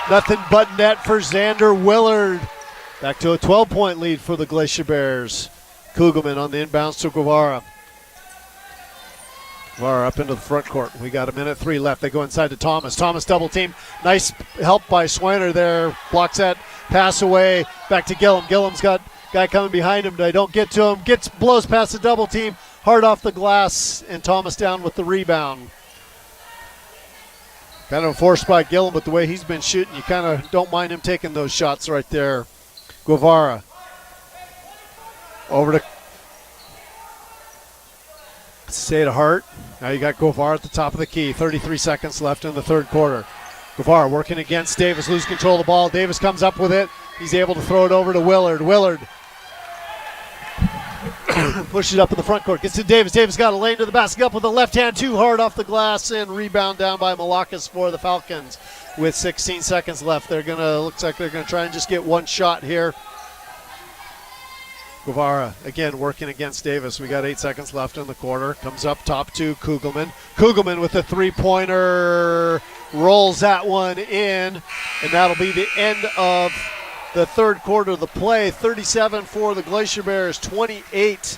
Nothing but net for Xander Willard. Back to a 12-point lead for the Glacier Bears. Kugelman on the inbounds to Guevara. Guevara up into the front court. We got 1:03 left. They go inside to Thomas. Thomas double team. Nice help by Swiner there. Blocks that pass away. Back to Gillum. Gillum's got guy coming behind him. They don't get to him. Blows past the double team. Hard off the glass, and Thomas down with the rebound. Kind of forced by Gillum, but the way he's been shooting, you kind of don't mind him taking those shots right there. Guevara over to Sada Hart. Now you got Guevara at the top of the key. 33 seconds left in the third quarter. Guevara working against Davis, loses control of the ball. Davis comes up with it. He's able to throw it over to Willard. Willard pushes it up in the front court. Gets to Davis. Davis got a lane to the basket, up with the left hand, too hard off the glass, and rebound down by Malakas for the Falcons with 16 seconds left. Looks like they're gonna try and just get one shot here. Guevara again working against Davis. We got 8 seconds left in the quarter. Comes up top to Kugelman. Kugelman with a three-pointer, rolls that one in, and that'll be the end of the third quarter of the play. 37 for the Glacier Bears, 28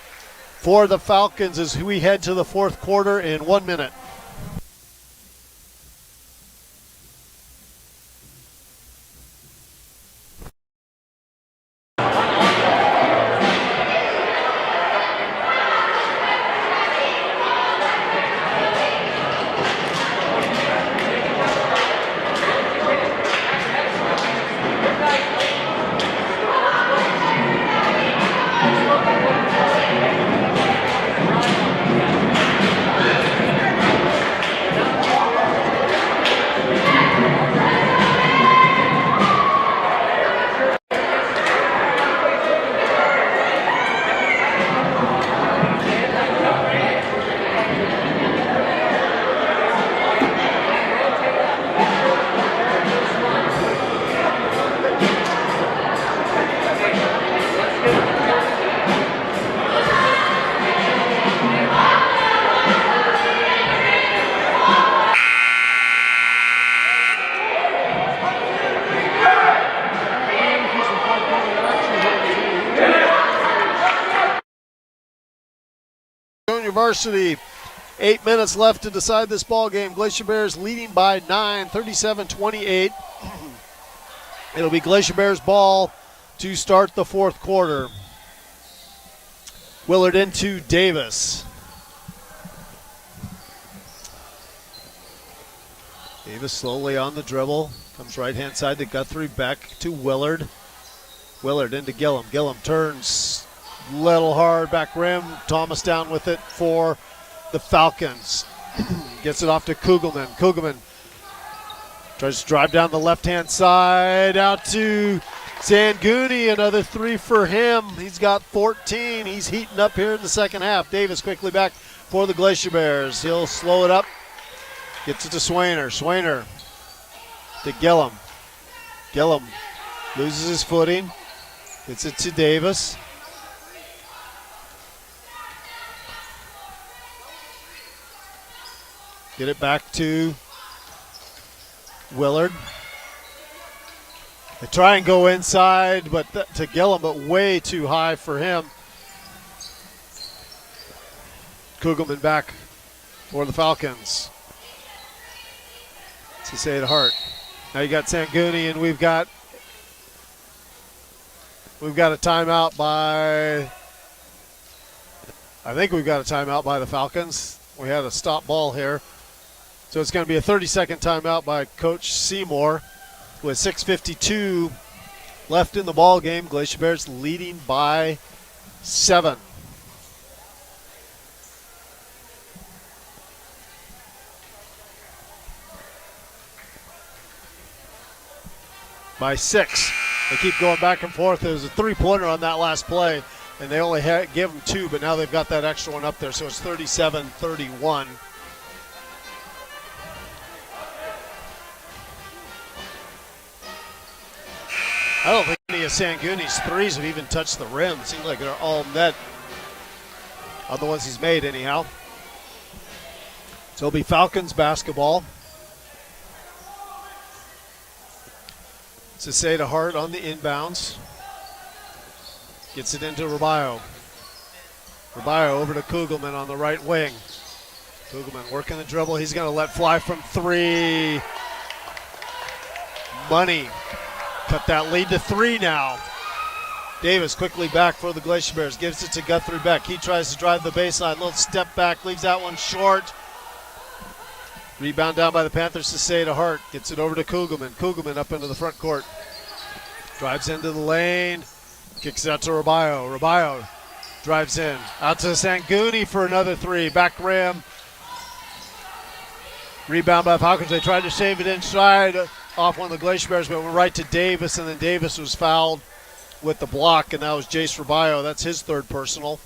for the Falcons as we head to the fourth quarter in 1 minute. Varsity. 8 minutes left to decide this ball game. Glacier Bears leading by 9, 37-28. It'll be Glacier Bears ball to start the fourth quarter. Willard into Davis. Davis slowly on the dribble. Comes right-hand side to Guthrie, back to Willard. Willard into Gillum. Gillum turns little hard, back rim. Thomas down with it for the Falcons. Gets it off to Kugelman. Kugelman tries to drive down the left-hand side, out to Sangooni. Another three for him. He's got 14. He's heating up here in the second half. Davis quickly back for the Glacier Bears. He'll slow it up. Gets it to Swainer. Swainer to Gillum. Gillum loses his footing. Gets it to Davis. Get it back to Willard. They try and go inside, but to Gillum, but way too high for him. Kugelman back for the Falcons. Cicada Hart. Now you got Sangooni, and we've got a timeout by, I think we've got a timeout by the Falcons. We had a stop ball here. So it's going to be a 30-second timeout by Coach Seymour with 6:52 left in the ball game. Glacier Bears leading by 7. By 6. They keep going back and forth. There was a three-pointer on that last play, and they only gave them 2, but now they've got that extra one up there, so it's 37-31. I don't think any of Sangooni's threes have even touched the rim. It seems like they're all net on the ones he's made anyhow. So it'll be Falcons basketball. Cicada Hart on the inbounds. Gets it into Rabayo. Rabayo over to Kugelman on the right wing. Kugelman working the dribble. He's going to let fly from 3. Money. Cut that lead to 3 now. Davis quickly back for the Glacier Bears. Gives it to Guthrie Beck. He tries to drive the baseline. Little step back. Leaves that one short. Rebound down by the Panthers. Cicada Hart gets it over to Kugelman. Kugelman up into the front court. Drives into the lane. Kicks it out to Rabayo. Rabayo drives in. Out to Sangooni for another 3. Back rim. Rebound by Falcons. They tried to save it inside off one of the Glacier Bears, but went right to Davis, and then Davis was fouled with the block, and that was Jace Rabayo. That's his 3rd personal.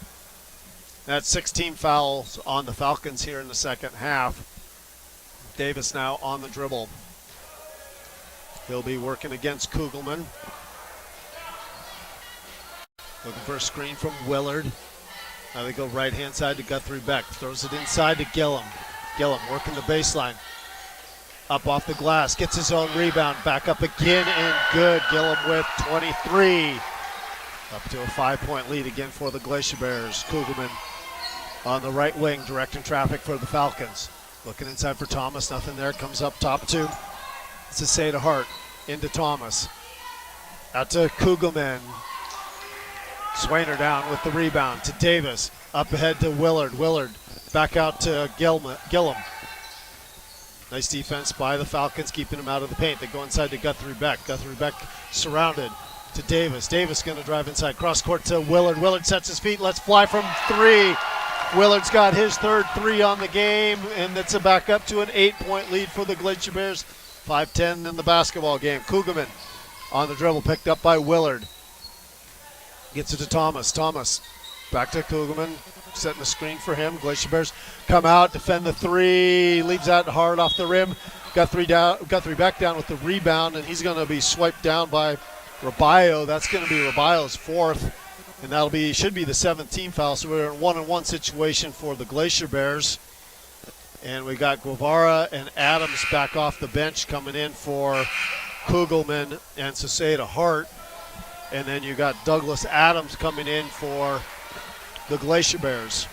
That's 16 fouls on the Falcons here in the second half. Davis now on the dribble. He'll be working against Kugelman. Looking for a screen from Willard. Now they go right-hand side to Guthrie Beck. Throws it inside to Gillum. Gillum working the baseline. Up off the glass. Gets his own rebound. Back up again and good. Gillum with 23. Up to a 5-point lead again for the Glacier Bears. Kugelman on the right wing directing traffic for the Falcons. Looking inside for Thomas. Nothing there. Comes up top 2. It's Cicada Hart into Thomas. Out to Kugelman. Swainer down with the rebound to Davis. Up ahead to Willard. Willard back out to Gillum. Nice defense by the Falcons, keeping him out of the paint. They go inside to Guthrie Beck. Guthrie Beck surrounded to Davis. Davis going to drive inside. Cross court to Willard. Willard sets his feet. Let's fly from 3. Willard's got his 3rd 3 on the game, and that's a back up to an 8-point lead for the Glacier Bears. 5-10 in the basketball game. Kugelman on the dribble, picked up by Willard. Gets it to Thomas. Thomas back to Kugelman. Setting the screen for him. Glacier Bears come out, defend the 3, leaves that hard off the rim. Guthrie back down with the rebound, and he's going to be swiped down by Rabayo. That's going to be Rabayo's 4th, and should be the 7th team foul. So we're in a 1-on-1 situation for the Glacier Bears, and we got Guevara and Adams back off the bench coming in for Kugelman and Cicada Hart, and then you got Douglas Adams coming in for the Glacier Bears.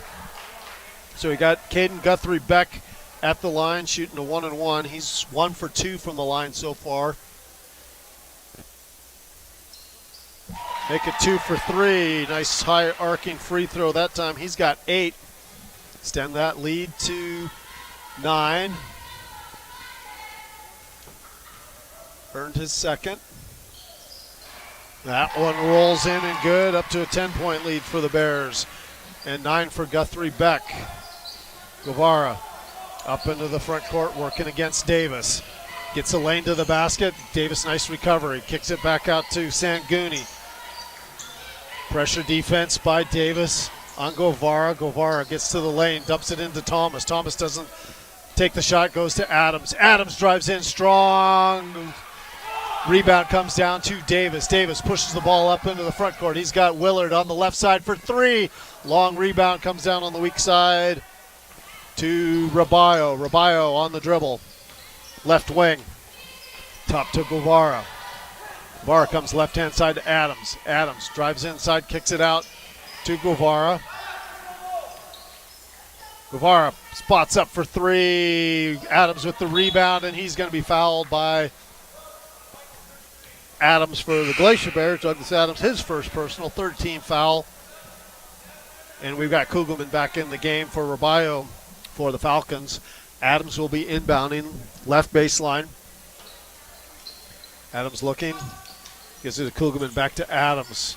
So we got Caden Guthrie Beck at the line shooting a 1-on-1. He's 1 for 2 from the line so far. Make it 2 for 3. Nice high arcing free throw that time. He's got 8. Extend that lead to 9. Earned his second. That one rolls in and good, up to a 10-point lead for the Bears. And 9 for Guthrie Beck. Guevara up into the front court, working against Davis. Gets a lane to the basket. Davis, nice recovery. Kicks it back out to Sanguni. Pressure defense by Davis on Guevara. Guevara gets to the lane, dumps it into Thomas. Thomas doesn't take the shot, goes to Adams. Adams drives in strong. Rebound comes down to Davis. Davis pushes the ball up into the front court. He's got Willard on the left side for 3. Long rebound comes down on the weak side to Rabayo. Rabayo on the dribble. Left wing. Top to Guevara. Guevara comes left-hand side to Adams. Adams drives inside, kicks it out to Guevara. Guevara spots up for 3. Adams with the rebound, and he's going to be fouled by Adams for the Glacier Bears. Douglas Adams, his first personal, 13 foul. And we've got Kugelman back in the game for Rabayo for the Falcons. Adams will be inbounding left baseline. Adams looking. Gives it to Kugelman, back to Adams.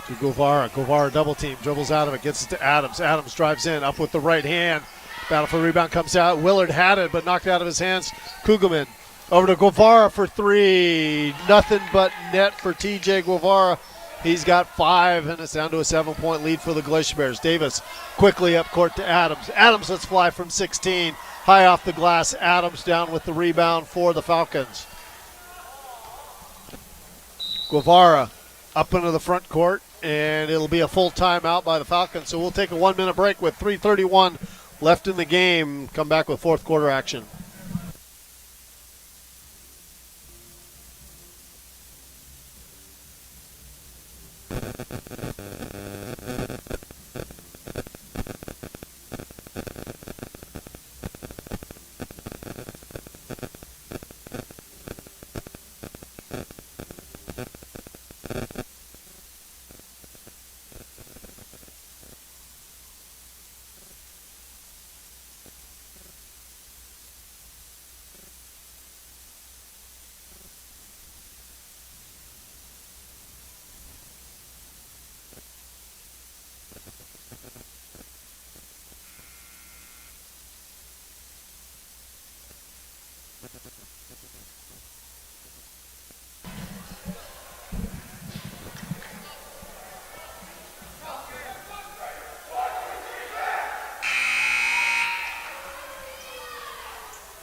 To Guevara. Guevara double team, dribbles out of it, gets it to Adams. Adams drives in, up with the right hand. Battle for rebound comes out. Willard had it, but knocked out of his hands. Kugelman over to Guevara for 3. Nothing but net for TJ Guevara. He's got 5, and it's down to a 7-point lead for the Glacier Bears. Davis quickly up court to Adams. Adams lets fly from 16. High off the glass. Adams down with the rebound for the Falcons. Guevara up into the front court, and it'll be a full timeout by the Falcons. So we'll take a 1-minute break with 3:31 left in the game. Come back with fourth quarter action.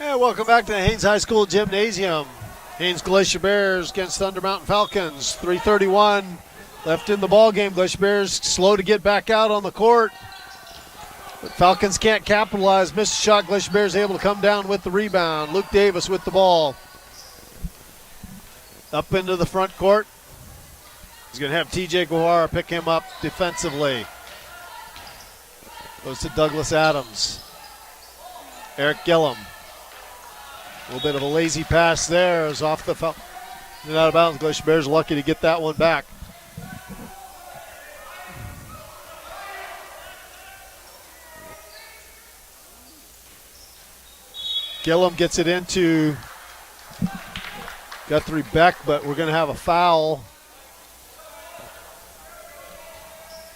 And welcome back to the Haines High School Gymnasium. Haines Glacier Bears against Thunder Mountain Falcons. 3:31 left in the ball game. Glacier Bears slow to get back out on the court. But Falcons can't capitalize. Missed a shot. Glacier Bears able to come down with the rebound. Luke Davis with the ball. Up into the front court. He's going to have TJ Guevara pick him up defensively. Goes to Douglas Adams. Eric Gillum. A little bit of a lazy pass there. It was off the foul. And out of bounds. Glacier Bears lucky to get that one back. Gillum gets it into Guthrie Beck, but we're going to have a foul.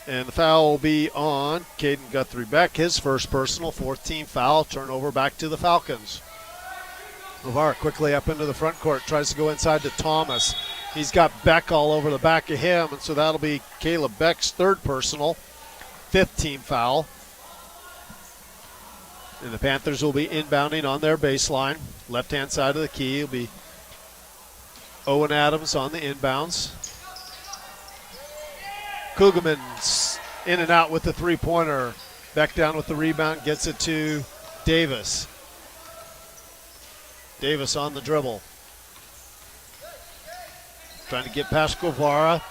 And the foul will be on Caden Guthrie Beck, his first personal, 14th foul. Turnover back to the Falcons. Guevara quickly up into the front court, tries to go inside to Thomas. He's got Beck all over the back of him, and so that'll be Caleb Beck's third personal, 5th team foul. And the Panthers will be inbounding on their baseline. Left-hand side of the key will be Owen Adams on the inbounds. Kugelman's in and out with the three-pointer. Beck down with the rebound, gets it to Davis. Davis on the dribble. Trying to get past Guevara.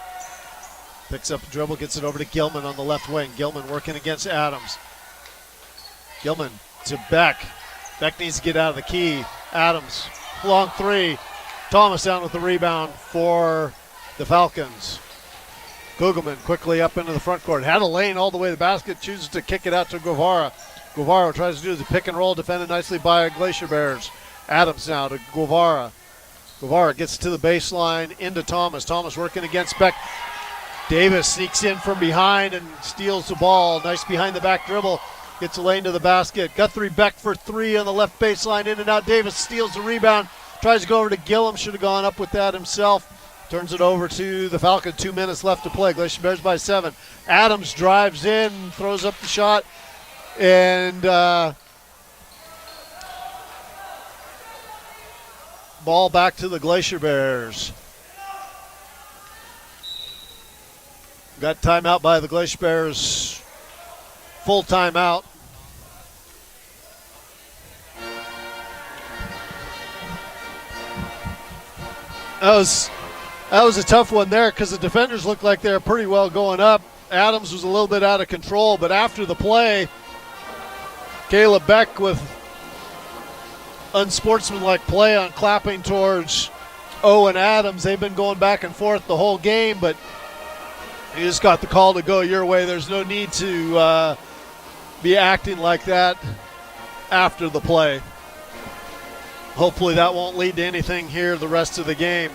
Picks up the dribble, gets it over to Gilman on the left wing. Gilman working against Adams. Gilman to Beck. Beck needs to get out of the key. Adams, long 3. Thomas down with the rebound for the Falcons. Kugelman quickly up into the front court. Had a lane all the way to the basket. Chooses to kick it out to Guevara. Guevara tries to do the pick and roll, defended nicely by Glacier Bears. Adams now to Guevara. Guevara gets to the baseline, into Thomas. Thomas working against Beck. Davis sneaks in from behind and steals the ball. Nice behind the back dribble. Gets a lane to the basket. Guthrie Beck for three on the left baseline. In and out. Davis steals the rebound. Tries to go over to Gillum. Should have gone up with that himself. Turns it over to the Falcons. 2 minutes left to play. Glacier Bears by 7. Adams drives in, throws up the shot, and ball back to the Glacier Bears. Got timeout by the Glacier Bears. Full timeout. That was a tough one there because the defenders looked like they were pretty well going up. Adams was a little bit out of control, but after the play, Caleb Beck with unsportsmanlike play on clapping towards Owen Adams. They've been going back and forth the whole game, but you just got the call to go your way. There's no need to be acting like that after the play. Hopefully that won't lead to anything here the rest of the game.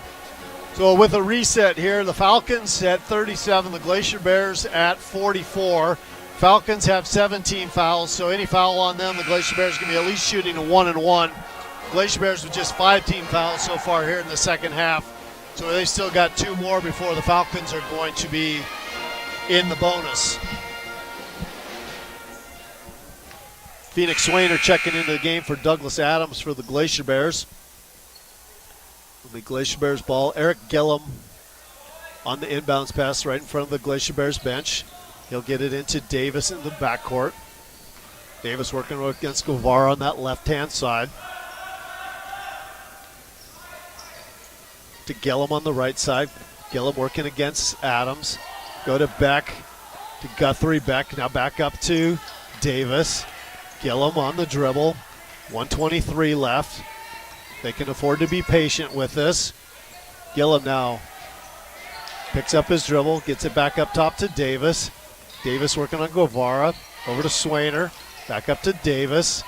So with a reset here, the Falcons at 37, the Glacier Bears at 44. Falcons have 17 fouls, so any foul on them, the Glacier Bears are going to be at least shooting a 1-and-1. Glacier Bears with just 5 team fouls so far here in the second half. So they still got 2 more before the Falcons are going to be in the bonus. Phoenix Swainer checking into the game for Douglas Adams for the Glacier Bears. The Glacier Bears ball. Eric Gillum on the inbounds pass right in front of the Glacier Bears bench. He'll get it into Davis in the backcourt. Davis working against Guevara on that left-hand side. To Gillum on the right side. Gillum working against Adams. Go to Beck. To Guthrie. Beck now back up to Davis. Gillum on the dribble. 1:23 left. They can afford to be patient with this. Gillum now picks up his dribble, gets it back up top to Davis. Davis working on Guevara. Over to Swainer. Back up to Davis.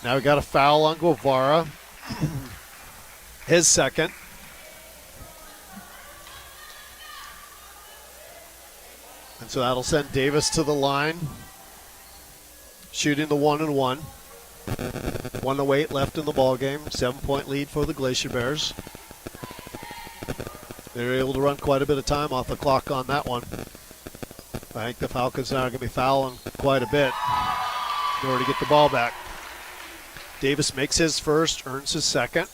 Now we got a foul on Guevara. His second. And so that'll send Davis to the line. Shooting the 1-and-1. 1:08 left in the ball game. 7-point lead for the Glacier Bears. They were able to run quite a bit of time off the clock on that one. I think the Falcons now are going to be fouling quite a bit in order to get the ball back. Davis makes his first, earns his second.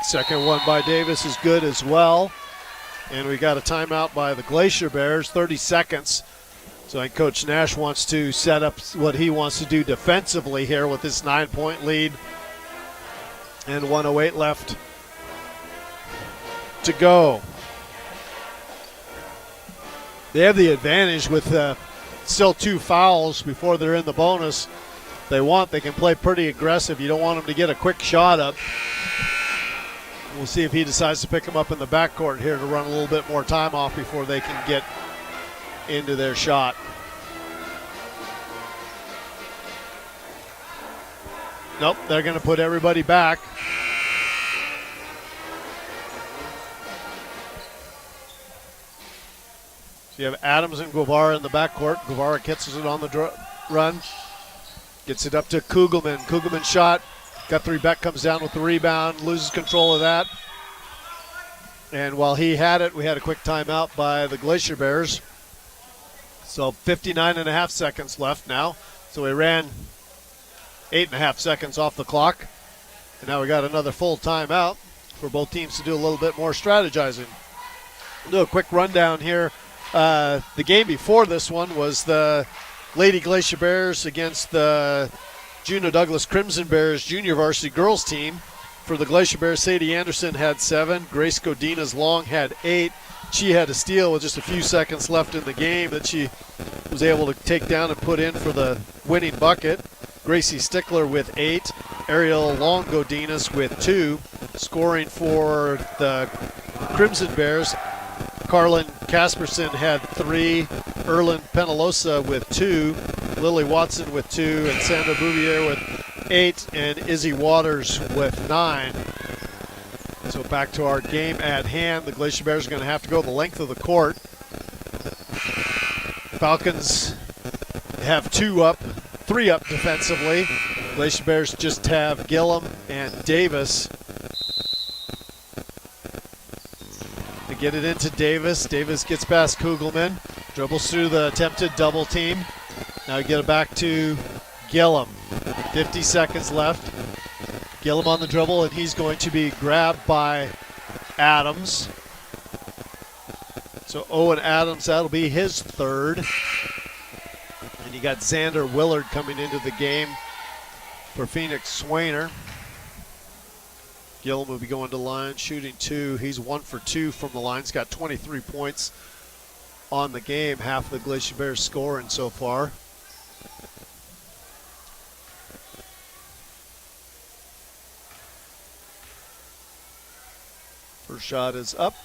Second one by Davis is good as well. And we got a timeout by the Glacier Bears, 30 seconds. So I think Coach Nash wants to set up what he wants to do defensively here with this 9-point lead. And 1:08 left to go. They have the advantage with still 2 fouls before they're in the bonus. If they want, they can play pretty aggressive. You don't want them to get a quick shot up. We'll see if he decides to pick them up in the backcourt here to run a little bit more time off before they can get into their shot. Nope, they're going to put everybody back. So you have Adams and Guevara in the backcourt. Guevara catches it on the run. Gets it up to Kugelman. Kugelman shot. Guthrie Beck comes down with the rebound, loses control of that. And while he had it, we had a quick timeout by the Glacier Bears. So 59.5 seconds left now. So we ran 8.5 seconds off the clock. And now we got another full timeout for both teams to do a little bit more strategizing. We'll do a quick rundown here. The game before this one was the Lady Glacier Bears against the Juneau Douglas Crimson Bears junior varsity girls team. For the Glacier Bears, Sadie Anderson had 7. Grace Godinez Long had 8. She had a steal with just a few seconds left in the game that she was able to take down and put in for the winning bucket. Gracie Stickler with 8. Ariel Longodinas with 2. Scoring for the Crimson Bears, Carlin Casperson had 3. Erlyn Penalosa with 2. Lily Watson with 2. And Sandra Bouvier with 8. And Izzy Waters with 9. So back to our game at hand. The Glacier Bears are going to have to go the length of the court. Falcons have 3 up defensively. Glacier Bears just have Gillum and Davis. They get it into Davis. Davis gets past Kugelman. Dribbles through the attempted double team. Now get it back to Gillum. 50 seconds left. Gillum on the dribble, and he's going to be grabbed by Adams. So Owen Adams, that'll be his 3rd. And you got Xander Willard coming into the game for Phoenix Swainer. Gillum will be going to line, shooting 2. He's 1 for 2 from the line. He's got 23 points on the game. Half of the Glacier Bears scoring so far. First shot is up.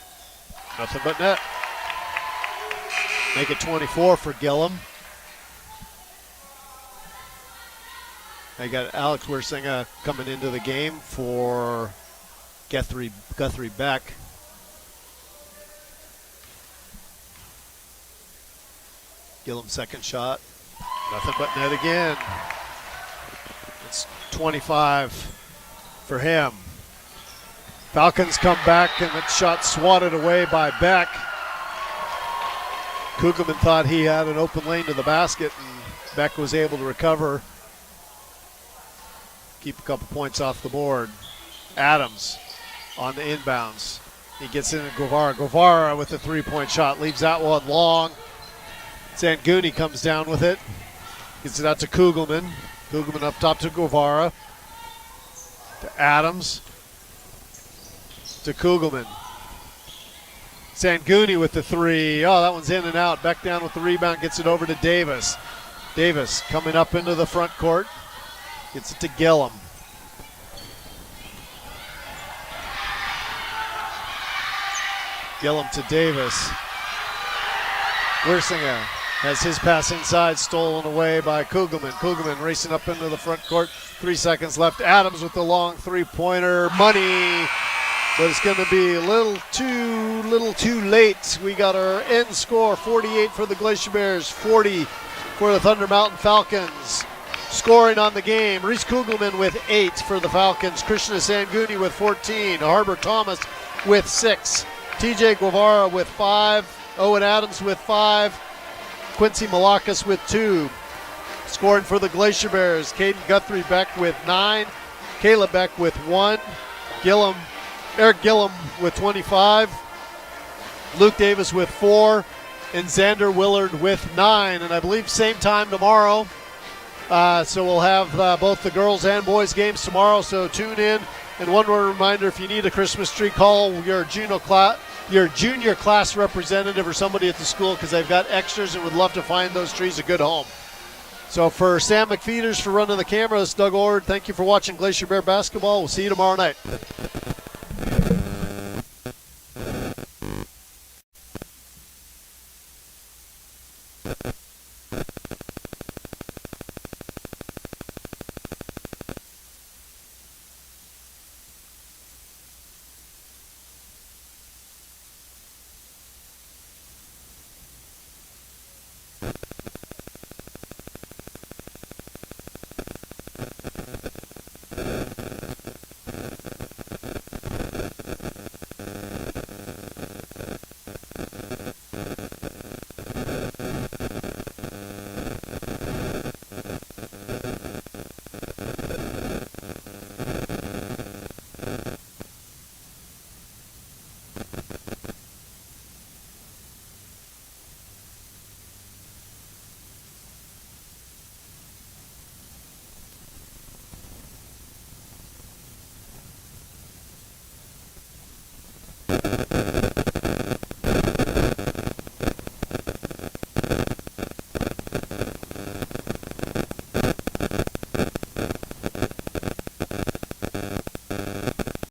Nothing but net. Make it 24 for Gillum. I got Alex Wersinga coming into the game for Guthrie Beck. Gillum's second shot. Nothing but net again. It's 25 for him. Falcons come back, and that shot swatted away by Beck. Kugelman thought he had an open lane to the basket, and Beck was able to recover. Keep a couple points off the board. Adams on the inbounds. He gets in at Guevara. Guevara with a 3-point shot. Leaves that one long. Zanguni comes down with it. Gets it out to Kugelman. Kugelman up top to Guevara. To Adams. To Kugelman. Zanguni with the 3. Oh, that one's in and out. Beck down with the rebound. Gets it over to Davis. Davis coming up into the front court. Gets it to Gillum. Gillum to Davis. Wersinga has his pass inside, stolen away by Kugelman. Kugelman racing up into the front court. 3 seconds left. Adams with the long 3-pointer. Money. But it's going to be a little too late. We got our end score, 48 for the Glacier Bears, 40 for the Thunder Mountain Falcons. Scoring on the game, Reese Kugelman with 8 for the Falcons. Krishna Sanguni with 14. Harbor Thomas with 6. TJ Guevara with 5. Owen Adams with 5. Quincy Malakas with 2. Scoring for the Glacier Bears, Caden Guthrie Beck with 9. Kayla Beck with 1. Eric Gillum with 25. Luke Davis with 4. And Xander Willard with 9. And I believe same time tomorrow. So we'll have both the girls and boys games tomorrow, so tune in. And one more reminder, if you need a Christmas tree, call your junior class representative or somebody at the school, because they've got extras and would love to find those trees a good home. So for Sam McFeeters for running the camera, it's Doug Ord. Thank you for watching Glacier Bear Basketball. We'll see you tomorrow night.